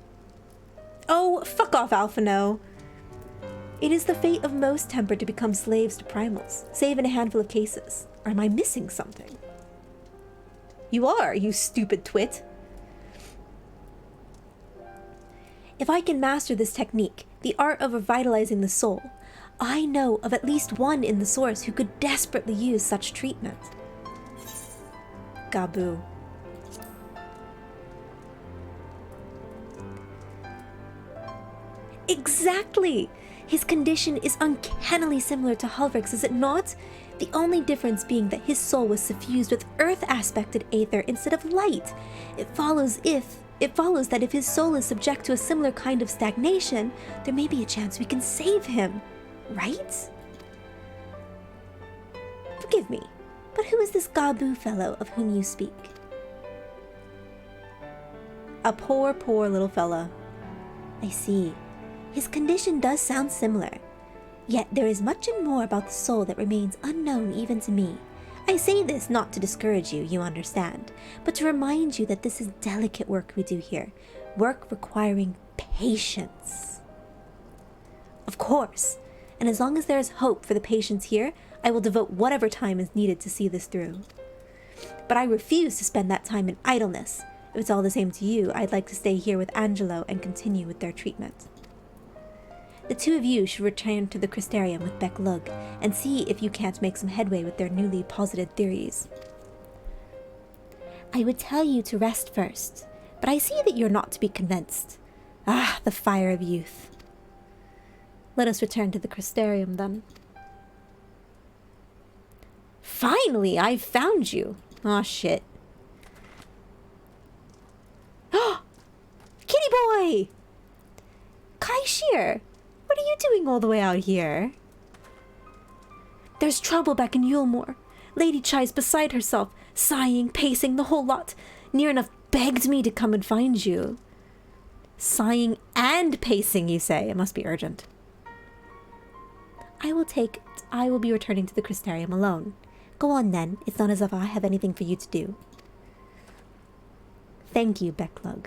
Oh, fuck off, Alphino. It is the fate of most tempered to become slaves to primals, save in a handful of cases. Or am I missing something? You are, you stupid twit. If I can master this technique, the art of revitalizing the soul, I know of at least one in the source who could desperately use such treatment. Gabu. Exactly! His condition is uncannily similar to Halvric's, is it not? The only difference being that his soul was suffused with earth-aspected aether instead of light. It follows that if his soul is subject to a similar kind of stagnation, there may be a chance we can save him, right? Forgive me, but who is this Gabu fellow of whom you speak? A poor, poor little fella. I see. His condition does sound similar. Yet there is much and more about the soul that remains unknown even to me. I say this not to discourage you, you understand, but to remind you that this is delicate work we do here. Work requiring patience. Of course, and as long as there is hope for the patients here, I will devote whatever time is needed to see this through. But I refuse to spend that time in idleness. If it's all the same to you, I'd like to stay here with Angelo and continue with their treatment. The two of you should return to the Crystarium with Becklug and see if you can't make some headway with their newly posited theories. I would tell you to rest first, but I see that you're not to be convinced. Ah, the fire of youth. Let us return to the Crystarium then. Finally, I've found you. Aw, shit. Kitty boy! Kaishir! What are you doing all the way out here? There's trouble back in Yulmore. Lady Chai's beside herself, sighing, pacing, the whole lot. Near enough begged me to come and find you. Sighing and pacing, you say? It must be urgent. I will be returning to the Crystarium alone. Go on then, it's not as if I have anything for you to do. Thank you, Becklug.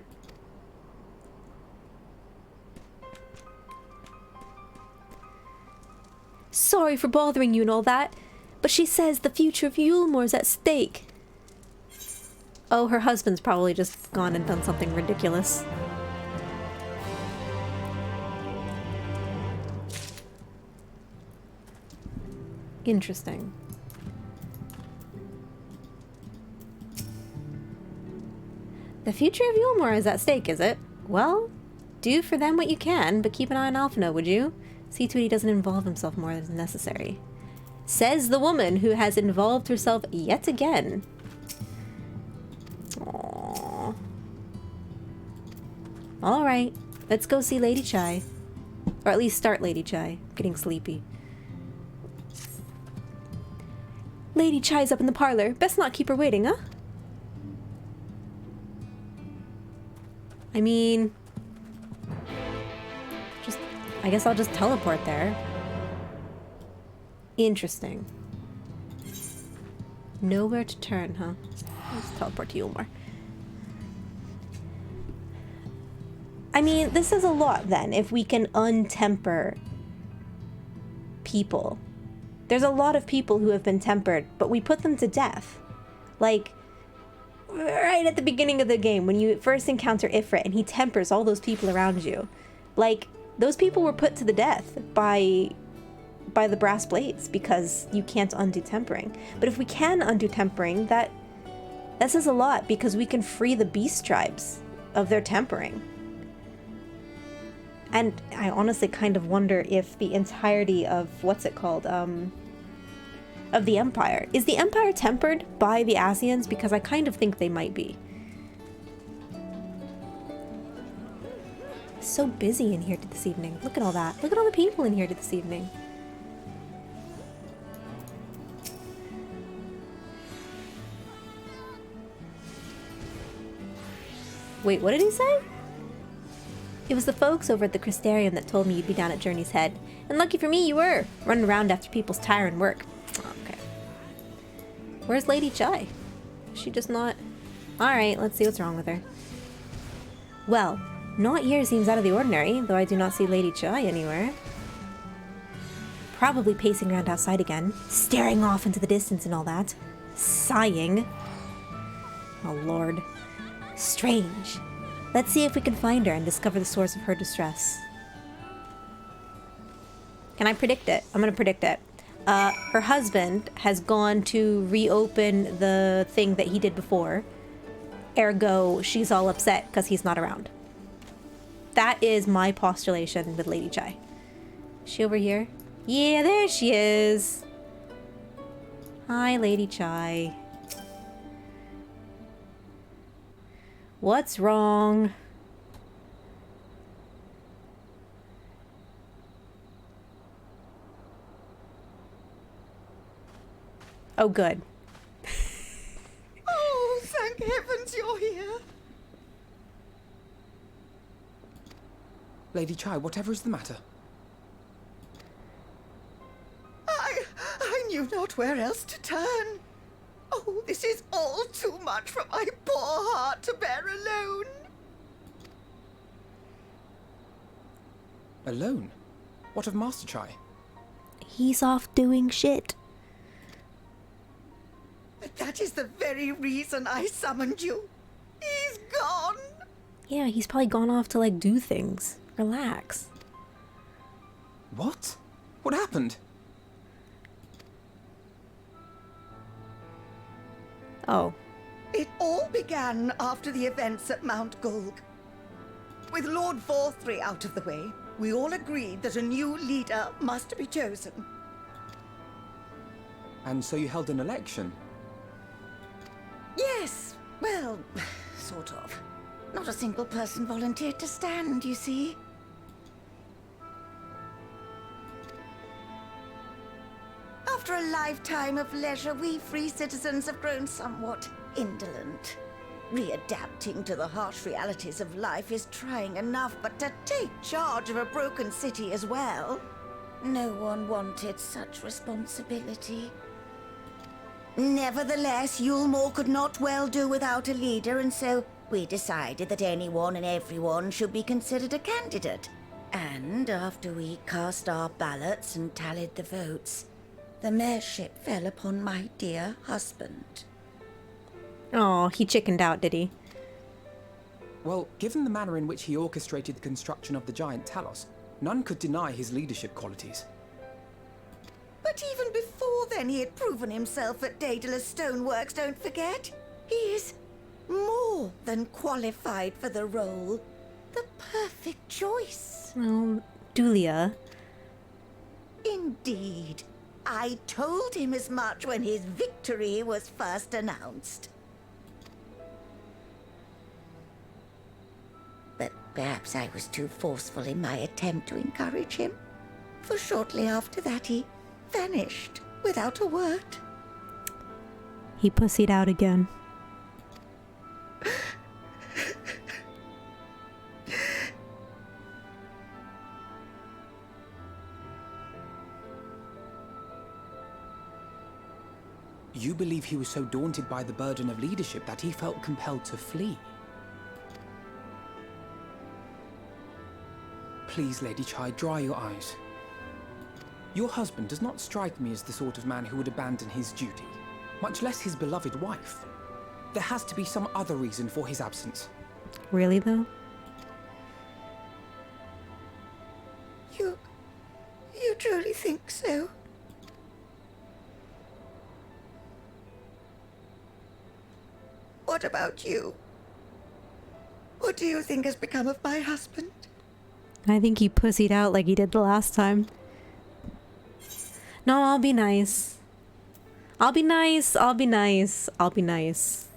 Sorry for bothering you and all that, but she says the future of Yulmore's at stake. Oh, her husband's probably just gone and done something ridiculous. Interesting. The future of Yulmore is at stake, is it? Well, do for them what you can, but keep an eye on Alphino, would you? See to it he doesn't involve himself more than necessary. Says the woman who has involved herself yet again. Aww. Alright, let's go see Lady Chai. Or at least start Lady Chai. I'm getting sleepy. Lady Chai's up in the parlor. Best not keep her waiting, huh? I mean... just
I guess I'll just teleport there. Interesting. Nowhere to turn, huh? Let's teleport to Yulmar. I mean, this is a lot then, if we can untemper people. There's a lot of people who have been tempered, but we put them to death. Like, right at the beginning of the game, when you first encounter Ifrit and he tempers all those people around you. Like, those people were put to the death by the brass blades because you can't undo tempering. But if we can undo tempering, that says a lot because we can free the beast tribes of their tempering. And I honestly kind of wonder if the entirety of, what's it called, of the Empire. Is the Empire tempered by the Asians? Because I kind of think they might be. So busy in here this evening. Look at all that. Look at all the people in here this evening. Wait, what did he say? It was the folks over at the Crystarium that told me you'd be down at Journey's Head. And lucky for me, you were. Running around after people's tiring work. Oh, okay. Where's Lady Chai? Is she just not... Alright, let's see what's wrong with her. Well, not here seems out of the ordinary, though I do not see Lady Chai anywhere. Probably pacing around outside again, staring off into the distance and all that. Sighing. Oh, Lord. Strange. Let's see if we can find her and discover the source of her distress. Can I predict it? I'm gonna predict it. Her husband has gone to reopen the thing that he did before. Ergo, she's all upset because he's not around. That is my postulation with Lady Chai. Is she over here? Yeah, there she is. Hi, Lady Chai. What's wrong? Oh, good.
Oh, thank heavens you're here.
Lady Chai, whatever is the matter?
I knew not where else to turn. Oh, this is all too much for my poor heart to bear alone.
Alone? What of Master Chai?
He's off doing shit.
But that is the very reason I summoned you. He's gone.
Yeah, he's probably gone off to, like, do things. Relax.
What? What happened?
Oh.
It all began after the events at Mount Gulg. With Lord Vorthry out of the way, we all agreed that a new leader must be chosen.
And so you held an election?
Yes, well, sort of. Not a single person volunteered to stand, you see. After a lifetime of leisure, we free citizens have grown somewhat indolent. Readapting to the harsh realities of life is trying enough, but to take charge of a broken city as well? No one wanted such responsibility. Nevertheless, Yulmore could not well do without a leader, and so we decided that anyone and everyone should be considered a candidate. And after we cast our ballots and tallied the votes, the mayorship fell upon my dear husband.
Oh, he chickened out, did he?
Well, given the manner in which he orchestrated the construction of the giant Talos, none could deny his leadership qualities.
But even before then, he had proven himself at Daedalus Stoneworks, don't forget. He is more than qualified for the role. The perfect choice.
Oh, Dulia.
Indeed. I told him as much when his victory was first announced. But perhaps I was too forceful in my attempt to encourage him. For shortly after that, he vanished without a word.
He pussied out again.
believe he was so daunted by the burden of leadership that he felt compelled to flee. Please, Lady Chai, dry your eyes. Your husband does not strike me as the sort of man who would abandon his duty, much less his beloved wife. There has to be some other reason for his absence.
Really, though?
You truly think so? What about you? What do you think has become of my husband?
I think he pussied out like he did the last time. No, I'll be nice. I'll be nice. I'll be nice. I'll be nice.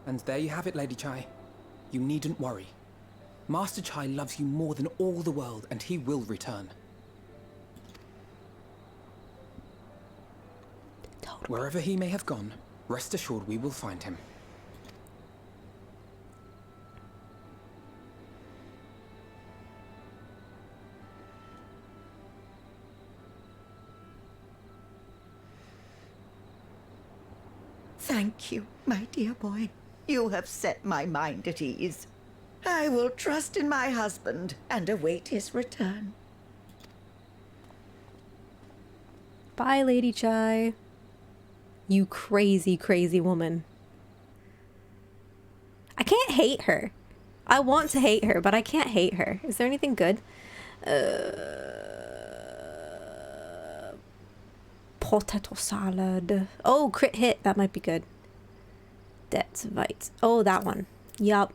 And there you have it, Lady Chai. You needn't worry. Master Chai loves you more than all the world, and he will return. Wherever he may have gone, rest assured we will find him.
Thank you, my dear boy. You have set my mind at ease. I will trust in my husband and await his return.
Bye, Lady Chai. You crazy, crazy woman. I can't hate her. I want to hate her, but I can't hate her. Is there anything good? Potato salad. Oh, crit hit. That might be good. That's right. Oh, that one. Yup.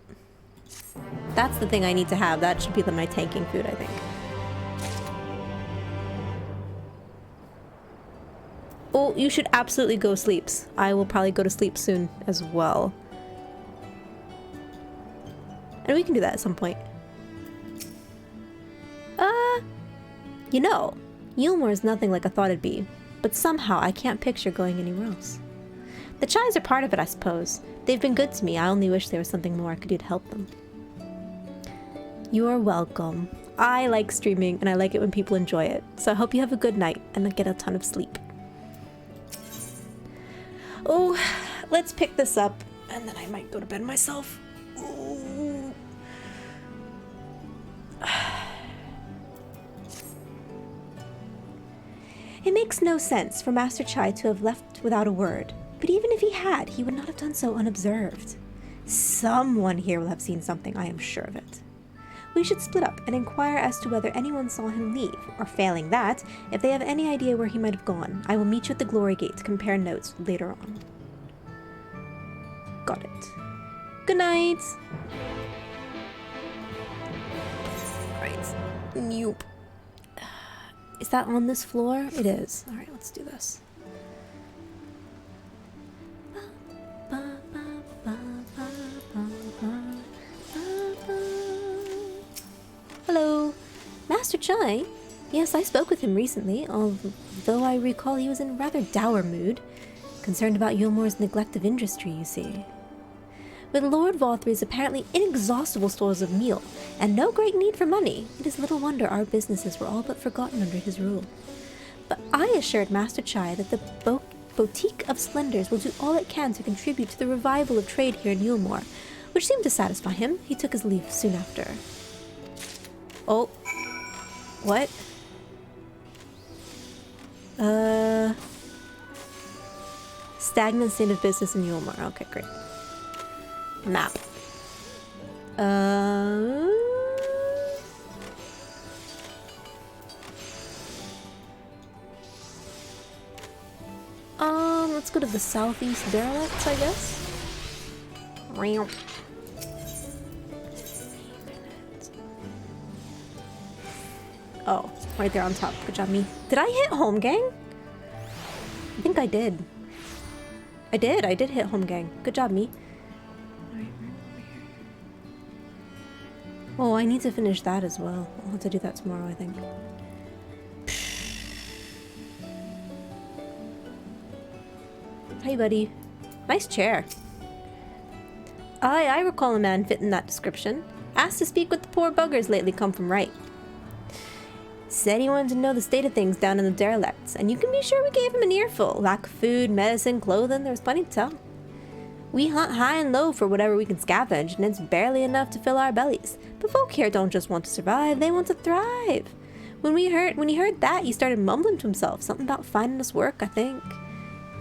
That's the thing I need to have. That should be my tanking food, I think. Oh, you should absolutely go sleeps. I will probably go to sleep soon as well. And we can do that at some point. You know, Yulmore is nothing like I thought it'd be, but somehow I can't picture going anywhere else. The Chais are part of it, I suppose. They've been good to me. I only wish there was something more I could do to help them. You are welcome. I like streaming, and I like it when people enjoy it. So I hope you have a good night, and get a ton of sleep. Oh, let's pick this up, and then I might go to bed myself. Ooh.
It makes no sense for Master Chai to have left without a word, but even if he had, he would not have done so unobserved. Someone here will have seen something, I am sure of it. We should split up and inquire as to whether anyone saw him leave, or failing that, if they have any idea where he might have gone, I will meet you at the Glory Gate to compare notes later on. Got it. Good night! Right. Nope. Is that on this floor? It is. Alright, let's do this. Hello. Master Chai? Yes, I spoke with him recently, although I recall he was in a rather dour mood. Concerned about Yulmore's neglect of industry, you see. With Lord Valthry's apparently inexhaustible stores of meal, and no great need for money, it is little wonder our businesses were all but forgotten under his rule. But I assured Master Chai that the Boutique of Splendors will do all it can to contribute to the revival of trade here in Yulmore, which seemed to satisfy him. He took his leave soon after. Oh. What? Stagnant state of business in Yulmore. Okay, great. Map. Let's go to the southeast derelicts, I guess. Oh, right there on top. Good job, me. Did I hit home, gang? I think I did. I did hit home, gang. Good job, me. Oh, I need to finish that as well. I'll have to do that tomorrow, I think. Hey, buddy. Nice chair. I recall a man fitting that description.
Asked to speak with the poor buggers lately come from right. Said he wanted to know the state of things down in the derelicts, and you can be sure we gave him an earful. Lack of food, medicine, clothing, there was plenty to tell. We hunt high and low for whatever we can scavenge, and it's barely enough to fill our bellies. But folk here don't just want to survive, they want to thrive. When he heard that, he started mumbling to himself, something about finding us work, I think.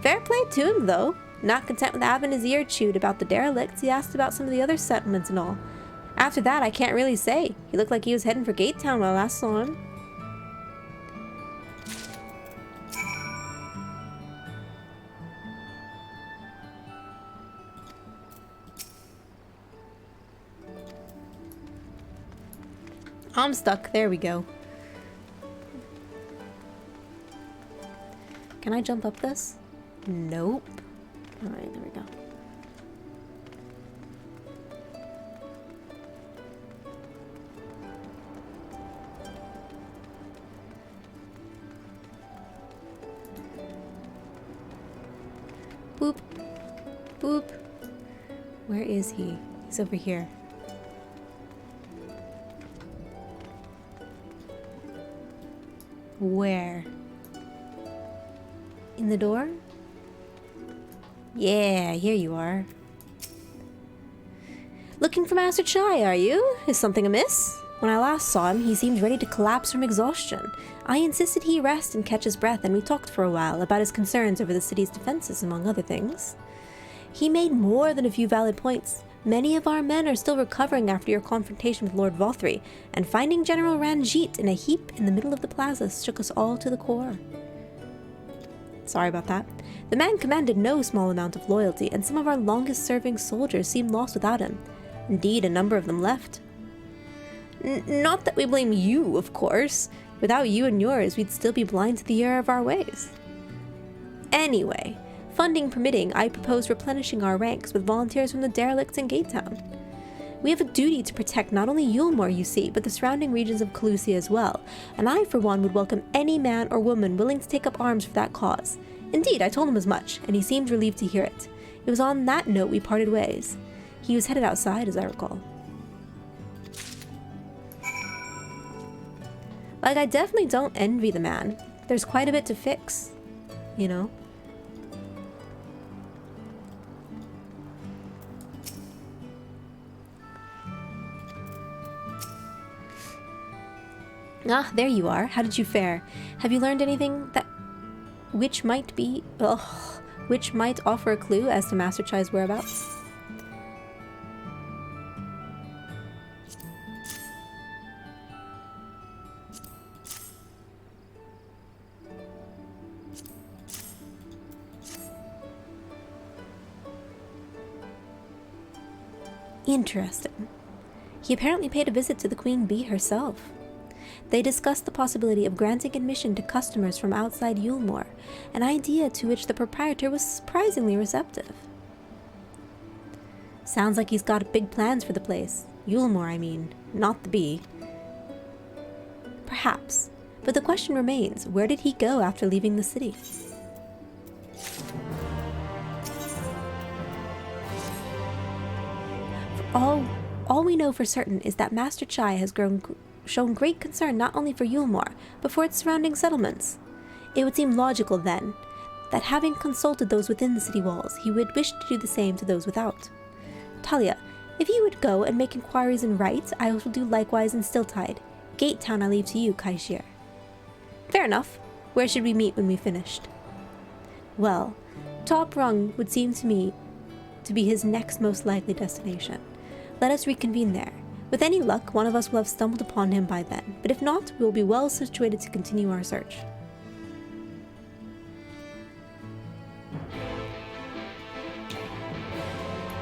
Fair play to him, though. Not content with having his ear chewed about the derelicts, he asked about some of the other settlements and all. After that, I can't really say. He looked like he was heading for Gate Town when I last saw him. I'm stuck. There we go. Can I jump up this? Nope. Alright, there we go. Boop. Boop. Where is he? He's over here. Where? In the door? Yeah, here you are. Looking for Master Chai, are you? Is something amiss? When I last saw him, he seemed ready to collapse from exhaustion. I insisted he rest and catch his breath, and we talked for a while about his concerns over the city's defenses, among other things. He made more than a few valid points. Many of our men are still recovering after your confrontation with Lord Vothri, and finding General Ranjit in a heap in the middle of the plaza shook us all to the core. Sorry about that. The man commanded no small amount of loyalty, and some of our longest-serving soldiers seemed lost without him. Indeed, a number of them left. Not that we blame you, of course. Without you and yours, we'd still be blind to the error of our ways. Anyway, funding permitting, I propose replenishing our ranks with volunteers from the derelicts in Gate Town. We have a duty to protect not only Yulmore, you see, but the surrounding regions of Calusia as well, and I, for one, would welcome any man or woman willing to take up arms for that cause. Indeed, I told him as much, and he seemed relieved to hear it. It was on that note we parted ways. He was headed outside, as I recall. Like, I definitely don't envy the man. There's quite a bit to fix, you know? Ah, there you are. How did you fare? Have you learned anything which might offer a clue as to Master Chai's whereabouts? Interesting. He apparently paid a visit to the Queen Bee herself. They discussed the possibility of granting admission to customers from outside Yulmore, an idea to which the proprietor was surprisingly receptive. Sounds like he's got big plans for the place. Yulmore, I mean, not the bee. Perhaps, but the question remains, where did he go after leaving the city? All we know for certain is that Master Chai has shown great concern not only for Yulmore, but for its surrounding settlements. It would seem logical, then, that having consulted those within the city walls, he would wish to do the same to those without. Talia, if you would go and make inquiries in Right, I will do likewise in Stilltide. Gate Town I leave to you, Kaishir. Fair enough. Where should we meet when we've finished? Well, Top Rung would seem to me to be his next most likely destination. Let us reconvene there. With any luck, one of us will have stumbled upon him by then, but if not, we will be well situated to continue our search.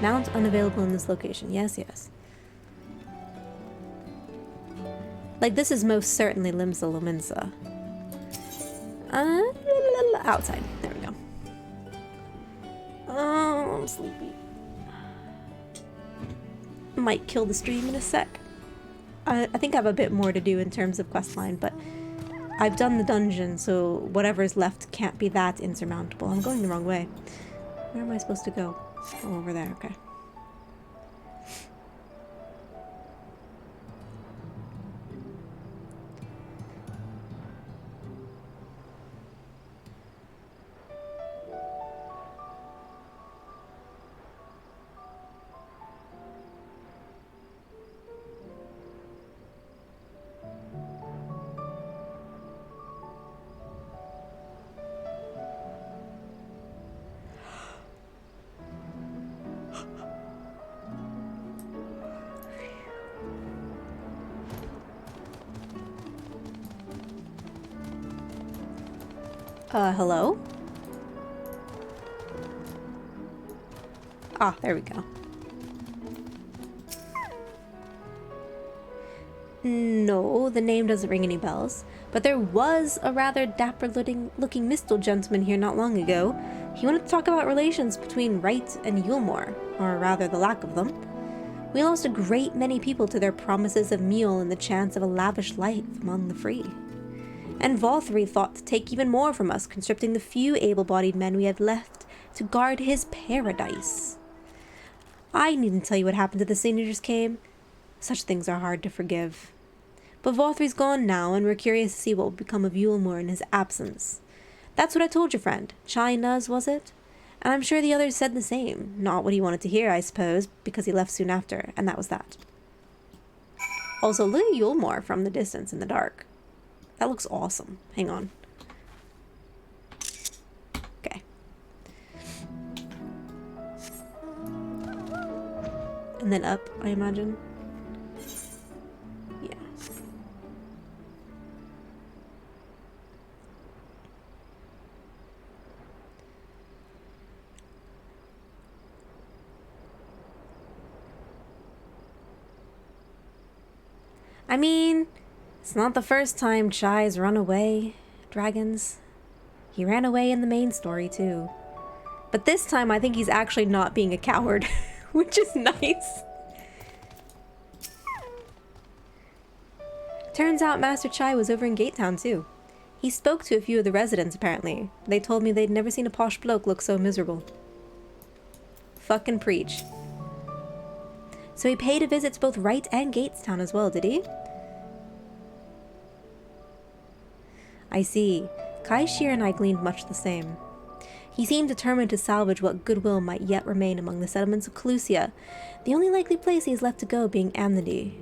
Mount unavailable in this location. Yes, yes. Like, this is most certainly Limsa Lominsa. Outside. There we go. Oh, I'm sleepy. Might kill the stream in a sec. I think I have a bit more to do in terms of questline, but I've done the dungeon, so whatever's left can't be that insurmountable. I'm going the wrong way. Where am I supposed to go? Oh, over there, okay. Hello? Ah, there we go. No, the name doesn't ring any bells. But there was a rather dapper-looking Mistle gentleman here not long ago. He wanted to talk about relations between Wright and Yulmore, or rather the lack of them. We lost a great many people to their promises of meal and the chance of a lavish life among the free. And Valtteri thought to take even more from us, conscripting the few able-bodied men we had left to guard his paradise. I needn't tell you what happened to the signatures came. Such things are hard to forgive. But Valtteri's gone now, and we're curious to see what will become of Yulmore in his absence. That's what I told your friend. Chai Nuz, was it? And I'm sure the others said the same. Not what he wanted to hear, I suppose, because he left soon after, and that was that. Also, look at Yulmore from the distance in the dark. That looks awesome. Hang on. Okay. And then up, I imagine. Yeah. I mean, it's not the first time Chai's run away. Dragons. He ran away in the main story, too. But this time, I think he's actually not being a coward, which is nice. Turns out Master Chai was over in Gatetown, too. He spoke to a few of the residents, apparently. They told me they'd never seen a posh bloke look so miserable. Fucking preach. So he paid a visit to both Wright and Gatetown as well, did he? I see. Kai Shear and I gleaned much the same. He seemed determined to salvage what goodwill might yet remain among the settlements of Clusia, the only likely place he has left to go being Amity.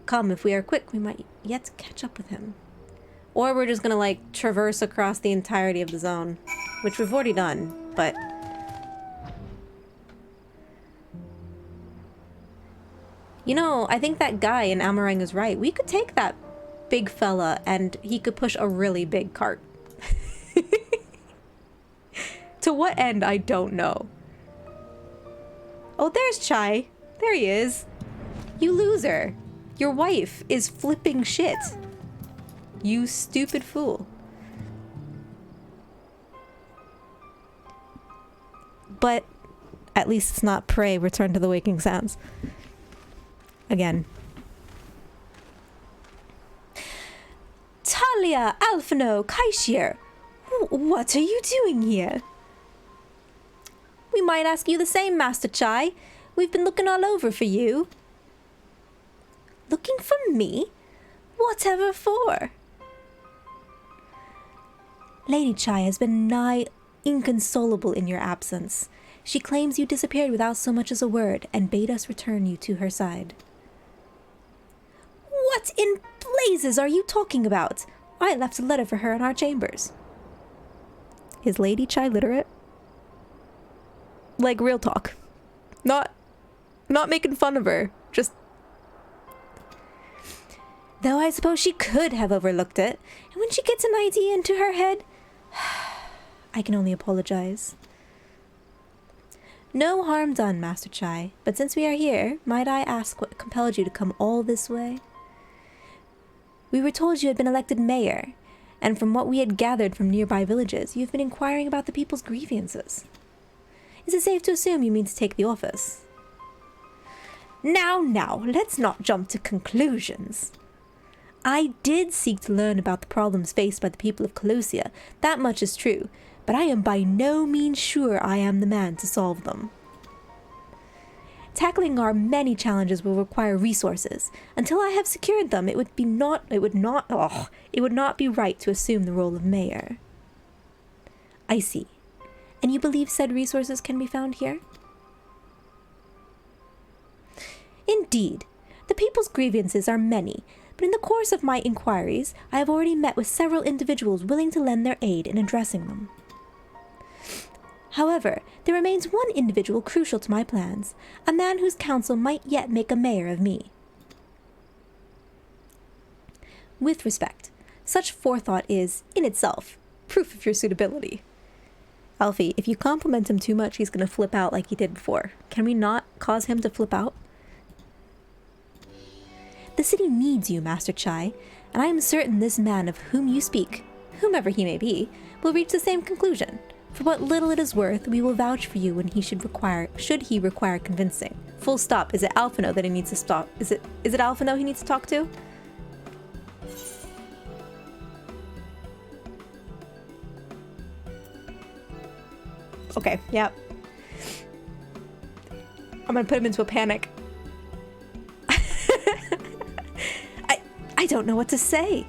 Come, if we are quick, we might yet catch up with him. Or we're just gonna, like, traverse across the entirety of the zone, which we've already done, but... You know, I think that guy in Amarang is right. We could take that big fella and he could push a really big cart. To what end, I don't know. Oh, there's Chai. There he is. You loser. Your wife is flipping shit. You stupid fool. But at least it's not prey. Return to the waking sands. Again. Talia, Alphino, Kaishir, what are you doing here? We might ask you the same, Master Chai. We've been looking all over for you. Looking for me? Whatever for? Lady Chai has been nigh inconsolable in your absence. She claims you disappeared without so much as a word and bade us return you to her side. What in blazes are you talking about? I left a letter for her in our chambers. Is Lady Chai literate? Like, real talk. Not making fun of her. Just... Though I suppose she could have overlooked it. And when she gets an idea into her head... I can only apologize. No harm done, Master Chai. But since we are here, might I ask what compelled you to come all this way? We were told you had been elected mayor, and from what we had gathered from nearby villages, you have been inquiring about the people's grievances. Is it safe to assume you mean to take the office? Now, let's not jump to conclusions. I did seek to learn about the problems faced by the people of Colosia, that much is true, but I am by no means sure I am the man to solve them. Tackling our many challenges will require resources. Until I have secured them, it would not be right to assume the role of mayor. I see. And you believe said resources can be found here? Indeed. The people's grievances are many, but in the course of my inquiries, I have already met with several individuals willing to lend their aid in addressing them. However, there remains one individual crucial to my plans, a man whose counsel might yet make a mayor of me. With respect, such forethought is, in itself, proof of your suitability. Alfie, if you compliment him too much, he's gonna flip out like he did before. Can we not cause him to flip out?
The city needs you, Master Chai, and I am certain this man of whom you speak, whomever he may be, will reach the same conclusion. For what little it is worth, we will vouch for you when he should he require convincing. Full stop. Is it Alphino that he needs to stop? Is it Alphino he needs to talk to? Okay, yep. I'm gonna put him into a panic. I don't know what to say.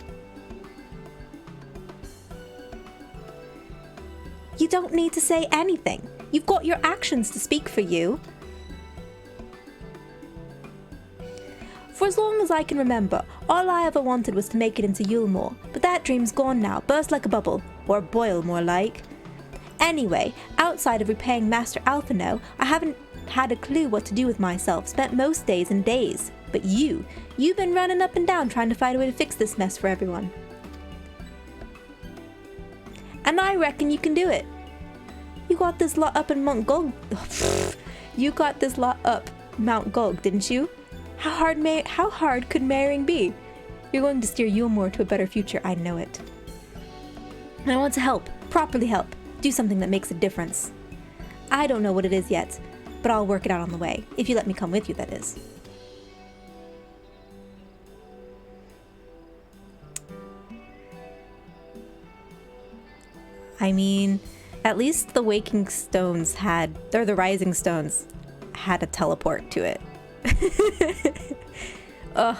You don't need to say anything. You've got your actions to speak for you. For as long as I can remember, all I ever wanted was to make it into Yulmore, but that dream's gone now, burst like a bubble, or a boil more like. Anyway, outside of repaying Master Alphino, I haven't had a clue what to do with myself, spent most days and days. But you've been running up and down trying to find a way to fix this mess for everyone. And I reckon you can do it. You got this lot up in Mount Gog. You got this lot up Mount Gog, didn't you? How hard could marrying be? You're going to steer Yulmore to a better future, I know it. And I want to help, properly help, do something that makes a difference. I don't know what it is yet, but I'll work it out on the way, if you let me come with you, that is. I mean, at least the Waking Stones the Rising Stones had a teleport to it. Ugh.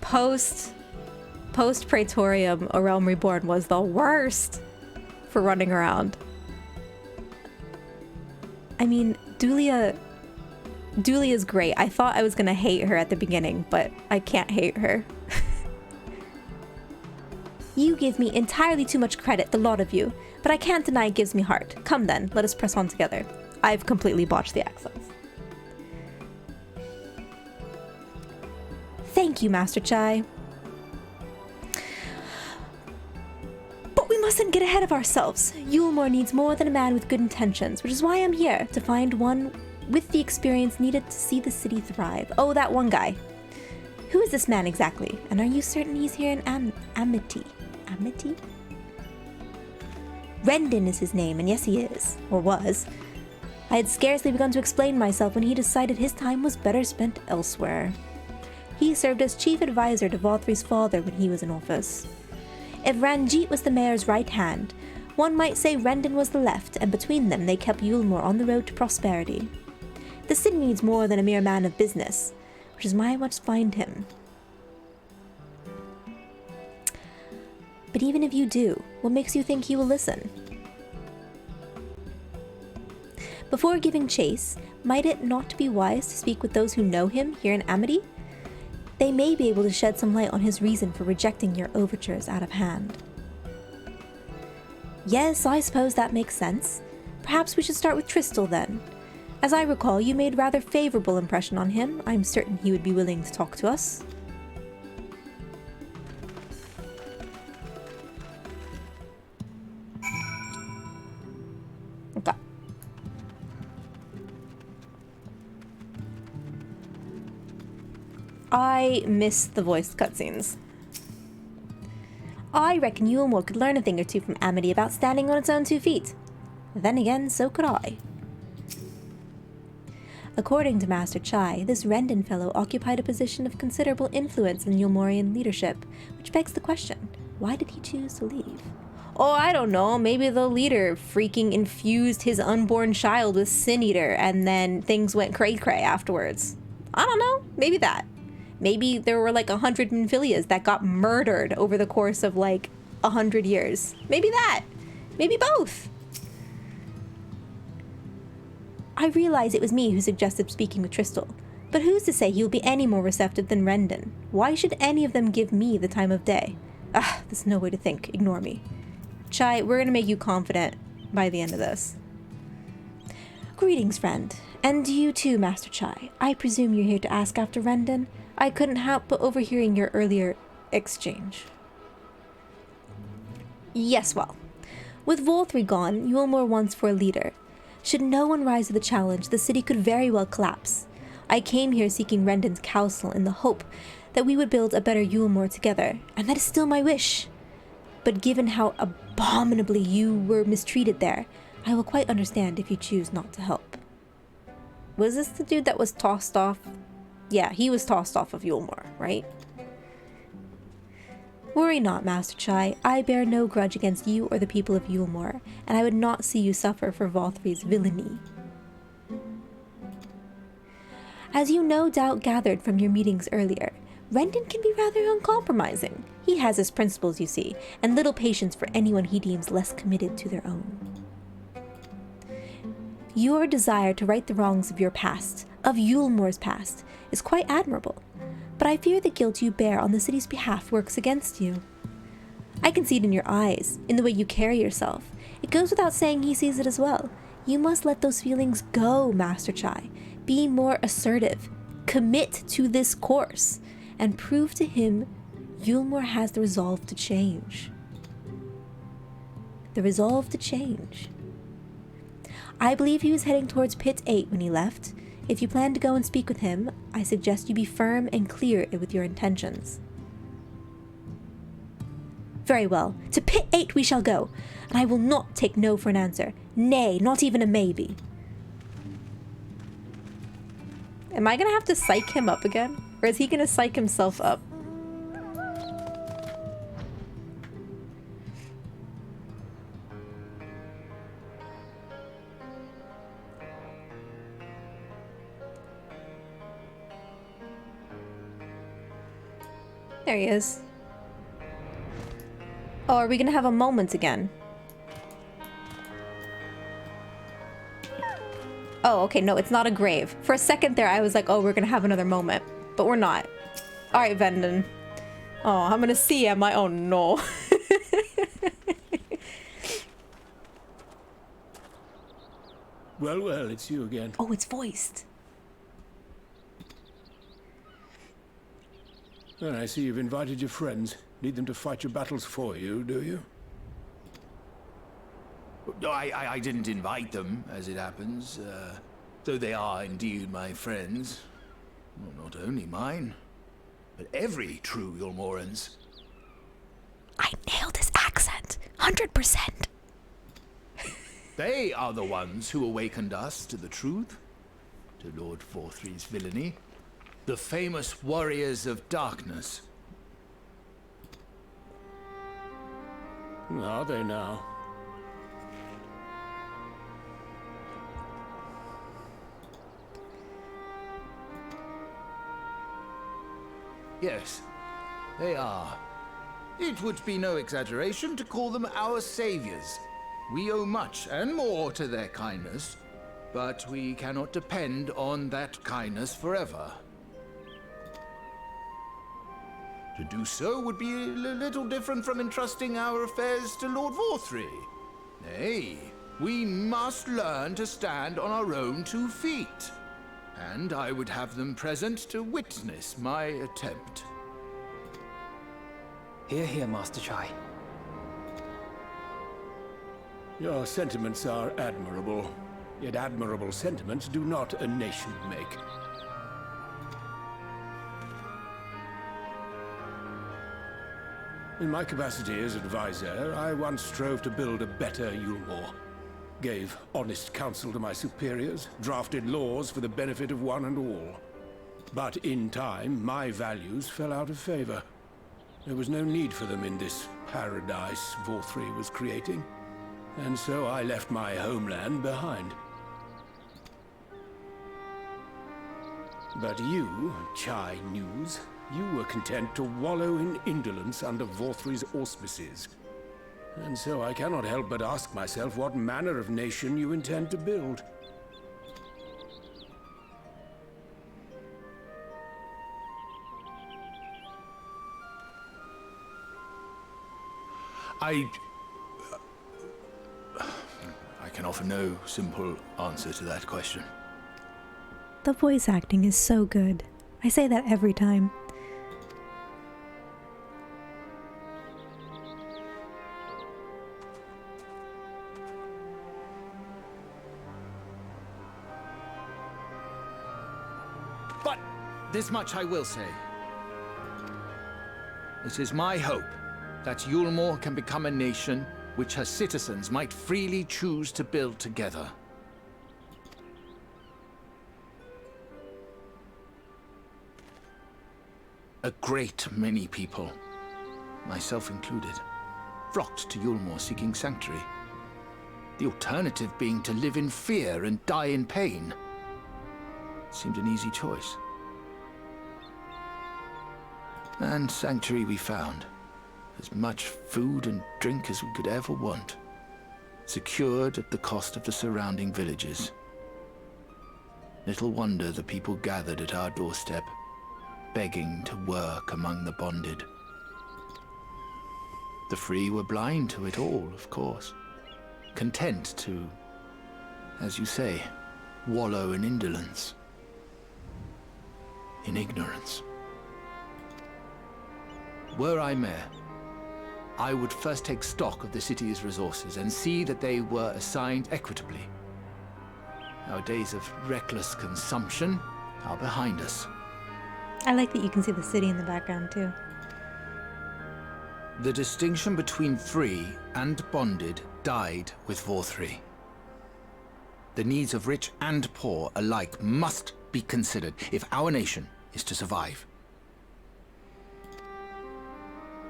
Post Praetorium, A Realm Reborn was the worst for running around. I mean, Dulia's great. I thought I was gonna hate her at the beginning, but I can't hate her. You give me entirely too much credit, the lot of you, but I can't deny it gives me heart. Come then, let us press on together. I've completely botched the accents. Thank you, Master Chai. But we mustn't get ahead of ourselves. Yulmore needs more than a man with good intentions, which is why I'm here, to find one with the experience needed to see the city thrive. Oh, that one guy. Who is this man exactly? And are you certain he's here in Amity? Amity? Rendon is his name, and yes he is. Or was. I had scarcely begun to explain myself when he decided his time was better spent elsewhere. He served as chief advisor to Valthry's father when he was in office. If Ranjit was the mayor's right hand, one might say Rendon was the left, and between them they kept Yulmore on the road to prosperity. The city needs more than a mere man of business, which is why I must find him. But even if you do, what makes you think he will listen? Before giving chase, might it not be wise to speak with those who know him here in Amity? They may be able to shed some light on his reason for rejecting your overtures out of hand. Yes, I suppose that makes sense. Perhaps we should start with Tristal then. As I recall, you made a rather favorable impression on him. I'm certain he would be willing to talk to us. Okay. I miss the voiced cutscenes. I reckon Yulmore could learn a thing or two from Amity about standing on its own 2 feet. Then again, so could I. According to Master Chai, this Rendon fellow occupied a position of considerable influence in Yulmorian leadership, which begs the question, why did he choose to leave? Oh, I don't know, maybe the leader freaking infused his unborn child with Sin Eater and then things went cray-cray afterwards. I don't know, maybe that. Maybe there were like 100 Minfilias that got murdered over the course of like 100 years. Maybe that. Maybe both. I realize it was me who suggested speaking with Tristal, but who's to say he will be any more receptive than Rendon? Why should any of them give me the time of day? There's no way to think. Ignore me. Chai, we're gonna make you confident by the end of this. Greetings, friend. And you too, Master Chai. I presume you're here to ask after Rendon? I couldn't help but overhearing your earlier exchange. Yes, well, With Volthree gone, Yulmore wants for a leader. Should no one rise to the challenge, the city could very well collapse. I came here seeking Rendon's counsel in the hope that we would build a better Yulmore together, and that is still my wish. But given how abominably you were mistreated there, I will quite understand if you choose not to help. Was this the dude that was tossed off? Yeah, he was tossed off of Yulmore, right? Worry not, Master Chai. I bear no grudge against you or the people of Yulmore, and I would not see you suffer for Volthry's villainy. As you no doubt gathered from your meetings earlier, Rendon can be rather uncompromising. He has his principles, you see, and little patience for anyone he deems less committed to their own. Your desire to right the wrongs of your past, of Yulmore's past, is quite admirable, but I fear the guilt you bear on the city's behalf works against you. I can see it in your eyes, in the way you carry yourself. It goes without saying he sees it as well. You must let those feelings go, Master Chai. Be more assertive. Commit to this course, and prove to him Yulmore has the resolve to change. The resolve to change. I believe he was heading towards Pit 8 when he left. If you plan to go and speak with him, I suggest you be firm and clear with your intentions. Very well. To Pit 8 we shall go, and I will not take no for an answer. Nay, not even a maybe.
Am I gonna have to psych him up again? Or is he gonna psych himself up? There he is. Oh, are we gonna have a moment again? Oh, okay, no, it's not a grave. For a second there, I was like, oh, we're gonna have another moment. But we're not. Alright, Vendon. Oh, I'm gonna see, am I? Oh, no.
Well, well, it's you again.
Oh, it's voiced.
Well, I see you've invited your friends. Need them to fight your battles for you, do you?
I didn't invite them, as it happens, though they are indeed my friends. Well, not only mine, but every true Yulmoran's.
I nailed his accent. 100%.
They are the ones who awakened us to the truth, to Lord Volthry's villainy. The famous warriors of darkness.
Are they now?
Yes, they are. It would be no exaggeration to call them our saviors. We owe much and more to their kindness, but we cannot depend on that kindness forever. To do so would be a little different from entrusting our affairs to Lord Volthry. Nay, we must learn to stand on our own 2 feet. And I would have them present to witness my attempt.
Hear, hear, Master Chai.
Your sentiments are admirable. Yet admirable sentiments do not a nation make. In my capacity as advisor, I once strove to build a better Yulmore. Gave honest counsel to my superiors, drafted laws for the benefit of one and all. But in time, my values fell out of favor. There was no need for them in this paradise Volthry was creating. And so I left my homeland behind. But you, Chai News, you were content to wallow in indolence under Volthry's auspices. And so I cannot help but ask myself what manner of nation you intend to build.
I can offer no simple answer to that question.
The voice acting is so good. I say that every time.
This much I will say. It is my hope that Yulmore can become a nation which her citizens might freely choose to build together. A great many people, myself included, flocked to Yulmore seeking sanctuary. The alternative being to live in fear and die in pain. Seemed an easy choice. And sanctuary we found. As much food and drink as we could ever want. Secured at the cost of the surrounding villages. Little wonder the people gathered at our doorstep, begging to work among the bonded. The free were blind to it all, of course. Content to, as you say, wallow in indolence. In ignorance. Were I mayor, I would first take stock of the city's resources and see that they were assigned equitably. Our days of reckless consumption are behind us.
I like that you can see the city in the background too.
The distinction between free and bonded died with VOR3. The needs of rich and poor alike must be considered if our nation is to survive.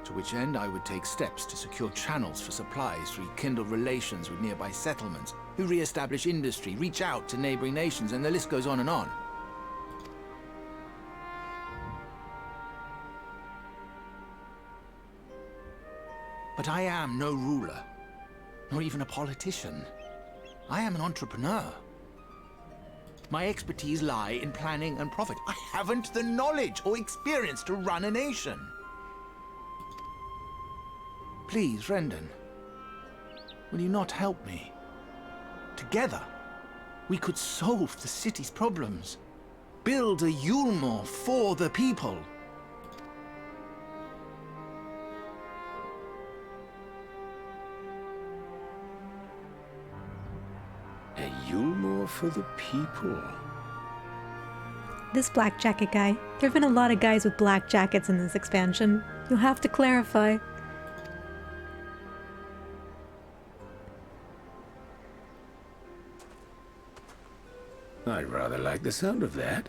To which end I would take steps to secure channels for supplies, rekindle relations with nearby settlements, who re-establish industry, reach out to neighboring nations, and the list goes on and on. But I am no ruler, nor even a politician. I am an entrepreneur. My expertise lie in planning and profit. I haven't the knowledge or experience to run a nation. Please, Rendon, will you not help me? Together, we could solve the city's problems. Build a Yulmore for the people.
A Yulmore for the people.
This black jacket guy. There have been a lot of guys with black jackets in this expansion. You'll have to clarify.
I'd rather like the sound of that.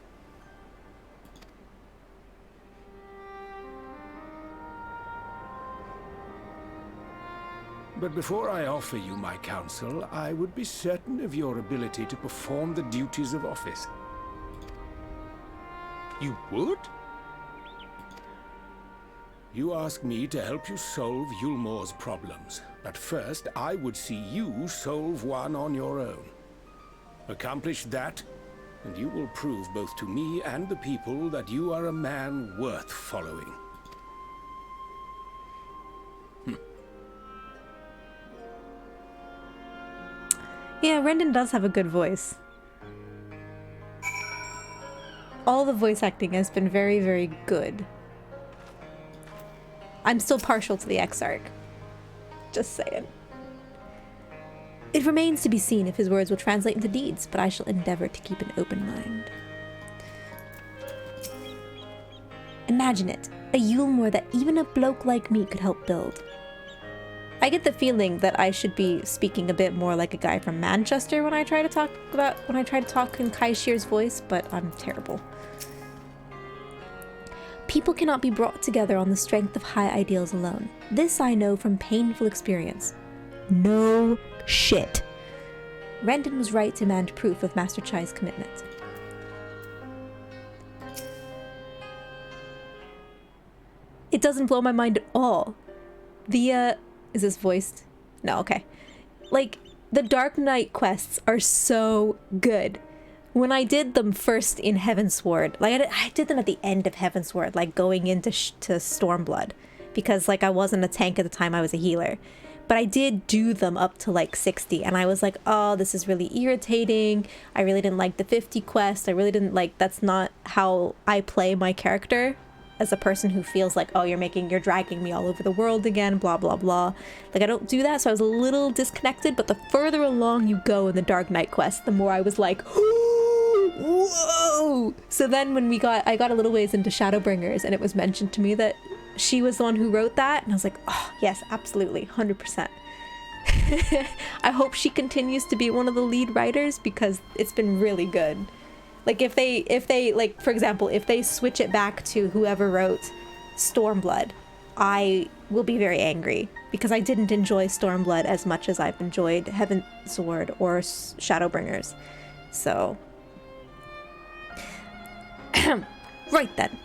But before I offer you my counsel, I would be certain of your ability to perform the duties of office.
You would?
You ask me to help you solve Yulmore's problems, but first I would see you solve one on your own. Accomplish that, and you will prove both to me and the people that you are a man worth following.
Yeah, Rendon does have a good voice. All the voice acting has been very, very good. I'm still partial to the Exarch. Just saying. It remains to be seen if his words will translate into deeds, but I shall endeavor to keep an open mind. Imagine it, a Yulmore that even a bloke like me could help build. I get the feeling that I should be speaking a bit more like a guy from Manchester when I try to talk in Kaishir's voice, but I'm terrible. People cannot be brought together on the strength of high ideals alone. This I know from painful experience. No shit. Rendon was right to demand proof of Master Chai's commitment. It doesn't blow my mind at all. The, is this voiced? No, okay. Like, the Dark Knight quests are so good. When I did them first in Heavensward, like, I did them at the end of Heavensward, like, going into to Stormblood. Because, like, I wasn't a tank at the time, I was a healer. But I did do them up to like 60 and I was like, oh, this is really irritating. I really didn't like the 50 quest. I really didn't like, that's not how I play my character as a person who feels like, oh, you're dragging me all over the world again, blah, blah, blah. Like, I don't do that, so I was a little disconnected, but the further along you go in the Dark Knight quest, the more I was like, ooh, whoa! So then when I got a little ways into Shadowbringers, and it was mentioned to me that she was the one who wrote that, and I was like, oh, yes, absolutely, 100%. I hope she continues to be one of the lead writers, because it's been really good. Like, if they, like, for example, if they switch it back to whoever wrote Stormblood, I will be very angry, because I didn't enjoy Stormblood as much as I've enjoyed Heaven's Sword or Shadowbringers. So, right then.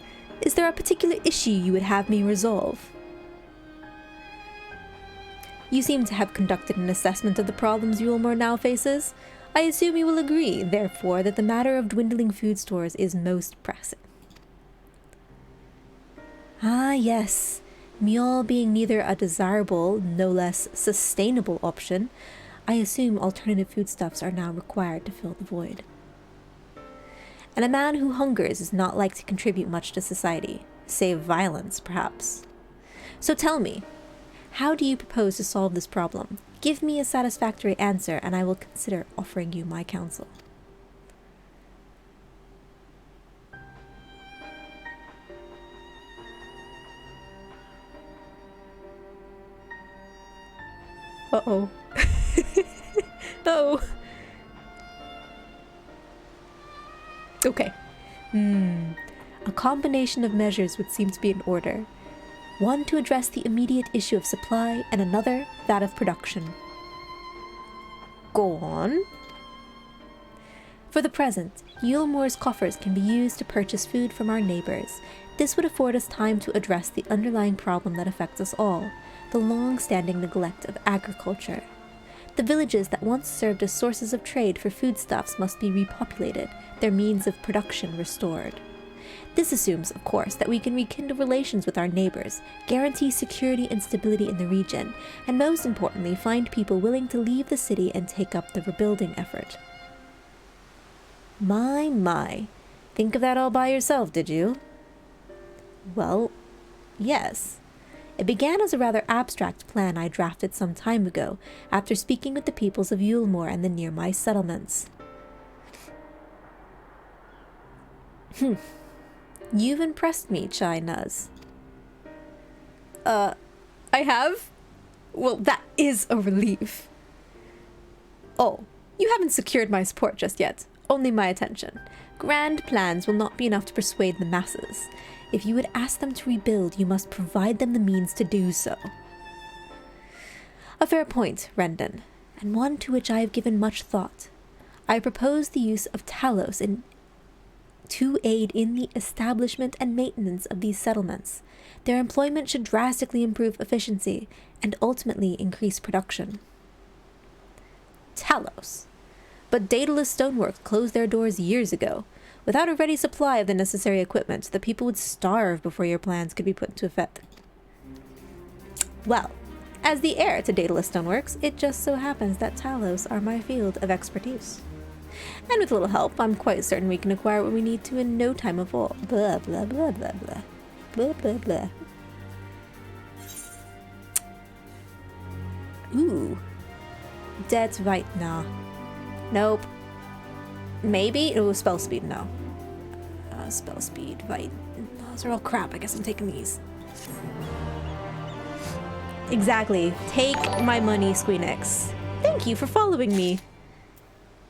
Is there a particular issue you would have me resolve? You seem to have conducted an assessment of the problems Yulmore now faces. I assume you will agree, therefore, that the matter of dwindling food stores is most pressing. Ah, yes. Meal being neither a desirable, no less sustainable option, I assume alternative foodstuffs are now required to fill the void. And a man who hungers is not like to contribute much to society, save violence, perhaps. So tell me, how do you propose to solve this problem? Give me a satisfactory answer, and I will consider offering you my counsel. Uh-oh. Oh. Okay. A combination of measures would seem to be in order. One to address the immediate issue of supply, and another that of production. Go on. For the present, Yulmore's coffers can be used to purchase food from our neighbors. This would afford us time to address the underlying problem that affects us all, the long-standing neglect of agriculture. The villages that once served as sources of trade for foodstuffs must be repopulated, their means of production restored. This assumes, of course, that we can rekindle relations with our neighbors, guarantee security and stability in the region, and most importantly, find people willing to leave the city and take up the rebuilding effort. My. Think of that all by yourself, did you? Well, yes. It began as a rather abstract plan I drafted some time ago, after speaking with the peoples of Yulmore and the nearby settlements. You've impressed me, Chai Nuz. I have? Well, that is a relief. Oh, you haven't secured my support just yet, only my attention. Grand plans will not be enough to persuade the masses. If you would ask them to rebuild, you must provide them the means to do so. A fair point, Rendon, and one to which I have given much thought. I propose the use of Talos to aid in the establishment and maintenance of these settlements. Their employment should drastically improve efficiency and ultimately increase production. Talos. But Daedalus Stoneworks closed their doors years ago. Without a ready supply of the necessary equipment, the people would starve before your plans could be put into effect. Well, as the heir to Daedalus Stoneworks, it just so happens that Talos are my field of expertise. And with a little help, I'm quite certain we can acquire what we need to in no time at all. Blah, blah, blah, blah, blah. Blah, blah, blah. Ooh. That's right, nah. Nope. Maybe? It was spell speed, no. Spell speed, right. Those are all crap. I guess I'm taking these. Exactly. Take my money, Squeenix. Thank you for following me.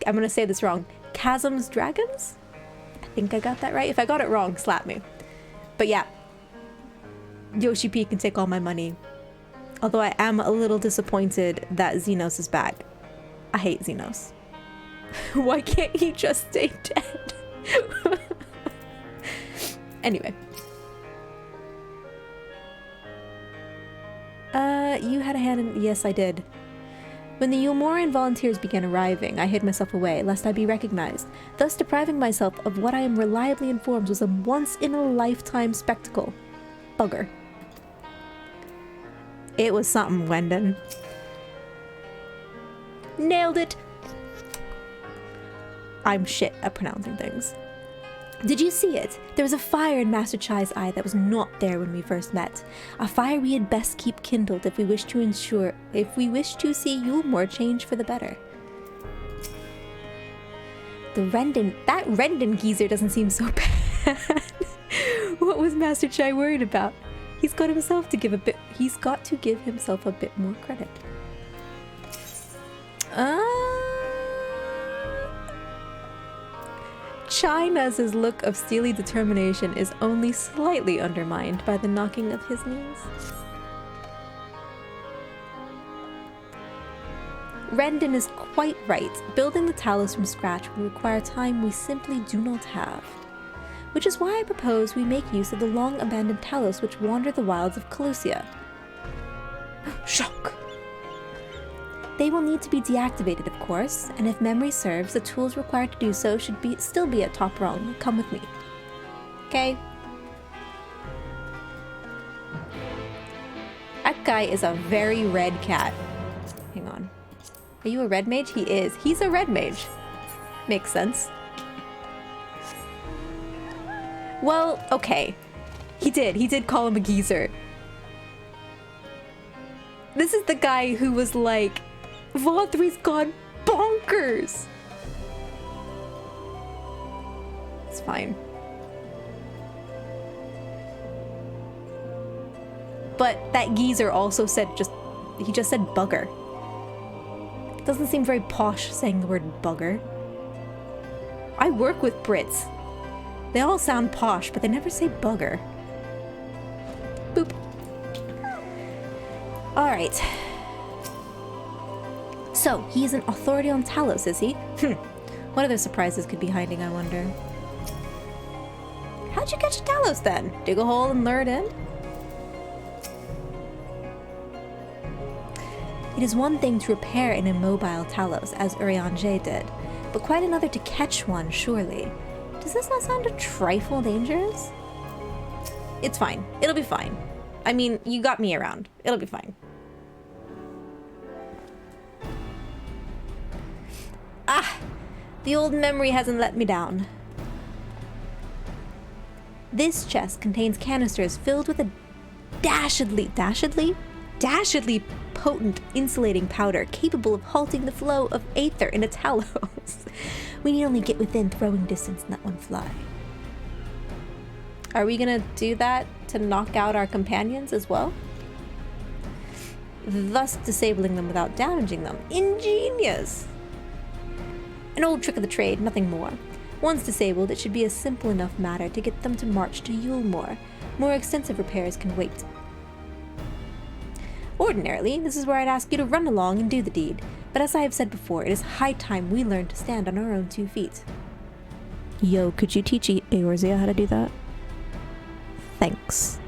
I'm gonna say this wrong. Chasm's Dragons? I think I got that right. If I got it wrong, slap me. But yeah. Yoshi P can take all my money. Although I am a little disappointed that Xenos is back. I hate Xenos. Why can't he just stay dead? Anyway. You had a hand in... Yes, I did. When the Yulmorean volunteers began arriving, I hid myself away, lest I be recognized, thus depriving myself of what I am reliably informed was a once-in-a-lifetime spectacle. Bugger. It was something, Wendon. Nailed it! I'm shit at pronouncing things. Did you see it? There was a fire in Master Chai's eye that was not there when we first met. A fire we had best keep kindled if we wish to see Yulmore change for the better. That Rendon geezer doesn't seem so bad. What was Master Chai worried about? He's got to give himself a bit more credit. China's look of steely determination is only slightly undermined by the knocking of his knees. Rendon is quite right. Building the Talos from scratch would require time we simply do not have. Which is why I propose we make use of the long-abandoned Talos which wander the wilds of Calusia. Shock! They will need to be deactivated, of course, and if memory serves, the tools required to do so should still be at top rung. Come with me. Okay? That guy is a very red cat. Hang on. Are you a red mage? He is. He's a red mage. Makes sense. Well, okay. He did call him a geezer. This is the guy who was like, Vauthry's gone bonkers! It's fine. But that geezer also said he just said bugger. It doesn't seem very posh saying the word bugger. I work with Brits. They all sound posh, but they never say bugger. Boop. Alright. So, he is an authority on Talos, is he? What other surprises could be hiding, I wonder? How'd you catch Talos then? Dig a hole and lure it in? It is one thing to repair an immobile Talos, as Urianger did, but quite another to catch one, surely. Does this not sound a trifle dangerous? It's fine. It'll be fine. I mean, you got me around. It'll be fine. Ah! The old memory hasn't let me down. This chest contains canisters filled with a dashedly potent insulating powder capable of halting the flow of aether in a Talos. We need only get within throwing distance and let one fly. Are we gonna do that to knock out our companions as well? Thus disabling them without damaging them. Ingenious! An old trick of the trade, nothing more. Once disabled, it should be a simple enough matter to get them to march to Yulemoor. More extensive repairs can wait. Ordinarily, this is where I'd ask you to run along and do the deed, but as I have said before, it is high time we learn to stand on our own 2 feet. Yo, could you teach Eorzea how to do that? Thanks.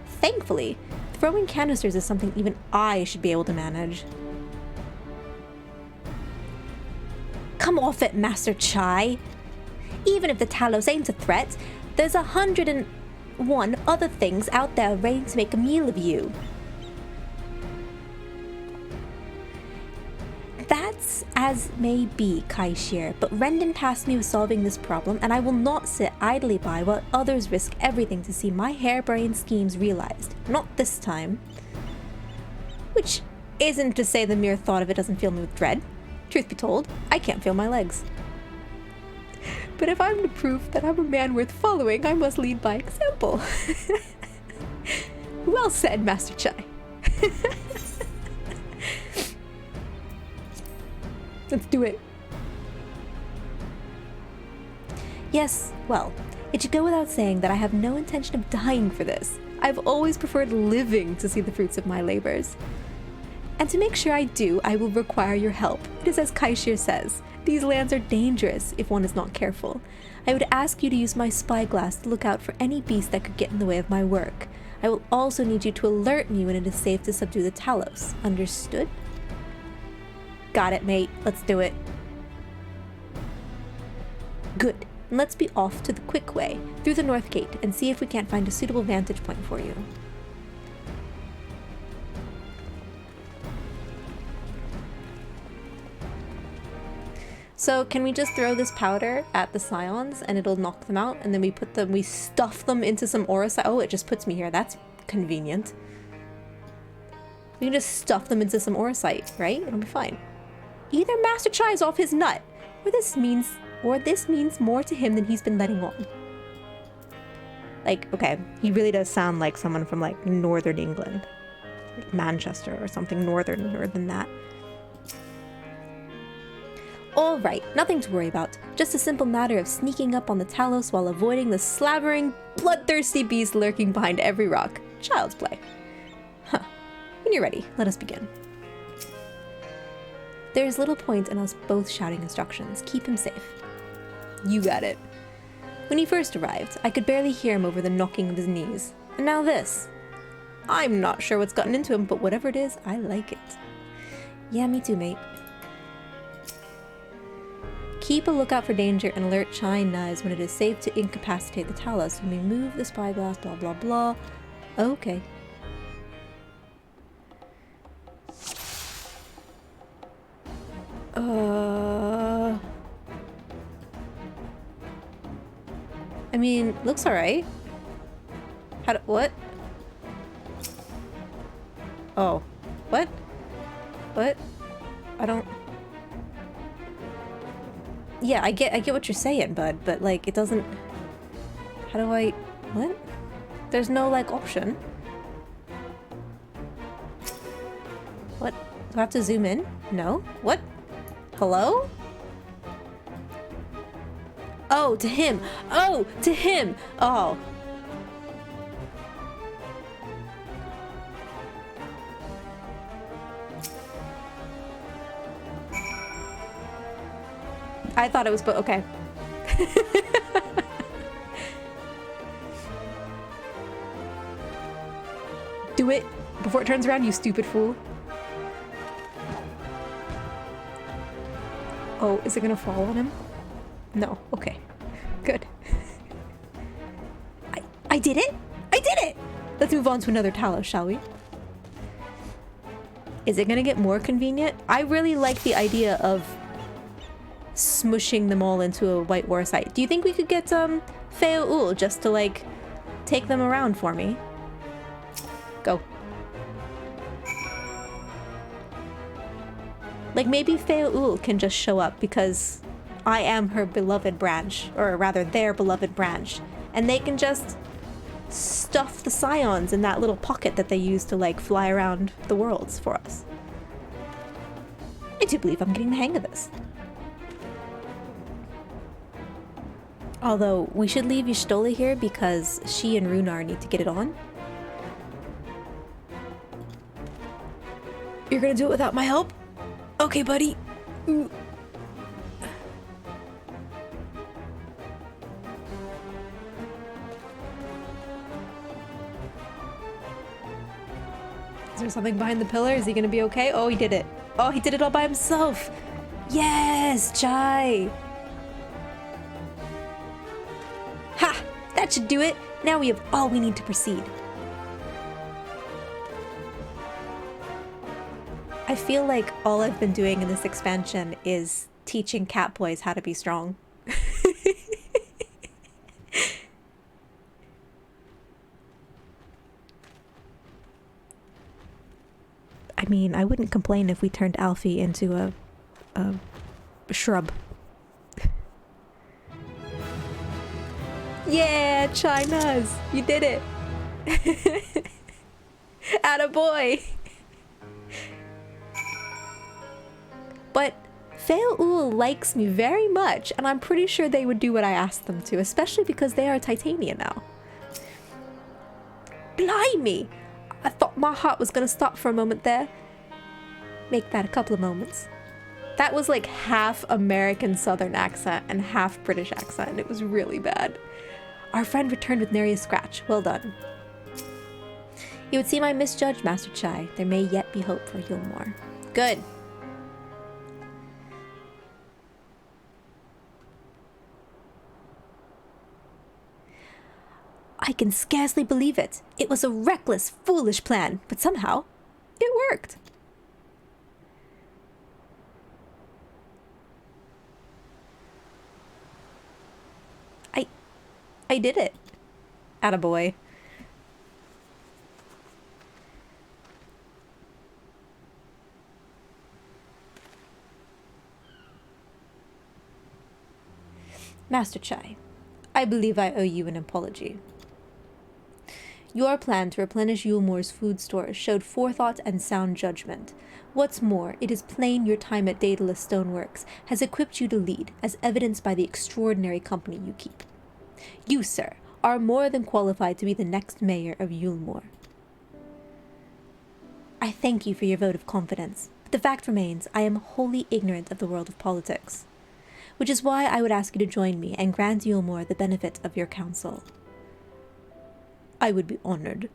Thankfully, throwing canisters is something even I should be able to manage. Come off it, Master Chai! Even if the Talos ain't a threat, there's 101 other things out there ready to make a meal of you. That's as may be, Kaishir, but Rendon tasked me with solving this problem, and I will not sit idly by while others risk everything to see my harebrained schemes realized. Not this time. Which isn't to say the mere thought of it doesn't fill me with dread. Truth be told, I can't feel my legs. But if I'm to prove that I'm a man worth following, I must lead by example. Well said, Master Chai. Let's do it. Yes, well, it should go without saying that I have no intention of dying for this. I've always preferred living to see the fruits of my labors. And to make sure I do, I will require your help. It is as Kaishir says, these lands are dangerous if one is not careful. I would ask you to use my spyglass to look out for any beast that could get in the way of my work. I will also need you to alert me when it is safe to subdue the Talos. Understood? Got it, mate. Let's do it. Good. Let's be off to the quick way, through the north gate, and see if we can't find a suitable vantage point for you. So can we just throw this powder at the scions and it'll knock them out, and then we stuff them into some auracite? Oh, it just puts me here. That's convenient. We can just stuff them into some auracite, right? It'll be fine. Either Master Chai is off his nut, Or this means more to him than he's been letting on. Like, okay, he really does sound like someone from, like, northern England. Like Manchester or something northerner than that. Alright, nothing to worry about. Just a simple matter of sneaking up on the Talos while avoiding the slavering, bloodthirsty beast lurking behind every rock. Child's play. Huh. When you're ready, let us begin. There is little point in us both shouting instructions. Keep him safe. You got it. When he first arrived, I could barely hear him over the knocking of his knees. And now this. I'm not sure what's gotten into him, but whatever it is, I like it. Yeah, me too, mate. Keep a lookout for danger and alert Chai Nuz when it is safe to incapacitate the Talos. You may move the spyglass, blah blah blah. Okay. I mean, looks alright. What? Oh. What? What? I don't... Yeah, I get what you're saying, bud, but, like, it doesn't... How do I... What? There's no, like, option. What? Do I have to zoom in? No? What? Hello? Oh, to him! Oh, to him! Oh. I thought it was, but okay. Do it before it turns around, you stupid fool. Oh, is it gonna fall on him? No. Okay. Good. I did it! I did it! Let's move on to another Talos, shall we? Is it gonna get more convenient? I really like the idea of smushing them all into a white war site. Do you think we could get Feo'ul just to like take them around for me? Go. Like maybe Feo'ul can just show up because I am her beloved branch, or rather their beloved branch, and they can just stuff the scions in that little pocket that they use to like fly around the worlds for us. I do believe I'm getting the hang of this. Although, we should leave Y'shtola here because she and Runar need to get it on. You're gonna do it without my help? Okay, buddy. Ooh. Is there something behind the pillar? Is he gonna be okay? Oh, he did it. Oh, he did it all by himself. Yes, Chai. Ha! That should do it. Now we have all we need to proceed. I feel like all I've been doing in this expansion is teaching cat boys how to be strong. I mean, I wouldn't complain if we turned Alfie into a shrub. Yeah, Chai Nuz, you did it. Attaboy. But Feo'ul likes me very much, and I'm pretty sure they would do what I asked them to, especially because they are Titania now. Blimey! I thought my heart was gonna stop for a moment there. Make that a couple of moments. That was like half American Southern accent and half British accent. It was really bad. Our friend returned with nary a scratch. Well done. You would seem I misjudged, Master Chai. There may yet be hope for Yulmore. Good. I can scarcely believe it. It was a reckless, foolish plan, but somehow it worked. I did it. Attaboy. Master Chai, I believe I owe you an apology. Your plan to replenish Yulmore's food stores showed forethought and sound judgment. What's more, it is plain your time at Daedalus Stoneworks has equipped you to lead, as evidenced by the extraordinary company you keep. You, sir, are more than qualified to be the next mayor of Yulmore. I thank you for your vote of confidence, but the fact remains I am wholly ignorant of the world of politics, which is why I would ask you to join me and grant Yulmore the benefit of your counsel. I would be honored.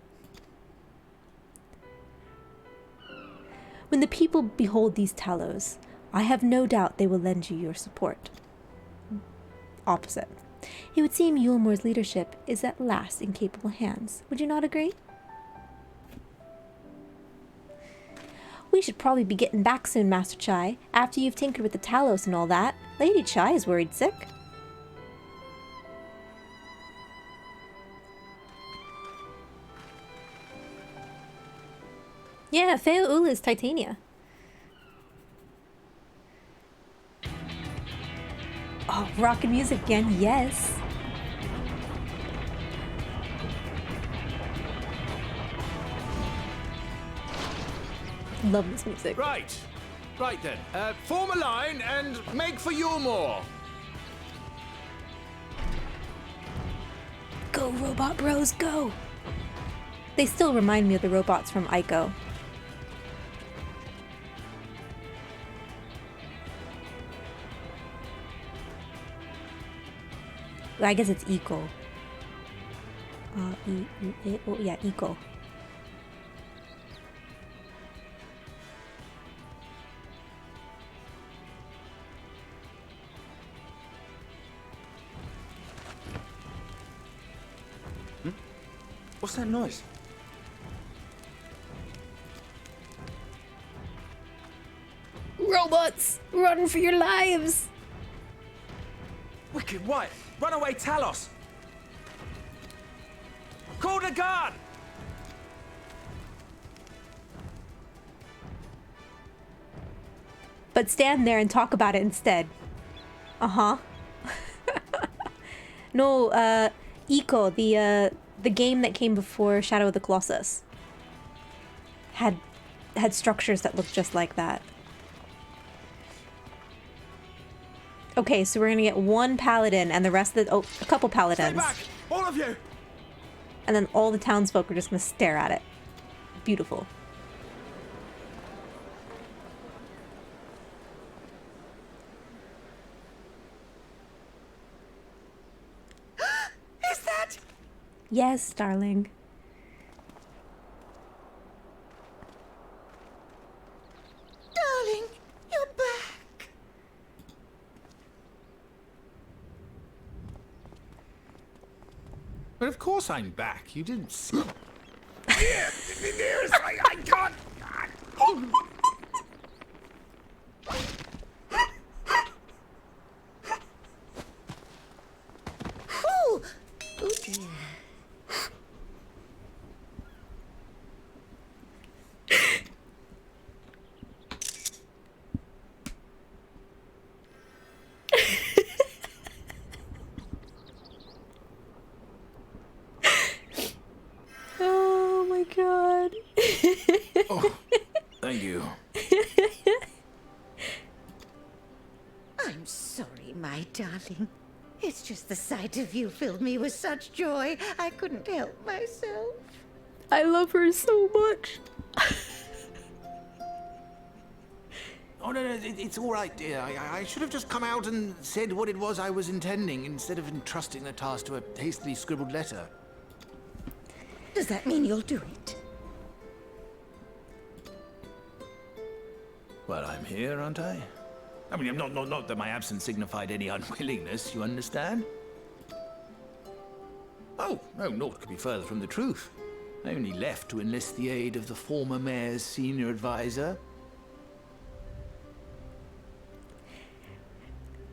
When the people behold these Talos, I have no doubt they will lend you your support. Opposite. It would seem Yulmore's leadership is at last in capable hands. Would you not agree? We should probably be getting back soon, Master Chai, after you've tinkered with the Talos and all that. Lady Chai is worried sick. Yeah, Feo Ula is Titania. Oh, rock and music again, yes. Love this music.
Right. Right then. Form a line and make for Yulmore.
Go, robot bros, go! They still remind me of the robots from Ico. I guess it's Eco. Oh yeah, Eco.
What's that noise?
Robots! Run for your lives!
Wicked White! Runaway Talos! Call the guard!
But stand there and talk about it instead. Uh-huh. No, Eco, the game that came before Shadow of the Colossus, had structures that looked just like that. Okay, so we're gonna get one paladin and the rest of the a couple paladins.
Stay back, all of you!
And then all the townsfolk are just gonna stare at it. Beautiful.
Is that?
Yes, darling.
Darling, you're back.
But of course I'm back. You didn't see. I can't.
Oh, oh dear.
Oh my god.
Oh, thank you.
I'm sorry, my darling. It's just the sight of you filled me with such joy, I couldn't help myself.
I love her so much.
Oh, no, it's all right, dear. I should have just come out and said what it was I was intending instead of entrusting the task to a hastily scribbled letter.
Does that mean you'll do it?
Well, I'm here, aren't I? I mean, not that my absence signified any unwillingness, you understand? Oh, no, naught could be further from the truth. I only left to enlist the aid of the former mayor's senior advisor.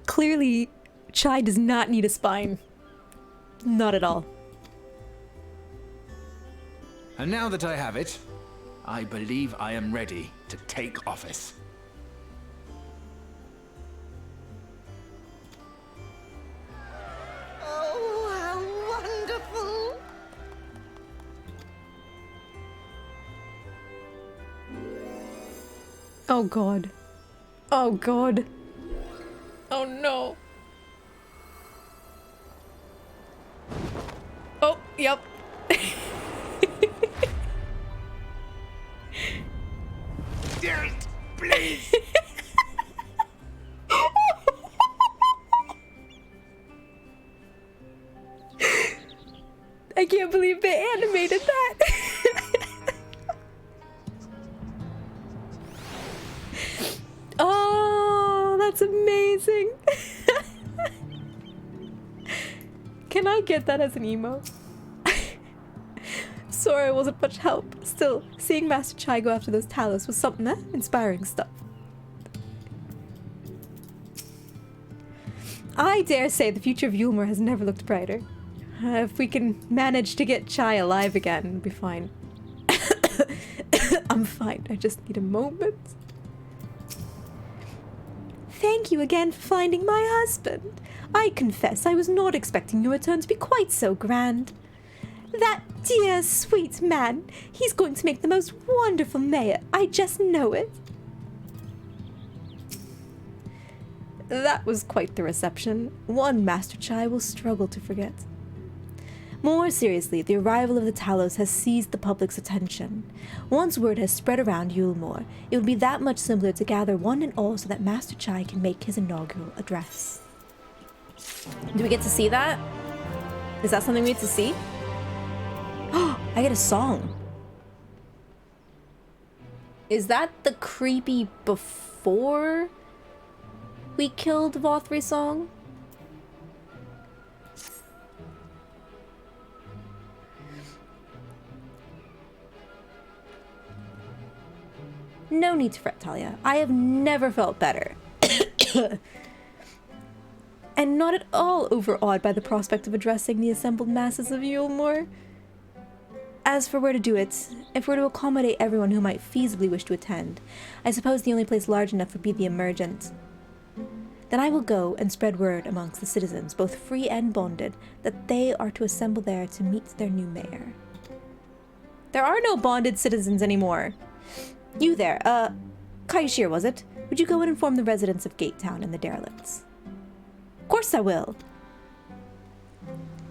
Clearly, Chai does not need a spine. Not at all.
And now that I have it, I believe I am ready to take office.
Oh god. Oh god. Oh no. Oh, yep.
Dearest, please!
I can't believe they animated that. Oh, that's amazing. Can I get that as an emo? Sorry, it wasn't much help. Still, seeing Master Chai go after those Talos was something, eh? Inspiring stuff. I dare say the future of Yulmor has never looked brighter. If we can manage to get Chai alive again, it'll be fine. I'm fine. I just need a moment. Thank you again for finding my husband. I confess I was not expecting your return to be quite so grand. That dear, sweet man, he's going to make the most wonderful mayor. I just know it. That was quite the reception. One Master Chai will struggle to forget. More seriously, the arrival of the Talos has seized the public's attention. Once word has spread around Yulmor, it would be that much simpler to gather one and all so that Master Chai can make his inaugural address. Do we get to see that? Is that something we get to see? Oh, I get a song. Is that the creepy before we killed Vothri song? No need to fret, Talia. I have never felt better. And not at all overawed by the prospect of addressing the assembled masses of Yulmor. As for where to do it, if we're to accommodate everyone who might feasibly wish to attend, I suppose the only place large enough would be the Emergent. Then I will go and spread word amongst the citizens, both free and bonded, that they are to assemble there to meet their new mayor. There are no bonded citizens anymore. You there, Kaishir, was it? Would you go and inform the residents of Gatetown and the derelicts? Of course I will.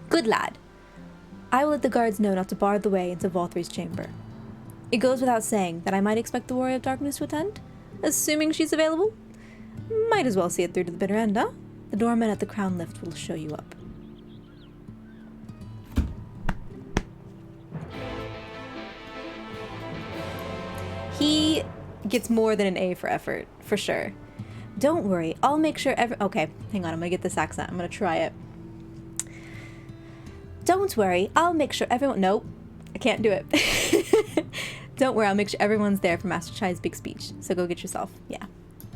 Good lad. I will let the guards know not to bar the way into Vothri's chamber. It goes without saying that I might expect the Warrior of Darkness to attend, assuming she's available. Might as well see it through to the bitter end, huh? The doorman at the Crown Lift will show you up. He gets more than an A for effort, for sure. Don't worry, I'll make sure okay, hang on, I'm gonna get this accent. I'm gonna try it. Don't worry, I'll make sure everyone... Nope, I can't do it. Don't worry, I'll make sure everyone's there for Master Chai's big speech. So go get yourself. Yeah.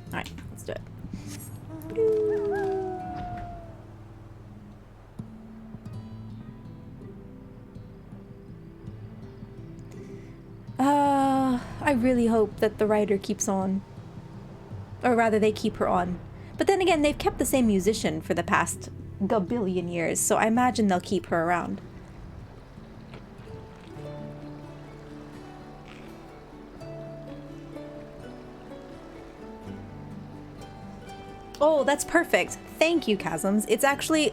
Alright, let's do it. I really hope that the writer keeps on. Or rather, they keep her on. But then again, they've kept the same musician for the past gabillion years, so I imagine they'll keep her around. Oh, that's perfect. Thank you, Chasms. It's actually,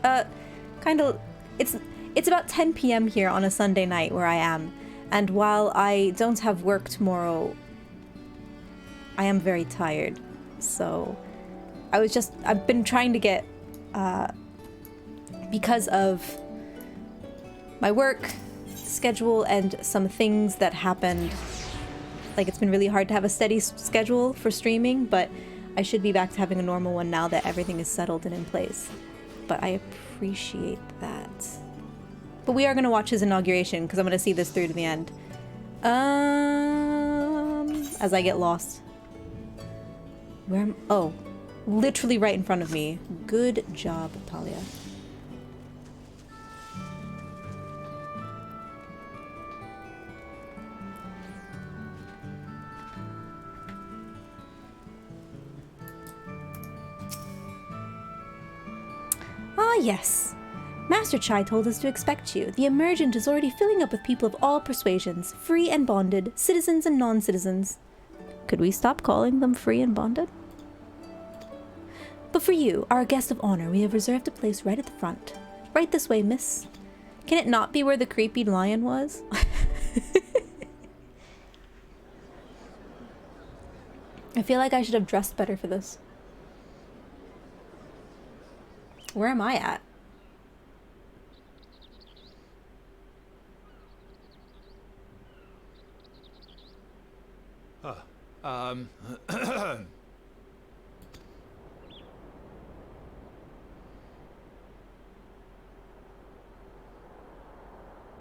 it's about 10 p.m. here on a Sunday night where I am. And while I don't have work tomorrow, I am very tired. So, I've been trying to get, because of my work schedule and some things that happened, like it's been really hard to have a steady schedule for streaming, but I should be back to having a normal one now that everything is settled and in place. But I appreciate that. But we are going to watch his inauguration because I'm going to see this through to the end. As I get lost. Where am... Oh. Literally right in front of me. Good job, Talia. Ah, yes. Master Chai told us to expect you. The Emergent is already filling up with people of all persuasions, free and bonded, citizens and non-citizens. Could we stop calling them free and bonded?
But for you, our guest of honor, we have reserved a place right at the front. Right this way, miss.
Can it not be where the creepy lion was? I feel like I should have dressed better for this. Where am I at?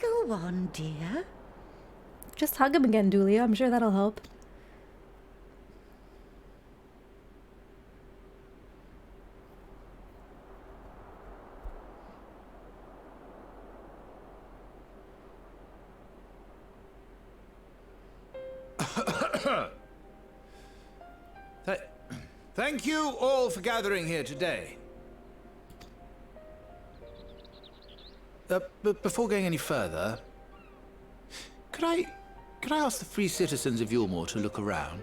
Go on, dear.
Just hug him again, Julia. I'm sure that'll help.
Thank you all for gathering here today. But before going any further, could I ask the free citizens of Yulmore to look around?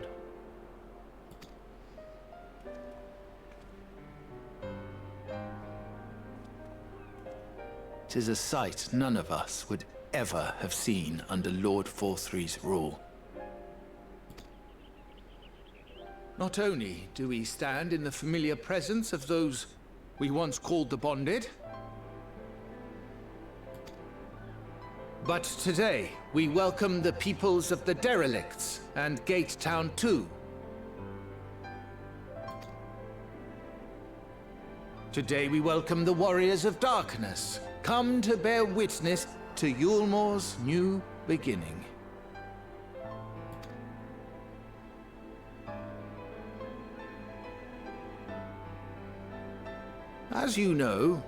Tis a sight none of us would ever have seen under Lord Forthry's rule. Not only do we stand in the familiar presence of those we once called the Bonded, but today we welcome the peoples of the Derelicts and Gate Town too. Today we welcome the Warriors of Darkness, come to bear witness to Yulmore's new beginning. As you know,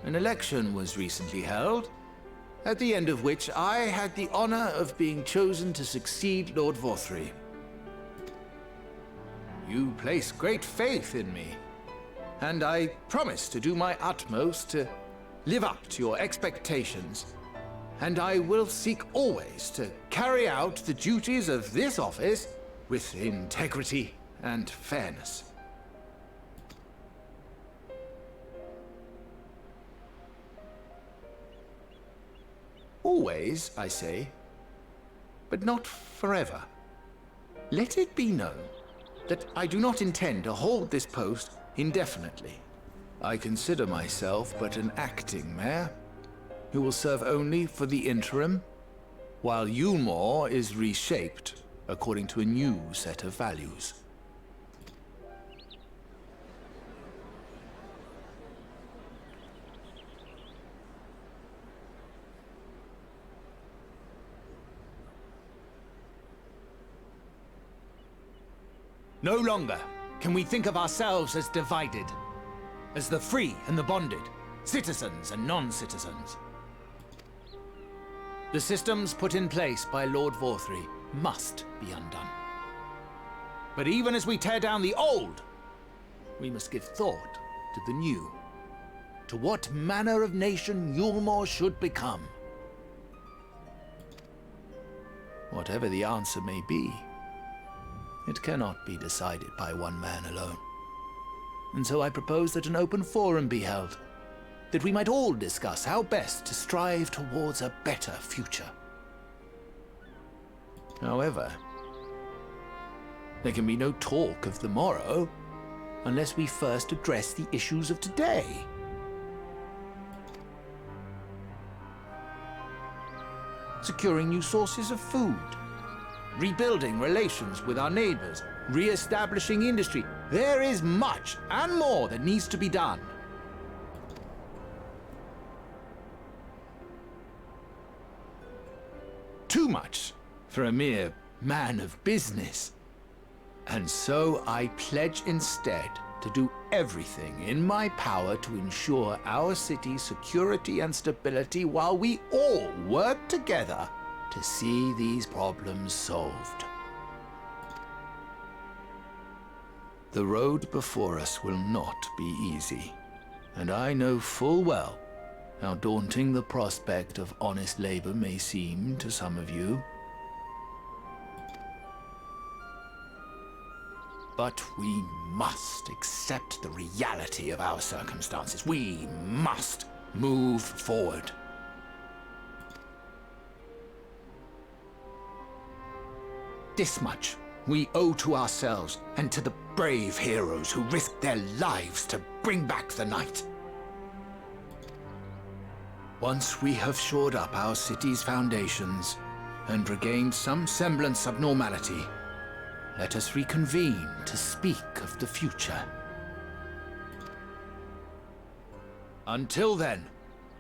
an election was recently held, at the end of which I had the honor of being chosen to succeed Lord Forthry. You place great faith in me, and I promise to do my utmost to live up to your expectations, and I will seek always to carry out the duties of this office with integrity and fairness. Always, I say, but not forever. Let it be known that I do not intend to hold this post indefinitely. I consider myself but an acting mayor, who will serve only for the interim, while Yulmore is reshaped according to a new set of values. No longer can we think of ourselves as divided, as the free and the bonded, citizens and non-citizens. The systems put in place by Lord Forthry must be undone. But even as we tear down the old, we must give thought to the new, to what manner of nation Yulmore should become. Whatever the answer may be, it cannot be decided by one man alone. And so I propose that an open forum be held, that we might all discuss how best to strive towards a better future. However, there can be no talk of the morrow unless we first address the issues of today. Securing new sources of food, rebuilding relations with our neighbors, re-establishing industry. There is much and more that needs to be done. Too much for a mere man of business. And so I pledge instead to do everything in my power to ensure our city's security and stability while we all work together to see these problems solved. The road before us will not be easy, and I know full well how daunting the prospect of honest labor may seem to some of you. But we must accept the reality of our circumstances. We must move forward. This much we owe to ourselves and to the brave heroes who risked their lives to bring back the night. Once we have shored up our city's foundations and regained some semblance of normality, let us reconvene to speak of the future. Until then,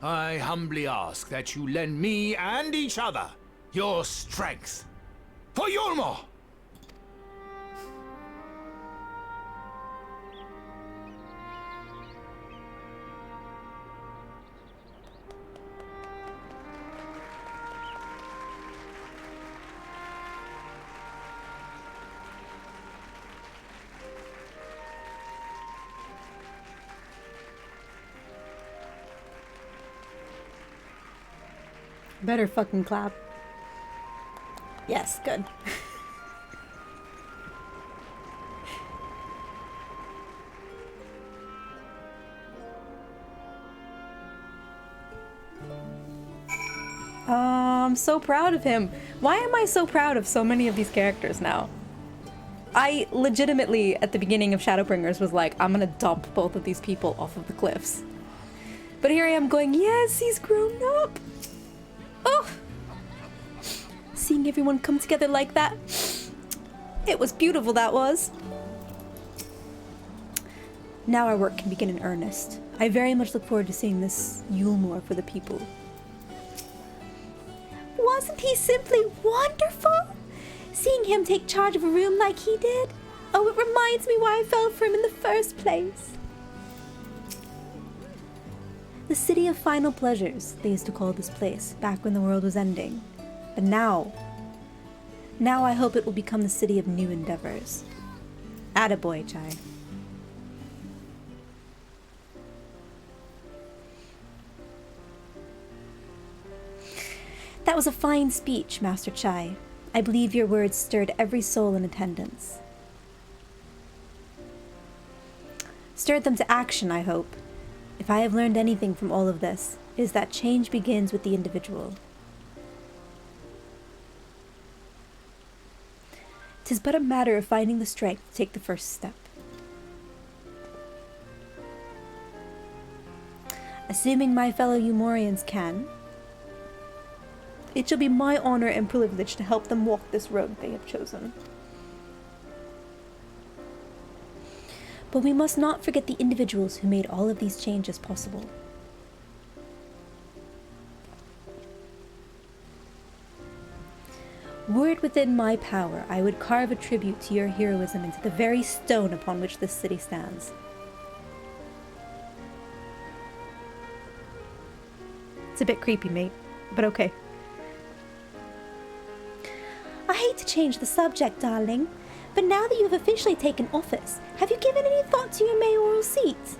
I humbly ask that you lend me and each other your strength. For Yulmore!
Better fucking clap. Yes, good. I'm so proud of him. Why am I so proud of so many of these characters now? I legitimately, at the beginning of Shadowbringers, was like, I'm gonna dump both of these people off of the cliffs. But here I am going, yes, he's grown up. Oh! Seeing everyone come together like that. It was beautiful, that was. Now our work can begin in earnest. I very much look forward to seeing this Yulmore for the people.
Wasn't he simply wonderful? Seeing him take charge of a room like he did. Oh, it reminds me why I fell for him in the first place.
The City of Final Pleasures, they used to call this place, back when the world was ending. But now I hope it will become the City of New Endeavors. Attaboy, Chai. That was a fine speech, Master Chai. I believe your words stirred every soul in attendance. Stirred them to action, I hope. If I have learned anything from all of this, it is that change begins with the individual. 'Tis but a matter of finding the strength to take the first step. Assuming my fellow Umorians can, it shall be my honor and privilege to help them walk this road they have chosen. But we must not forget the individuals who made all of these changes possible. Were it within my power, I would carve a tribute to your heroism into the very stone upon which this city stands. It's a bit creepy, mate, but okay.
I hate to change the subject, darling, but now that you have officially taken office, have you given any thought to your mayoral seat?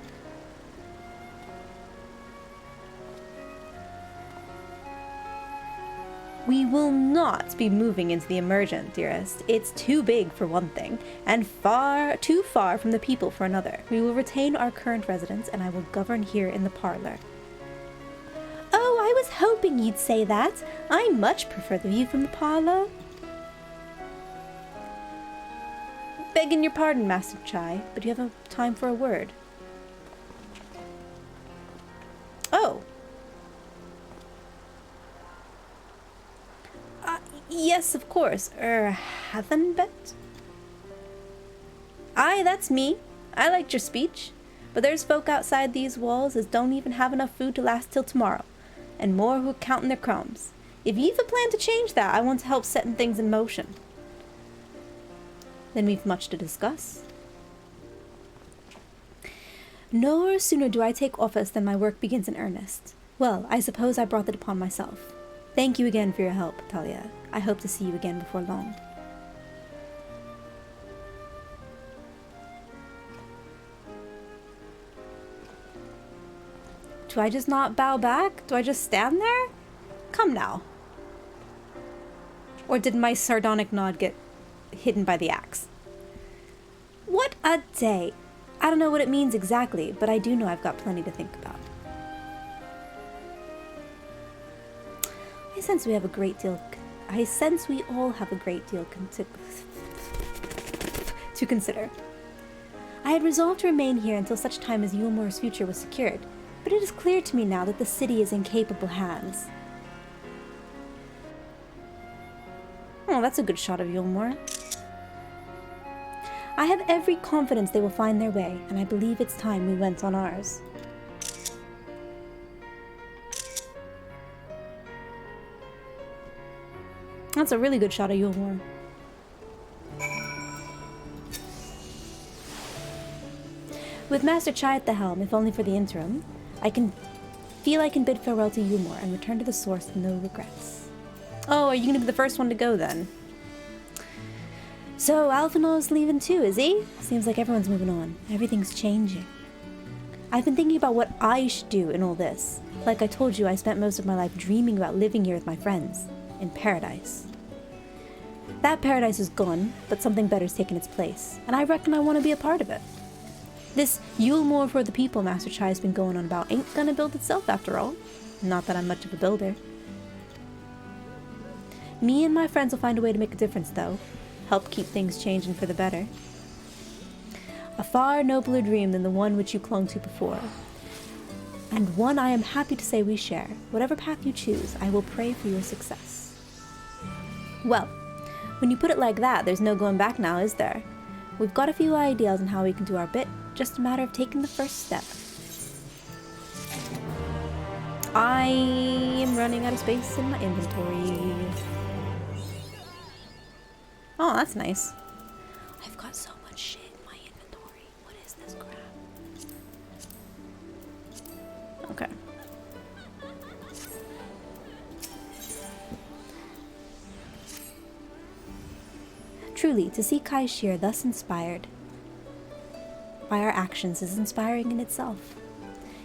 We will not be moving into the Emergent, dearest. It's too big for one thing, and too far from the people for another. We will retain our current residence, and I will govern here in the parlor.
Oh, I was hoping you'd say that. I much prefer the view from the parlor.
Begging your pardon, Master Chai, but you have a time for a word. Oh. Yes, of course. Hathenbet? Aye, that's me. I liked your speech. But there's folk outside these walls as don't even have enough food to last till tomorrow, and more who are counting their crumbs. If you've a plan to change that, I want to help setting things in motion. Then we've much to discuss. No sooner do I take office than my work begins in earnest. Well, I suppose I brought it upon myself. Thank you again for your help, Talia. I hope to see you again before long. Do I just not bow back? Do I just stand there? Come now. Or did my sardonic nod get hidden by the axe?
What a day! I don't know what it means exactly, but I do know I've got plenty to think about. I sense we all have a great deal to consider. I had resolved to remain here until such time as Yulmore's future was secured, but it is clear to me now that the city is in capable hands.
Oh, that's a good shot of Yulmore.
I have every confidence they will find their way, and I believe it's time we went on ours.
That's a really good shot of Yulmore.
With Master Chai at the helm, if only for the interim, I can bid farewell to Yulmore and return to the source with no regrets.
Oh, are you gonna be the first one to go then?
So, Alphanar's leaving too, is he? Seems like everyone's moving on. Everything's changing. I've been thinking about what I should do in all this. Like I told you, I spent most of my life dreaming about living here with my friends. In paradise. That paradise is gone, but something better's taken its place, and I reckon I want to be a part of it. This Yulmore for the people Master Chai has been going on about ain't gonna build itself after all. Not that I'm much of a builder. Me and my friends will find a way to make a difference, though. Help keep things changing for the better. A far nobler dream than the one which you clung to before. And one I am happy to say we share. Whatever path you choose, I will pray for your success. Well, when you put it like that, there's no going back now, is there? We've got a few ideas on how we can do our bit, just a matter of taking the first step.
I am running out of space in my inventory. Oh, that's nice.
I've got so much shit in my inventory. What is this crap?
Okay.
Truly, to see Kai Shir thus inspired by our actions is inspiring in itself.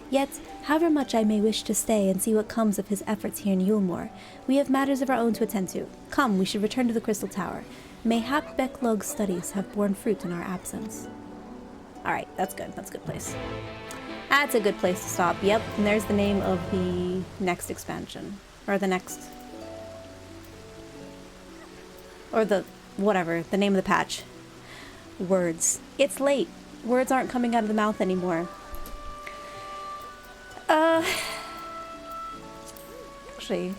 Yet, however much I may wish to stay and see what comes of his efforts here in Yulmore, we have matters of our own to attend to. Come, we should return to the Crystal Tower. Mayhap Beklog's studies have borne fruit in our absence.
Alright, that's good. That's a good place. That's a good place to stop. Yep, and there's the name of the next expansion. Or the next... Or the... whatever. The name of the patch. Words. It's late. Words aren't coming out of the mouth anymore. Actually...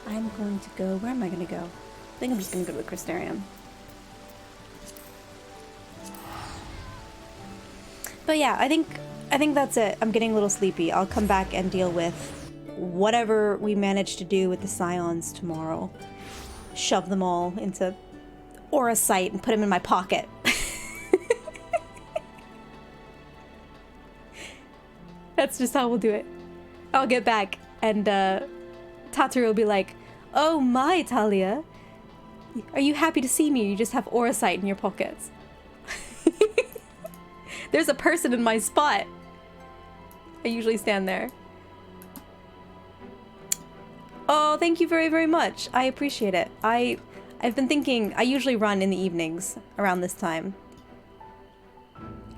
I'm going to go... Where am I going to go? I think I'm just going to go to the Crystarium. But yeah, I think that's it. I'm getting a little sleepy. I'll come back and deal with whatever we manage to do with the Scions tomorrow. Shove them all into Aura Sight and put them in my pocket. That's just how we'll do it. I'll get back and Tataru will be like, "Oh my, Talia, are you happy to see me? You just have Aura Sight in your pockets." There's a person in my spot. I usually stand there. Oh, thank you very, very much. I appreciate it. I've been thinking, I usually run in the evenings around this time.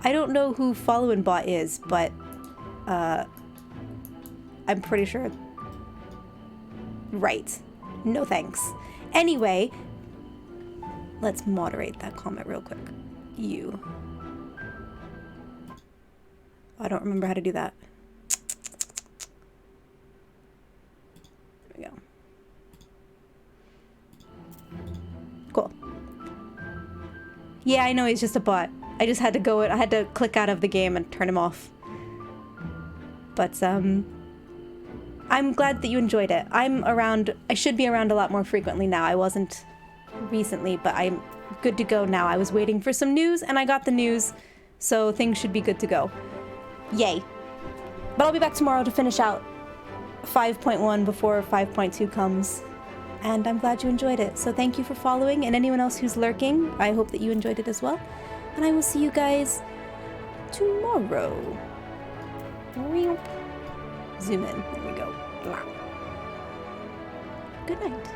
I don't know who Follow and Bot is, but I'm pretty sure. Right. No thanks. Anyway, let's moderate that comment real quick. You. I don't remember how to do that. There we go. Cool. Yeah, I know he's just a bot. I just had to go, I had to click out of the game and turn him off. But, I'm glad that you enjoyed it. I should be around a lot more frequently now. I wasn't recently, but I'm good to go now. I was waiting for some news, and I got the news, so things should be good to go. Yay. But I'll be back tomorrow to finish out 5.1 before 5.2 comes. And I'm glad you enjoyed it. So thank you for following, and anyone else who's lurking, I hope that you enjoyed it as well. And I will see you guys tomorrow. Zoom in. There we go. Good night.